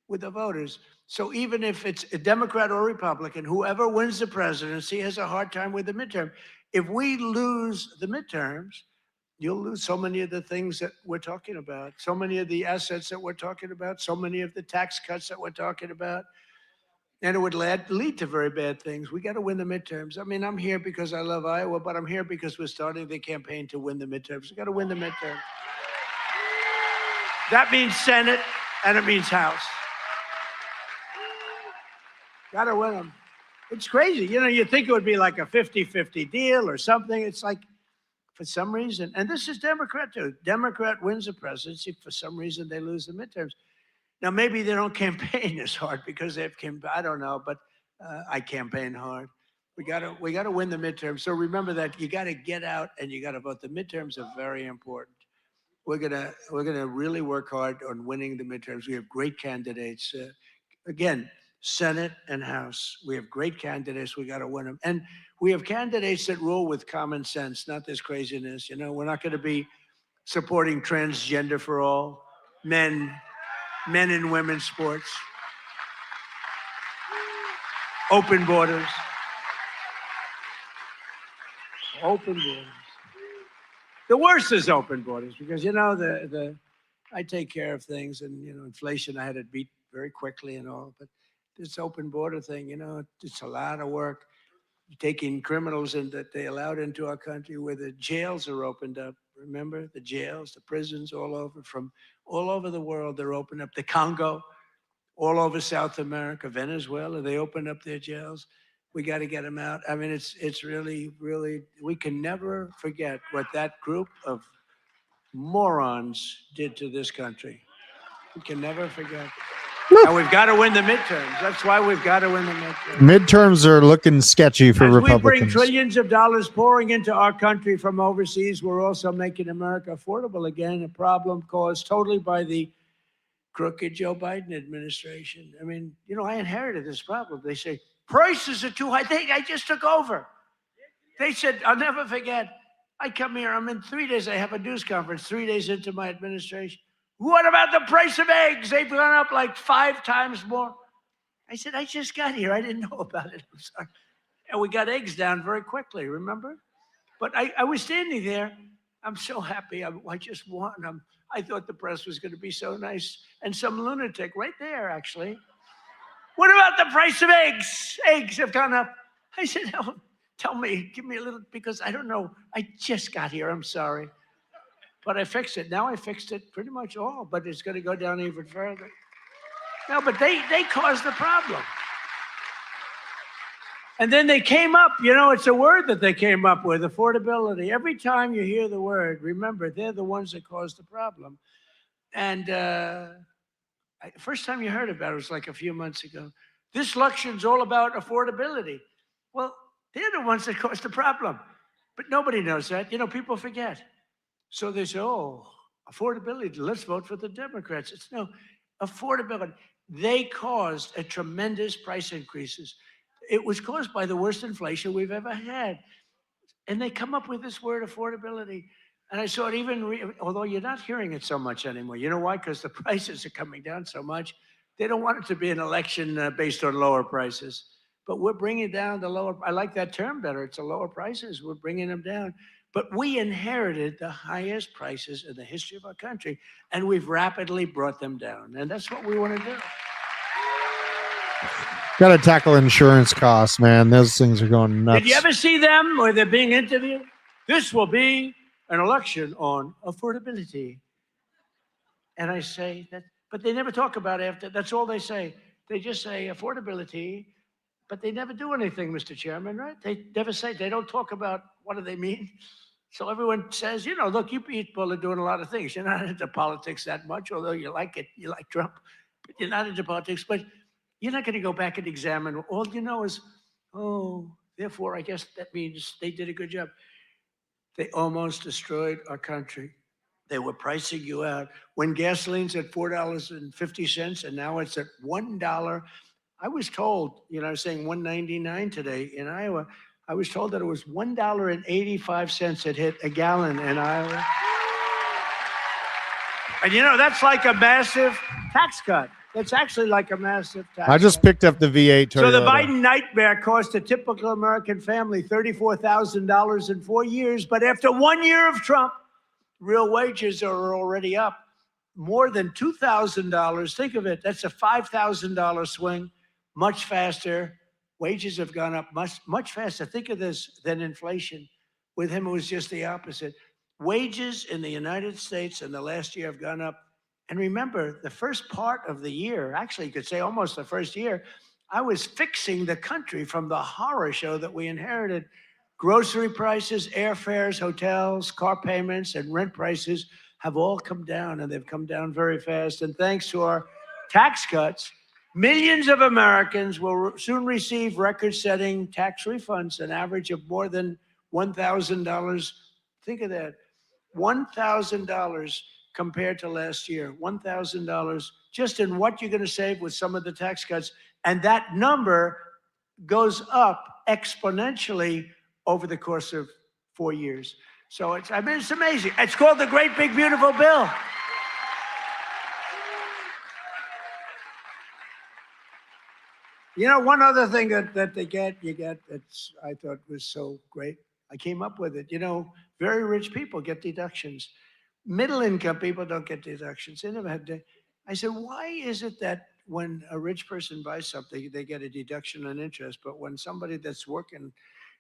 with the voters. So even if it's a Democrat or Republican, whoever wins the presidency has a hard time with the midterm. If we lose the midterms, you'll lose so many of the things that we're talking about, so many of the assets that we're talking about, so many of the tax cuts that we're talking about. And it would lead to very bad things. We got to win the midterms. I mean, I'm here because I love Iowa, but I'm here because we're starting the campaign to win the midterms. We got to win the midterms. That means Senate and it means House. Got to win them. It's crazy. You know, you think it would be like a 50-50 deal or something. It's like, for some reason, and this is Democrat too. Democrat wins the presidency. For some reason, they lose the midterms. Now, maybe they don't campaign as hard because they've campaigned. I don't know, but I campaign hard. We gotta win the midterms. So remember that you got to get out and you got to vote. The midterms are very important. We're gonna really work hard on winning the midterms. We have great candidates. Again, Senate and House. We have great candidates. We got to win them. And we have candidates that rule with common sense, not this craziness. You know, we're not going to be supporting transgender for all, men and women's sports, open borders. Open borders. The worst is open borders because, you know, I take care of things and, you know, inflation, I had it beat very quickly and all, but this open border thing, you know, it's a lot of work. Taking criminals in that they allowed into our country where the jails are opened up. Remember the jails, the prisons all over, from all over the world, they're opened up. The Congo, all over South America, Venezuela, they opened up their jails. We got to get them out. I mean, it's really, really, we can never forget what that group of morons did to this country. We can never forget. And we've got to win the midterms. That's why we've got to win the midterms. Midterms are looking sketchy for As Republicans. we bring trillions of dollars pouring into our country from overseas, we're also making America affordable again, a problem caused totally by the crooked Joe Biden administration. I mean, you know, I inherited this problem. They say, prices are too high. I just took over. They said, I'll never forget, I come here, I'm in 3 days, I have a news conference 3 days into my administration. What about the price of eggs? They've gone up like 5 times more. I said, I just got here. I didn't know about it. I'm sorry. And we got eggs down very quickly, remember? But I was standing there. I'm so happy. I just won. I thought the press was going to be so nice. And some lunatic right there, actually. What about the price of eggs? Eggs have gone up. I said, oh, tell me, give me a little, because I don't know. I just got here. I'm sorry. But I fixed it. Now I fixed it pretty much all, but it's going to go down even further. No, but they caused the problem. And then they came up, you know, it's a word that they came up with, affordability. Every time you hear the word, remember, they're the ones that caused the problem. And first time you heard about it was like a few months ago. This election's all about affordability. Well, they're the ones that caused the problem. But nobody knows that. You know, people forget. So they say, oh, affordability, let's vote for the Democrats. It's no, affordability. They caused a tremendous price increases. It was caused by the worst inflation we've ever had. And they come up with this word, affordability. And I saw it even, although you're not hearing it so much anymore. You know why? Because the prices are coming down so much. They don't want it to be an election based on lower prices. But we're bringing down the lower, I like that term better. It's the lower prices. We're bringing them down. But we inherited the highest prices in the history of our country, and we've rapidly brought them down. And that's what we want to do. Got to tackle insurance costs, man. Those things are going nuts. Did you ever see them where they're being interviewed? This will be an election on affordability. And I say that, but they never talk about it after. That's all they say. They just say affordability, but they never do anything, Mr. Chairman, right? They never say, they don't talk about what do they mean. So everyone says, you know, look, you people are doing a lot of things. You're not into politics that much, although you like it. You like Trump, but you're not into politics. But you're not going to go back and examine. All you know is, oh, therefore, I guess that means they did a good job. They almost destroyed our country. They were pricing you out. When gasoline's at $4.50 and now it's at $1, I was told, you know, I was saying $1.99 today in Iowa. I was told that it was $1.85 it hit a gallon in Iowa. And you know, that's like a massive tax cut. It's actually like a massive tax I just picked up the V8 Toyota. So the Biden nightmare cost a typical American family $34,000 in 4 years. But after 1 year of Trump, real wages are already up more than $2,000. Think of it. That's a $5,000 swing, much faster. Wages have gone up much faster. Think of this than inflation. With him, it was just the opposite. Wages in the United States in the last year have gone up. And remember, the first part of the year, actually, you could say almost the first year, I was fixing the country from the horror show that we inherited. Grocery prices, airfares, hotels, car payments, and rent prices have all come down, and they've come down very fast. And thanks to our tax cuts, millions of Americans will soon receive record-setting tax refunds, an average of more than $1,000. Think of that, $1,000 compared to last year, $1,000 just in what you're going to save with some of the tax cuts. And that number goes up exponentially over the course of 4 years. So it's amazing. It's called the Great Big Beautiful Bill. You know, one other thing that you get that's I thought was so great. I came up with it. You know, very rich people get deductions. Middle income people don't get deductions. They never had to. I said, why is it that when a rich person buys something, they get a deduction on interest, but when somebody that's working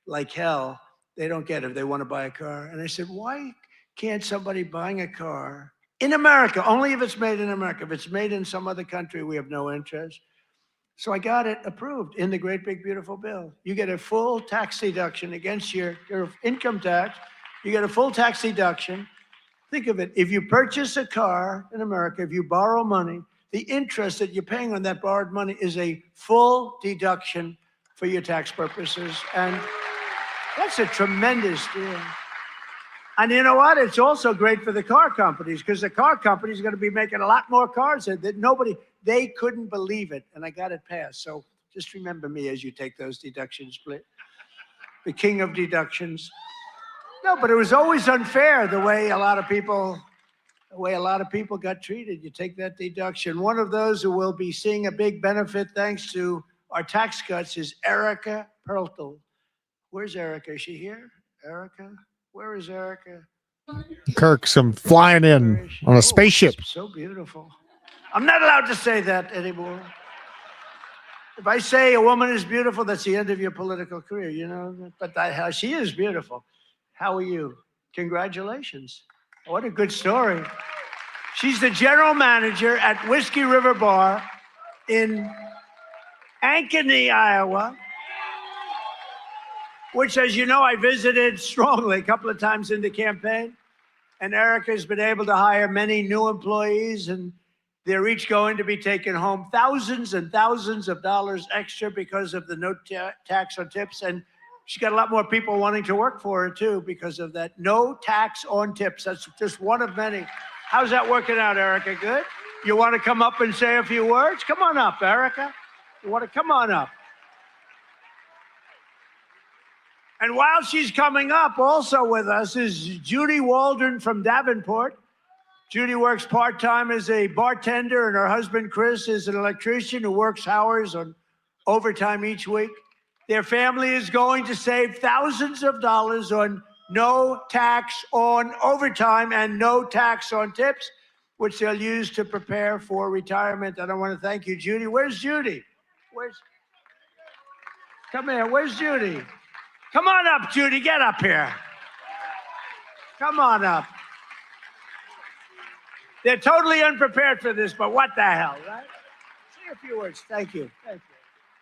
like hell, they don't get it if they want to buy a car? And I said, why can't somebody buying a car in America, only if it's made in America, if it's made in some other country, we have no interest. So I got it approved in the Great Big Beautiful Bill. You get a full tax deduction against your income tax. You get a full tax deduction. Think of it. If you purchase a car in America, if you borrow money, the interest that you're paying on that borrowed money is a full deduction for your tax purposes. And that's a tremendous deal. And you know what? It's also great for the car companies, because the car companies are going to be making a lot more cars that they couldn't believe it. And I got it passed. So just remember me as you take those deductions, please. The king of deductions. No, but it was always unfair the way a lot of people got treated. You take that deduction. One of those who will be seeing a big benefit thanks to our tax cuts is Erica Perltel. Where's Erica? Is she here? Erica? Where is Erica? Kirk's flying in on a spaceship. So beautiful. I'm not allowed to say that anymore. If I say a woman is beautiful, that's the end of your political career, you know. But she is beautiful. How are you? Congratulations. What a good story. She's the general manager at Whiskey River Bar in Ankeny, Iowa, which, as you know, I visited strongly a couple of times in the campaign. And Erica has been able to hire many new employees, and they're each going to be taking home thousands and thousands of dollars extra because of the no tax on tips. And she's got a lot more people wanting to work for her, too, because of that no tax on tips. That's just one of many. How's that working out, Erica? Good? You want to come up and say a few words? Come on up, Erica. You want to come on up? And while she's coming up, also with us is Judy Waldron from Davenport. Judy works part-time as a bartender, and her husband, Chris, is an electrician who works hours on overtime each week. Their family is going to save thousands of dollars on no tax on overtime and no tax on tips, which they'll use to prepare for retirement. And I want to thank you, Judy. Where's Judy? Come here. Where's Judy? Come on up, Judy. Get up here. Come on up. They're totally unprepared for this, but what the hell, right? Say a few words. Thank you. Thank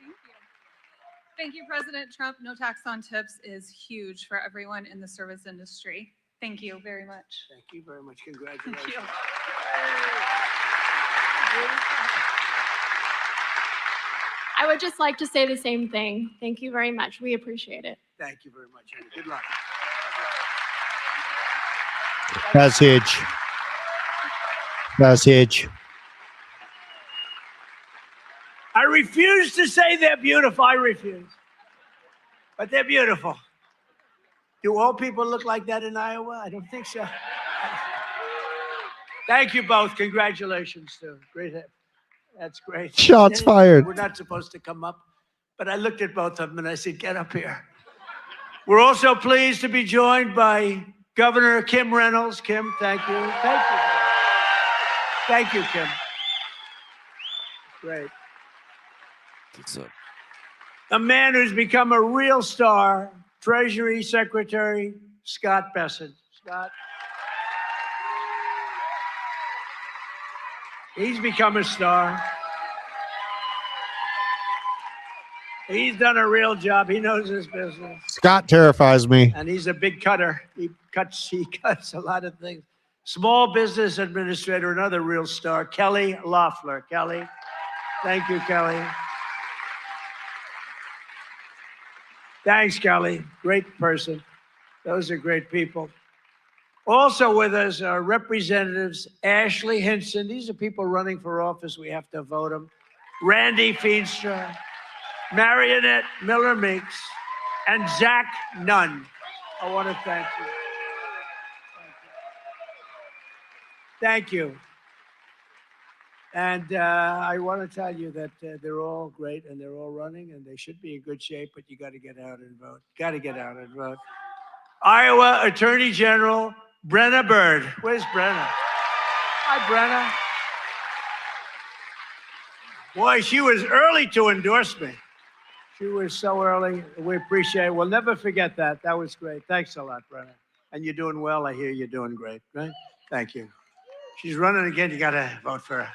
you. Thank you, President Trump. No tax on tips is huge for everyone in the service industry. Thank you very much. Thank you very much. Congratulations. Thank you. I would just like to say the same thing. Thank you very much. We appreciate it. Thank you very much, Andy. Good luck. That's huge. That's huge. I refuse to say they're beautiful. I refuse. But they're beautiful. Do all people look like that in Iowa? I don't think so. Thank you both. Congratulations, too. Great. That's great. Shots fired. We're not supposed to come up, but I looked at both of them and I said, get up here. We're also pleased to be joined by Governor Kim Reynolds. Kim, thank you. Thank you. Thank you, Kim. Great. A man who's become a real star, Treasury Secretary Scott Bessent. Scott. He's become a star. He's done a real job. He knows his business. Scott terrifies me. And he's a big cutter. He cuts a lot of things. Small Business Administrator, another real star, Kelly Loeffler. Kelly, thank you, Kelly. Thanks, Kelly. Great person. Those are great people. Also with us are Representatives Ashley Hinson. These are people running for office. We have to vote them. Randy Feenstra, Marionette Miller Meeks, and Zach Nunn. I want to thank you. Thank you. And I want to tell you that they're all great and they're all running and they should be in good shape, but you got to get out and vote. Got to get out and vote. Iowa Attorney General Brenna Bird. Where's Brenna? Hi, Brenna. Boy, she was early to endorse me. She was so early. We appreciate it. We'll never forget that. That was great. Thanks a lot, Brenna. And you're doing well. I hear you're doing great, right? Thank you. She's running again. You got to vote for her.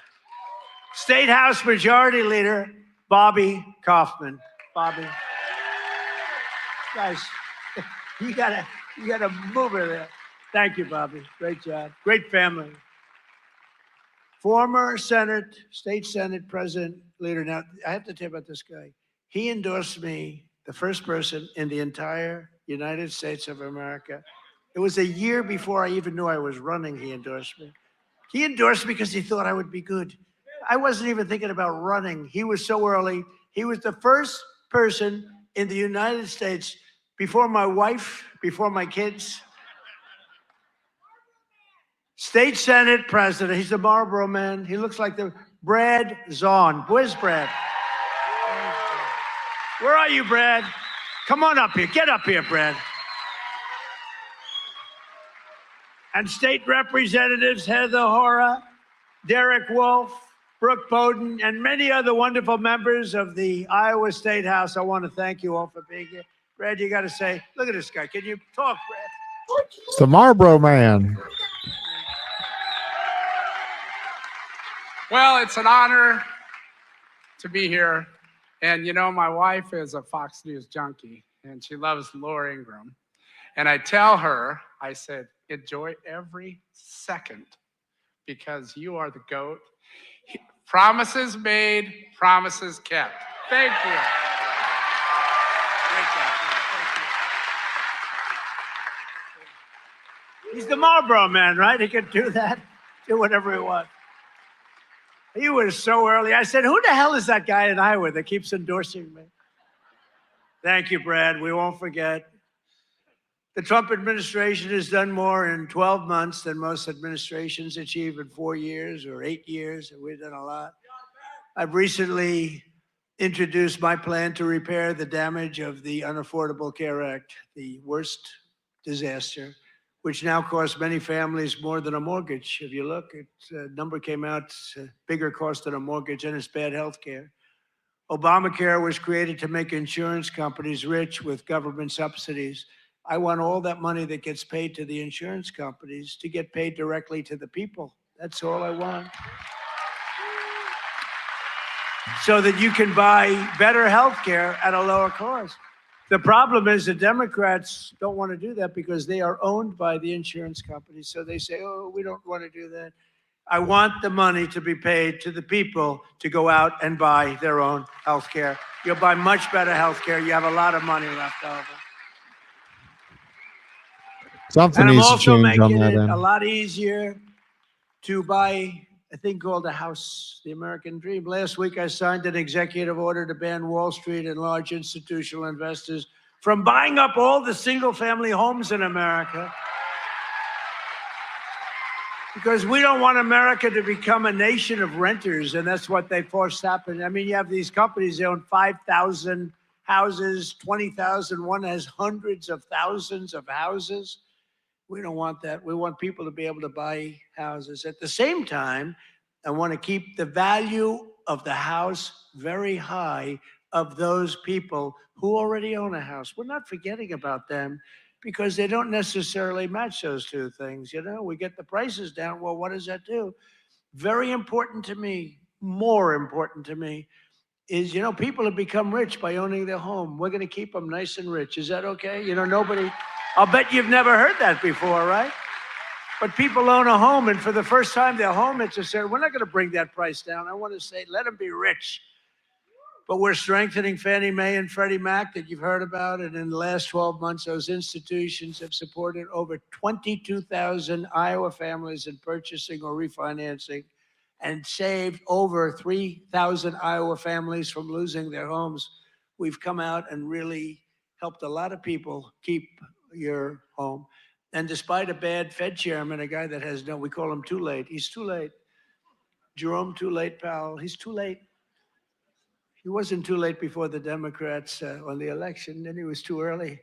State House Majority Leader Bobby Kaufman. Bobby. Guys, you gotta move her there. Thank you, Bobby. Great job. Great family. Former State Senate President Leader. Now, I have to tell you about this guy. He endorsed me, the first person in the entire United States of America. It was a year before I even knew I was running, he endorsed me. He endorsed me because he thought I would be good. I wasn't even thinking about running. He was so early. He was the first person in the United States before my wife, before my kids. State Senate President. He's the Marlboro man. He looks like the Brad Zahn. Where's Brad? Where are you, Brad? Come on up here. Get up here, Brad. And state representatives Heather Hora, Derek Wolf, Brooke Bowden, and many other wonderful members of the Iowa State House. I want to thank you all for being here. Brad, you got to say, look at this guy. Can you talk, Brad? It's the Marlboro man. Well, it's an honor to be here. And you know, my wife is a Fox News junkie, and she loves Laura Ingraham. And I tell her, I said, enjoy every second because you are the GOAT. Promises made, promises kept. Thank you. Great job. Thank you. He's the Marlboro man, right? He can do that, do whatever he wants. He was so early. I said, who the hell is that guy in Iowa that keeps endorsing me? Thank you, Brad. We won't forget. The Trump administration has done more in 12 months than most administrations achieve in 4 years or 8 years. We've done a lot. I've recently introduced my plan to repair the damage of the Unaffordable Care Act, the worst disaster, which now costs many families more than a mortgage. If you look, a number came out, it's a bigger cost than a mortgage, and it's bad health care. Obamacare was created to make insurance companies rich with government subsidies. I want all that money that gets paid to the insurance companies to get paid directly to the people. That's all I want. So that you can buy better health care at a lower cost. The problem is the Democrats don't want to do that because they are owned by the insurance companies. So they say, oh, we don't want to do that. I want the money to be paid to the people to go out and buy their own health care. You'll buy much better health care. You have a lot of money left over. Something And I'm needs to also change on making that it end. a lot easier to buy a thing called a house, the American dream. Last week, I signed an executive order to ban Wall Street and large institutional investors from buying up all the single-family homes in America. Because we don't want America to become a nation of renters, and that's what they forced happen. I mean, you have these companies, they own 5,000 houses, 20,000. One has hundreds of thousands of houses. We don't want that. We want people to be able to buy houses. At the same time, I want to keep the value of the house very high of those people who already own a house. We're not forgetting about them because they don't necessarily match those two things. You know, we get the prices down. Well, what does that do? Very important to me, more important to me, is, you know, people have become rich by owning their home. We're going to keep them nice and rich. Is that okay? You know, nobody, I'll bet you've never heard that before, right? But people own a home, and for the first time, their home interest said, we're not going to bring that price down. I want to say, let them be rich. But we're strengthening Fannie Mae and Freddie Mac that you've heard about. And in the last 12 months, those institutions have supported over 22,000 Iowa families in purchasing or refinancing and saved over 3,000 Iowa families from losing their homes. We've come out and really helped a lot of people keep your home. And despite a bad Fed chairman, a guy that has no, we call him too late. He's too late. Jerome Too Late Powell, he's too late. He wasn't too late before the Democrats on the election, then he was too early.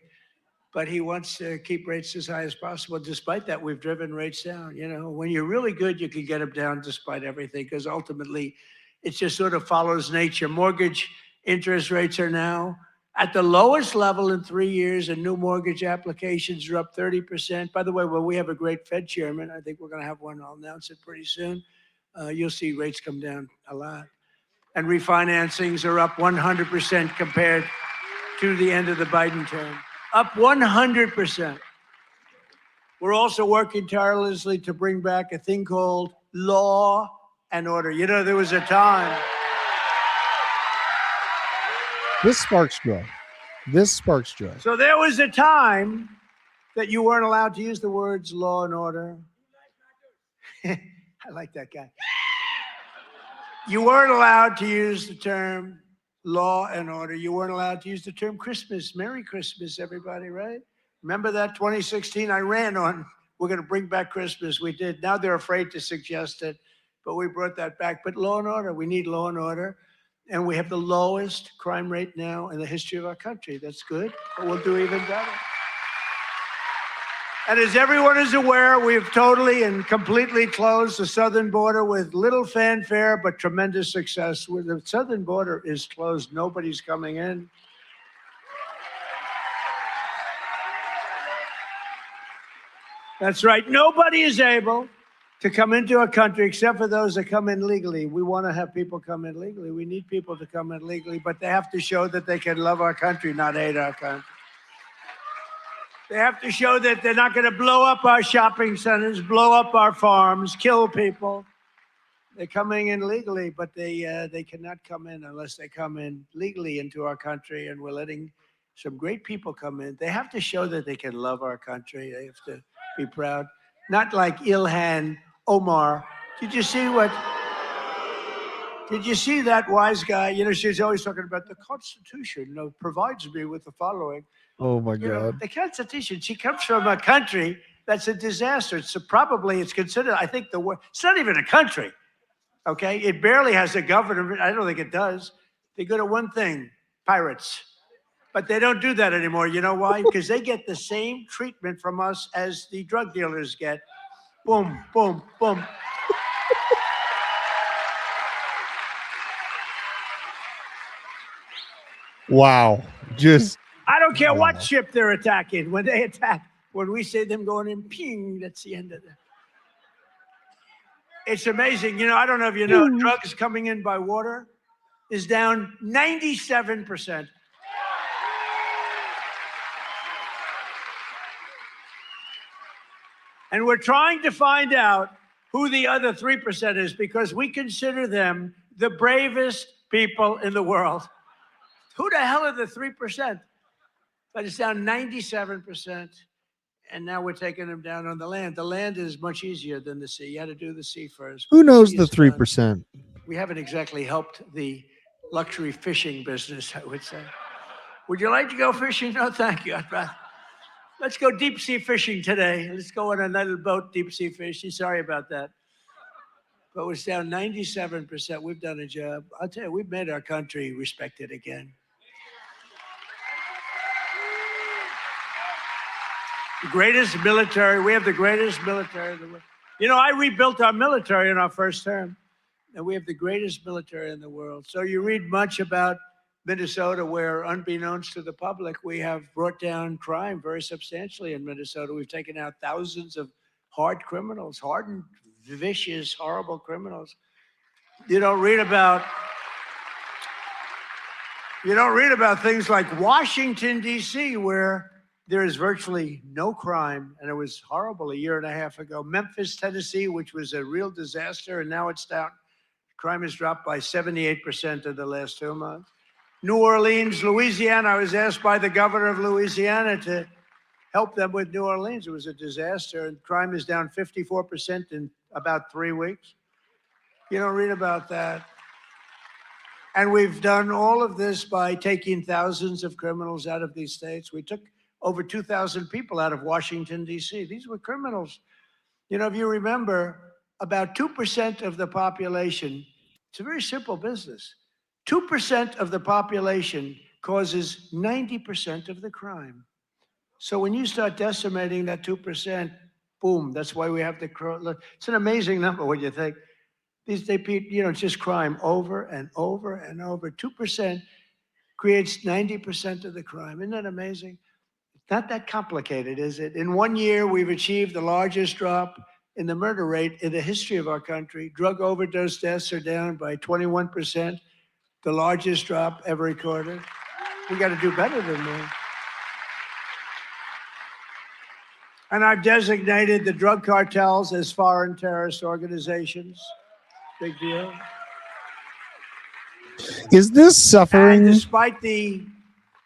But he wants to keep rates as high as possible. Despite that, we've driven rates down. You know, when you're really good, you can get them down despite everything, because ultimately it just sort of follows nature. Mortgage interest rates are now at the lowest level in 3 years, and new mortgage applications are up 30%. By the way, when we have a great Fed chairman, I think we're going to have one, I'll announce it pretty soon, you'll see rates come down a lot. And refinancings are up 100% compared to the end of the Biden term. Up 100%. We're also working tirelessly to bring back a thing called law and order. You know, there was a time. This sparks joy. This sparks joy. So there was a time that you weren't allowed to use the words law and order. I like that guy. You weren't allowed to use the term law and order. You weren't allowed to use the term Christmas. Merry Christmas, everybody, right? Remember that 2016? I ran on, we're going to bring back Christmas. We did. Now they're afraid to suggest it, but we brought that back. But law and order, we need law and order. And we have the lowest crime rate now in the history of our country. That's good, but we'll do even better. And as everyone is aware, we've totally and completely closed the southern border with little fanfare, but tremendous success. Where the southern border is closed, nobody's coming in. That's right. Nobody is able to come into our country except for those that come in legally. We want to have people come in legally. We need people to come in legally, but they have to show that they can love our country, not hate our country. They have to show that they're not going to blow up our shopping centers, blow up our farms, kill people. They're coming in legally, but they cannot come in unless they come in legally into our country, and we're letting some great people come in. They have to show that they can love our country. They have to be proud. Not like Ilhan Omar. Did you see that wise guy? You know, she's always talking about the Constitution, you know, provides me with the following. Oh my You know, God. the Constitution, she comes from a country that's a disaster. It's considered, I think, the worst. It's not even a country, okay? It barely has a government. I don't think it does. They're good at one thing, pirates. But they don't do that anymore. You know why? Because they get the same treatment from us as the drug dealers get. Boom, boom, boom. Wow. Just I don't care Wow. what ship they're attacking. When they attack, when we see them going in, ping, that's the end of it. It's amazing. You know, I don't know if you know, drugs coming in by water is down 97%. And we're trying to find out who the other 3% is, because we consider them the bravest people in the world. Who the hell are the 3%? But it's down 97%. And now we're taking them down on the land. The land is much easier than the sea. You had to do the sea first. who knows sea the is done. 3%? We haven't exactly helped the luxury fishing business, I would say. Would you like to go fishing? No, thank you. Let's go deep sea fishing today. Let's go on a little boat, deep sea fishing. Sorry about that. But it's down 97%. We've done a job. I'll tell you, we've made our country respected again. The greatest military. We have the greatest military in the world. You know, I rebuilt our military in our first term, and we have the greatest military in the world. So you read much about Minnesota, where, unbeknownst to the public, we have brought down crime very substantially in Minnesota. We've taken out thousands of hard criminals, hardened, vicious, horrible criminals. You don't read about things like Washington, D.C., where there is virtually no crime, and it was horrible a year and a half ago. Memphis, Tennessee, which was a real disaster, and now it's down. Crime has dropped by 78% in the last 2 months. New Orleans, Louisiana. I was asked by the governor of Louisiana to help them with New Orleans. It was a disaster, and crime is down 54% in about 3 weeks. You don't read about that. And we've done all of this by taking thousands of criminals out of these states. We took over 2,000 people out of Washington, D.C. These were criminals. You know, if you remember, about 2% of the population, it's a very simple business. 2% of the population causes 90% of the crime. So when you start decimating that 2%, boom, that's why we have the, it's an amazing number when you think. It's just crime over and over and over. 2% creates 90% of the crime. Isn't that amazing? It's not that complicated, is it? In 1 year, we've achieved the largest drop in the murder rate in the history of our country. Drug overdose deaths are down by 21%, the largest drop ever recorded. We got to do better than that. And I've designated the drug cartels as foreign terrorist organizations. Big deal. Is this suffering? And despite the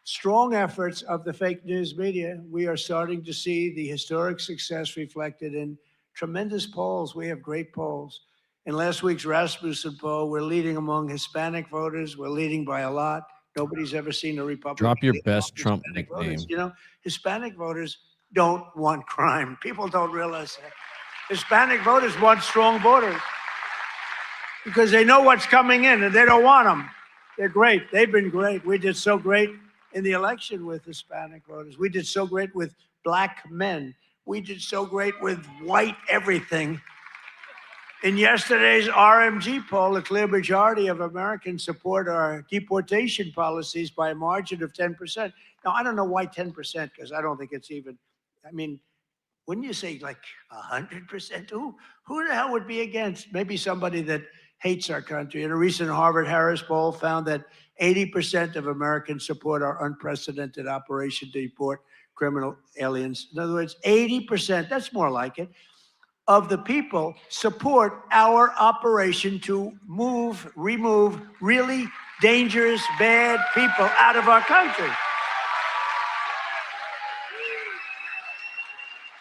strong efforts of the fake news media, we are starting to see the historic success reflected in tremendous polls. We have great polls. In last week's Rasmussen poll, we're leading among Hispanic voters. We're leading by a lot. Nobody's ever seen a Republican. Drop your best Trump Hispanic nickname. Voters. You know, Hispanic voters don't want crime. People don't realize that. Hispanic voters want strong borders because they know what's coming in and they don't want them. They're great. They've been great. We did so great in the election with Hispanic voters. We did so great with black men. We did so great with white everything. In yesterday's RMG poll, a clear majority of Americans support our deportation policies by a margin of 10%. Now, I don't know why 10%, because I don't think it's even, I mean, wouldn't you say like 100%? Who the hell would be against? Maybe somebody that hates our country. In a recent Harvard-Harris poll found that 80% of Americans support our unprecedented operation to deport criminal aliens. In other words, 80%, that's more like it, of the people support our operation to remove really dangerous, bad people out of our country.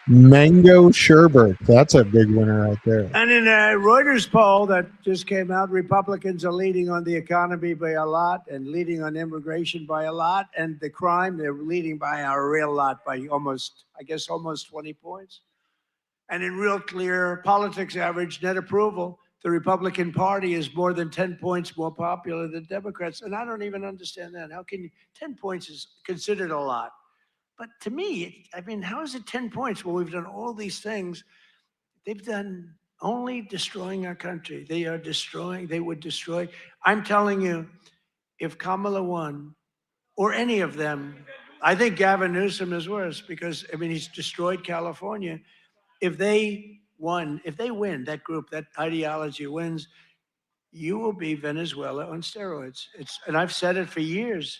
Mango sherbet. That's a big winner right there. And in a Reuters poll that just came out, Republicans are leading on the economy by a lot and leading on immigration by a lot. And the crime, they're leading by a real lot, by almost 20 points. And in Real Clear Politics average net approval, the Republican Party is more than 10 points more popular than Democrats. And I don't even understand that. How can 10 points is considered a lot? But to me, I mean, how is it 10 points? Well, we've done all these things. They've done only destroying our country. They are destroying, they would destroy. I'm telling you, if Kamala won, or any of them, I think Gavin Newsom is worse because, I mean, he's destroyed California. If they win, that group, that ideology wins, you will be Venezuela on steroids. And I've said it for years.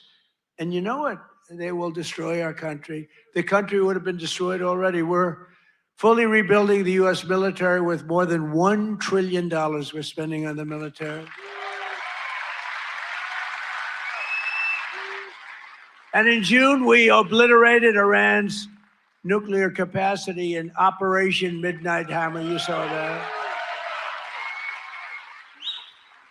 And you know what? They will destroy our country. The country would have been destroyed already. We're fully rebuilding the U.S. military with more than $1 trillion we're spending on the military. And in June, we obliterated Iran's nuclear capacity in Operation Midnight Hammer. You saw that.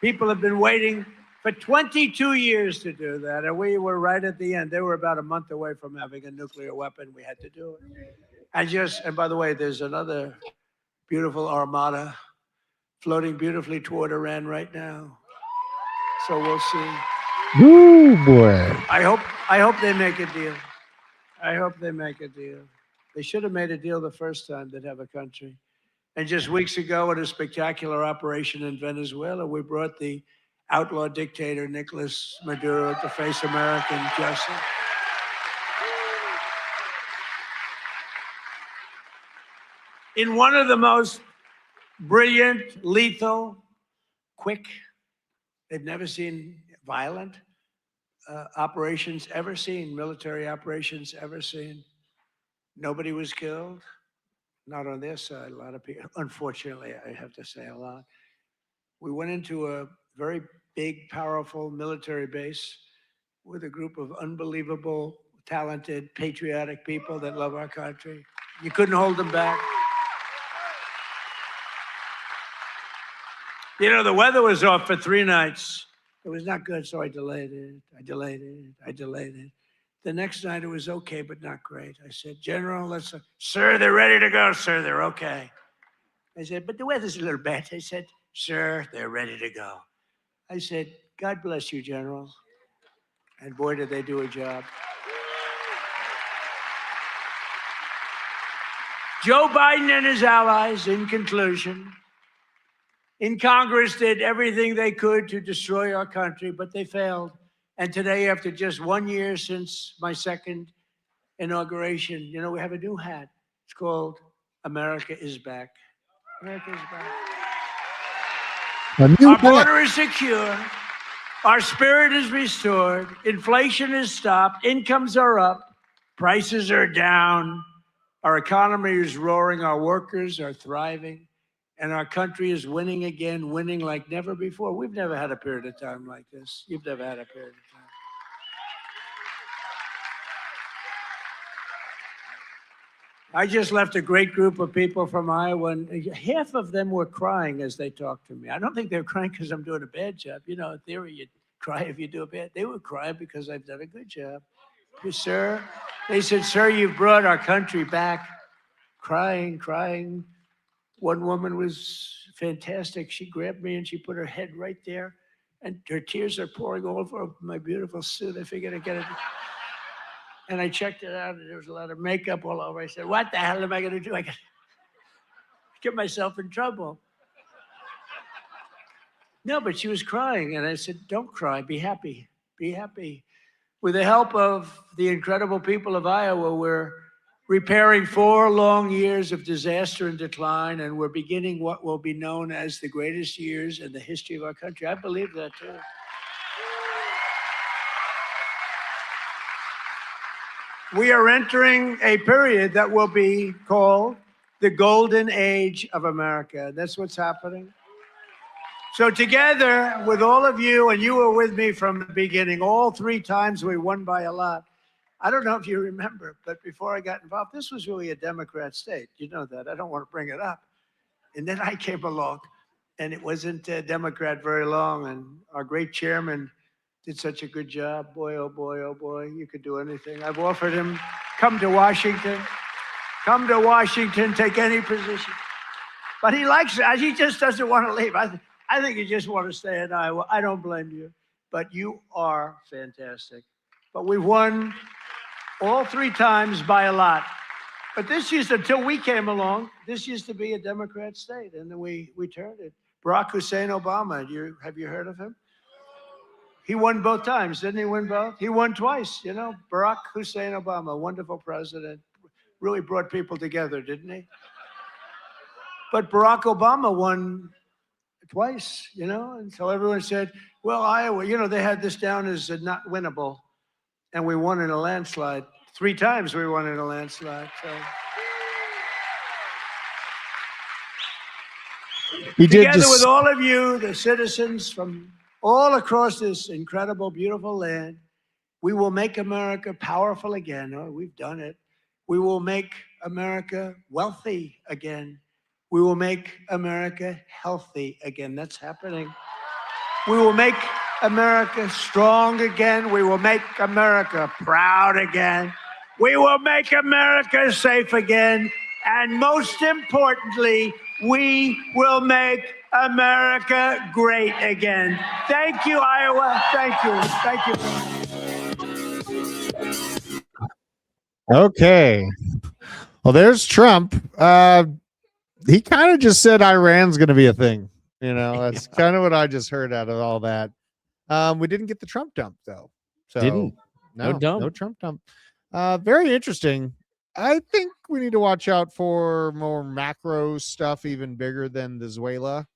People have been waiting for 22 years to do that, and we were right at the end. They were about a month away from having a nuclear weapon. We had to do it. And by the way, there's another beautiful armada floating beautifully toward Iran right now. So we'll see. Ooh, boy. I hope they make a deal. I hope they make a deal. They should have made a deal the first time they'd have a country. And just weeks ago, at a spectacular operation in Venezuela, we brought the outlaw dictator Nicolas Maduro to face American justice. In one of the most brilliant, lethal, quick, they've never seen violent operations ever seen, military operations ever seen. Nobody was killed, not on their side. A lot of people, unfortunately, I have to say a lot. We went into a very big, powerful military base with a group of unbelievable, talented, patriotic people that love our country. You couldn't hold them back. You know, the weather was off for 3 nights. It was not good, so I delayed it. The next night it was okay, but not great. I said, General, sir, they're ready to go, sir, they're okay. I said, but the weather's a little bad. I said, sir, they're ready to go. I said, God bless you, General. And boy, did they do a job. Joe Biden and his allies, in conclusion, in Congress did everything they could to destroy our country, but they failed. And today, after just 1 year since my second inauguration, you know, we have a new hat. It's called America is Back. America is back. Our border is secure. Our spirit is restored. Inflation is stopped. Incomes are up. Prices are down. Our economy is roaring. Our workers are thriving. And our country is winning again, winning like never before. We've never had a period of time like this. You've never had a period of time. I just left a great group of people from Iowa, and half of them were crying as they talked to me. I don't think they were crying because I'm doing a bad job. You know, in theory, you cry if you do a bad. They were crying because I've done a good job. Sir, they said, sir, you've brought our country back. Crying. One woman was fantastic. She grabbed me and she put her head right there, and her tears are pouring all over my beautiful suit. I figured I'd get it. And I checked it out, and there was a lot of makeup all over. I said, what the hell am I going to do? I got to get myself in trouble. No, but she was crying, and I said, don't cry. Be happy. Be happy. With the help of the incredible people of Iowa, we're repairing 4 long years of disaster and decline, and we're beginning what will be known as the greatest years in the history of our country. I believe that, too. We are entering a period that will be called the golden age of America. That's what's happening. So together with all of you, and you were with me from the beginning, all 3 times we won by a lot. I don't know if you remember, but before I got involved, this was really a Democrat state. You know that. I don't want to bring it up. And then I came along, and it wasn't a Democrat very long, and our great chairman did such a good job. Boy, oh boy, oh boy, you could do anything. I've offered him, come to Washington, take any position. But he likes it. He just doesn't want to leave. I think you just want to stay in Iowa. I don't blame you. But you are fantastic. But we've won all 3 times by a lot. But until we came along, this used to be a Democrat state, and then we turned it. Barack Hussein Obama, have you heard of him? He won both times, didn't he win both? He won twice, you know. Barack Hussein Obama, wonderful president, really brought people together, didn't he? But Barack Obama won twice, you know, and so everyone said, well, Iowa, you know, they had this down as not winnable, and we won in a landslide. 3 times we won in a landslide. So. Together with all of you, the citizens from all across this incredible, beautiful land, we will make America powerful again. Oh, we've done it. We will make America wealthy again. We will make America healthy again. That's happening. We will make America strong again. We will make America proud again. We will make America safe again. And most importantly, we will make America great again. Thank you, Iowa. Thank you. Thank you. Okay. Well, there's Trump. He kind of just said Iran's going to be a thing. You know, that's kind of what I just heard out of all that. We didn't get the Trump dump though. So Didn't. No no dump. Trump dump. Very interesting. I think we need to watch out for more macro stuff, even bigger than Venezuela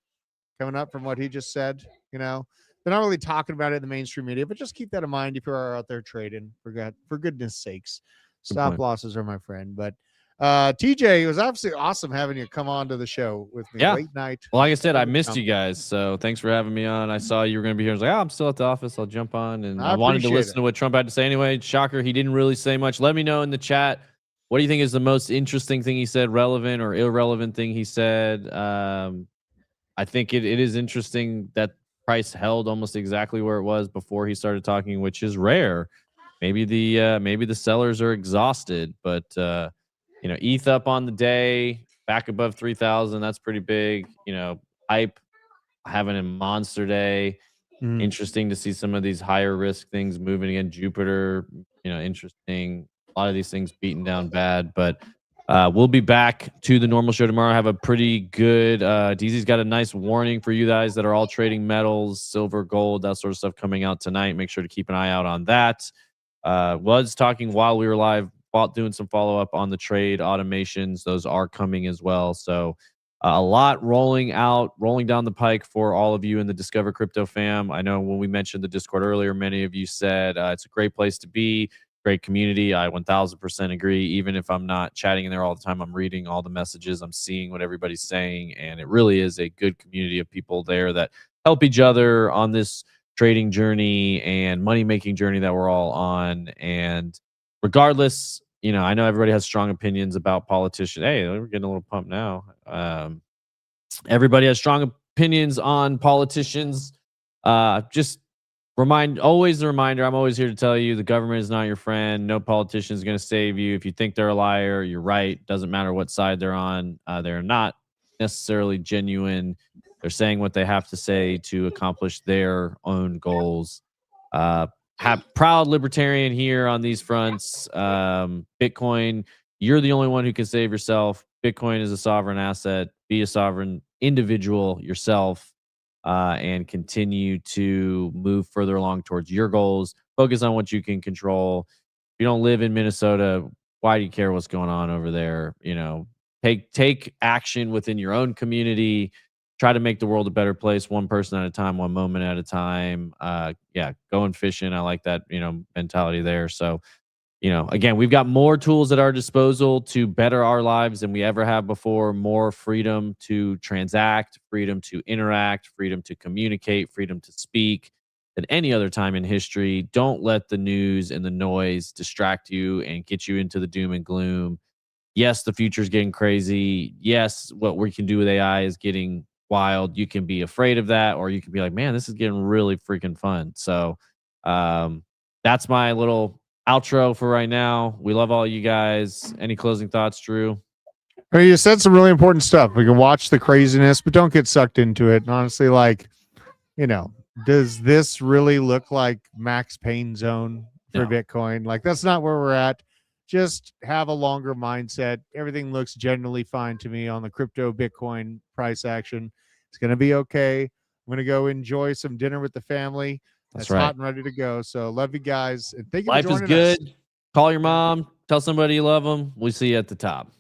coming up from what he just said. You know, they're not really talking about it in the mainstream media, but just keep that in mind if you are out there trading. For goodness sakes, stop point. losses are my friend. But TJ, it was absolutely awesome having you come on to the show with me late night. Well, like I said, I missed you guys, so thanks for having me on. I saw you were going to be here. I was like, I'm still at the office. I'll jump on, and I wanted to listen to what Trump had to say anyway. Shocker, he didn't really say much. Let me know in the chat. What do you think is the most interesting thing he said, relevant or irrelevant thing he said? I think it is interesting that price held almost exactly where it was before he started talking, which is rare. Maybe the sellers are exhausted, but you know, ETH up on the day, back above 3,000. That's pretty big. You know, hype having a monster day. Interesting to see some of these higher risk things moving again. Jupiter, you know, interesting. A lot of these things beaten down bad, but we'll be back to the normal show tomorrow. Have a pretty good DZ's got a nice warning for you guys that are all trading metals, silver, gold, that sort of stuff coming out tonight. Make sure to keep an eye out on that. Was talking while we were live, while doing some follow-up on the trade automations. Those are coming as well. So a lot rolling down the pike for all of you in the Discover Crypto fam. I know when we mentioned the Discord earlier, many of you said it's a great place to be. Great community. I 1000% agree. Even if I'm not chatting in there all the time, I'm reading all the messages. I'm seeing what everybody's saying. And it really is a good community of people there that help each other on this trading journey and money-making journey that we're all on. And regardless, you know, I know everybody has strong opinions about politicians. Hey, we're getting a little pumped now. Everybody has strong opinions on politicians. Just always a reminder, I'm always here to tell you the government is not your friend. No politician is going to save you. If you think they're a liar, you're right. Doesn't matter what side they're on. They're not necessarily genuine. They're saying what they have to say to accomplish their own goals. Proud libertarian here on these fronts. Bitcoin, you're the only one who can save yourself. Bitcoin is a sovereign asset. Be a sovereign individual yourself. And continue to move further along towards your goals. Focus on what you can control. If you don't live in Minnesota, why do you care what's going on over there? You know, take action within your own community. Try to make the world a better place, one person at a time, one moment at a time. Yeah, going fishing. I like that, you know, mentality there. So, you know, again, we've got more tools at our disposal to better our lives than we ever have before. More freedom to transact, freedom to interact, freedom to communicate, freedom to speak than any other time in history. Don't let the news and the noise distract you and get you into the doom and gloom. Yes, the future is getting crazy. Yes, what we can do with AI is getting wild. You can be afraid of that, or you can be like, man, this is getting really freaking fun. So that's my little outro for right now. We love all you guys. Any closing thoughts, Drew? I mean, you said some really important stuff. We can watch the craziness, but don't get sucked into it. And honestly, like, you know, does this really look like Max Payne zone for Bitcoin? Like, that's not where we're at. Just have a longer mindset. Everything looks generally fine to me on the crypto Bitcoin price action. It's going to be okay. I'm going to go enjoy some dinner with the family. That's right. Hot and ready to go. So love you guys. And thank you for joining us. Life is good. Call your mom. Tell somebody you love them. We'll see you at the top.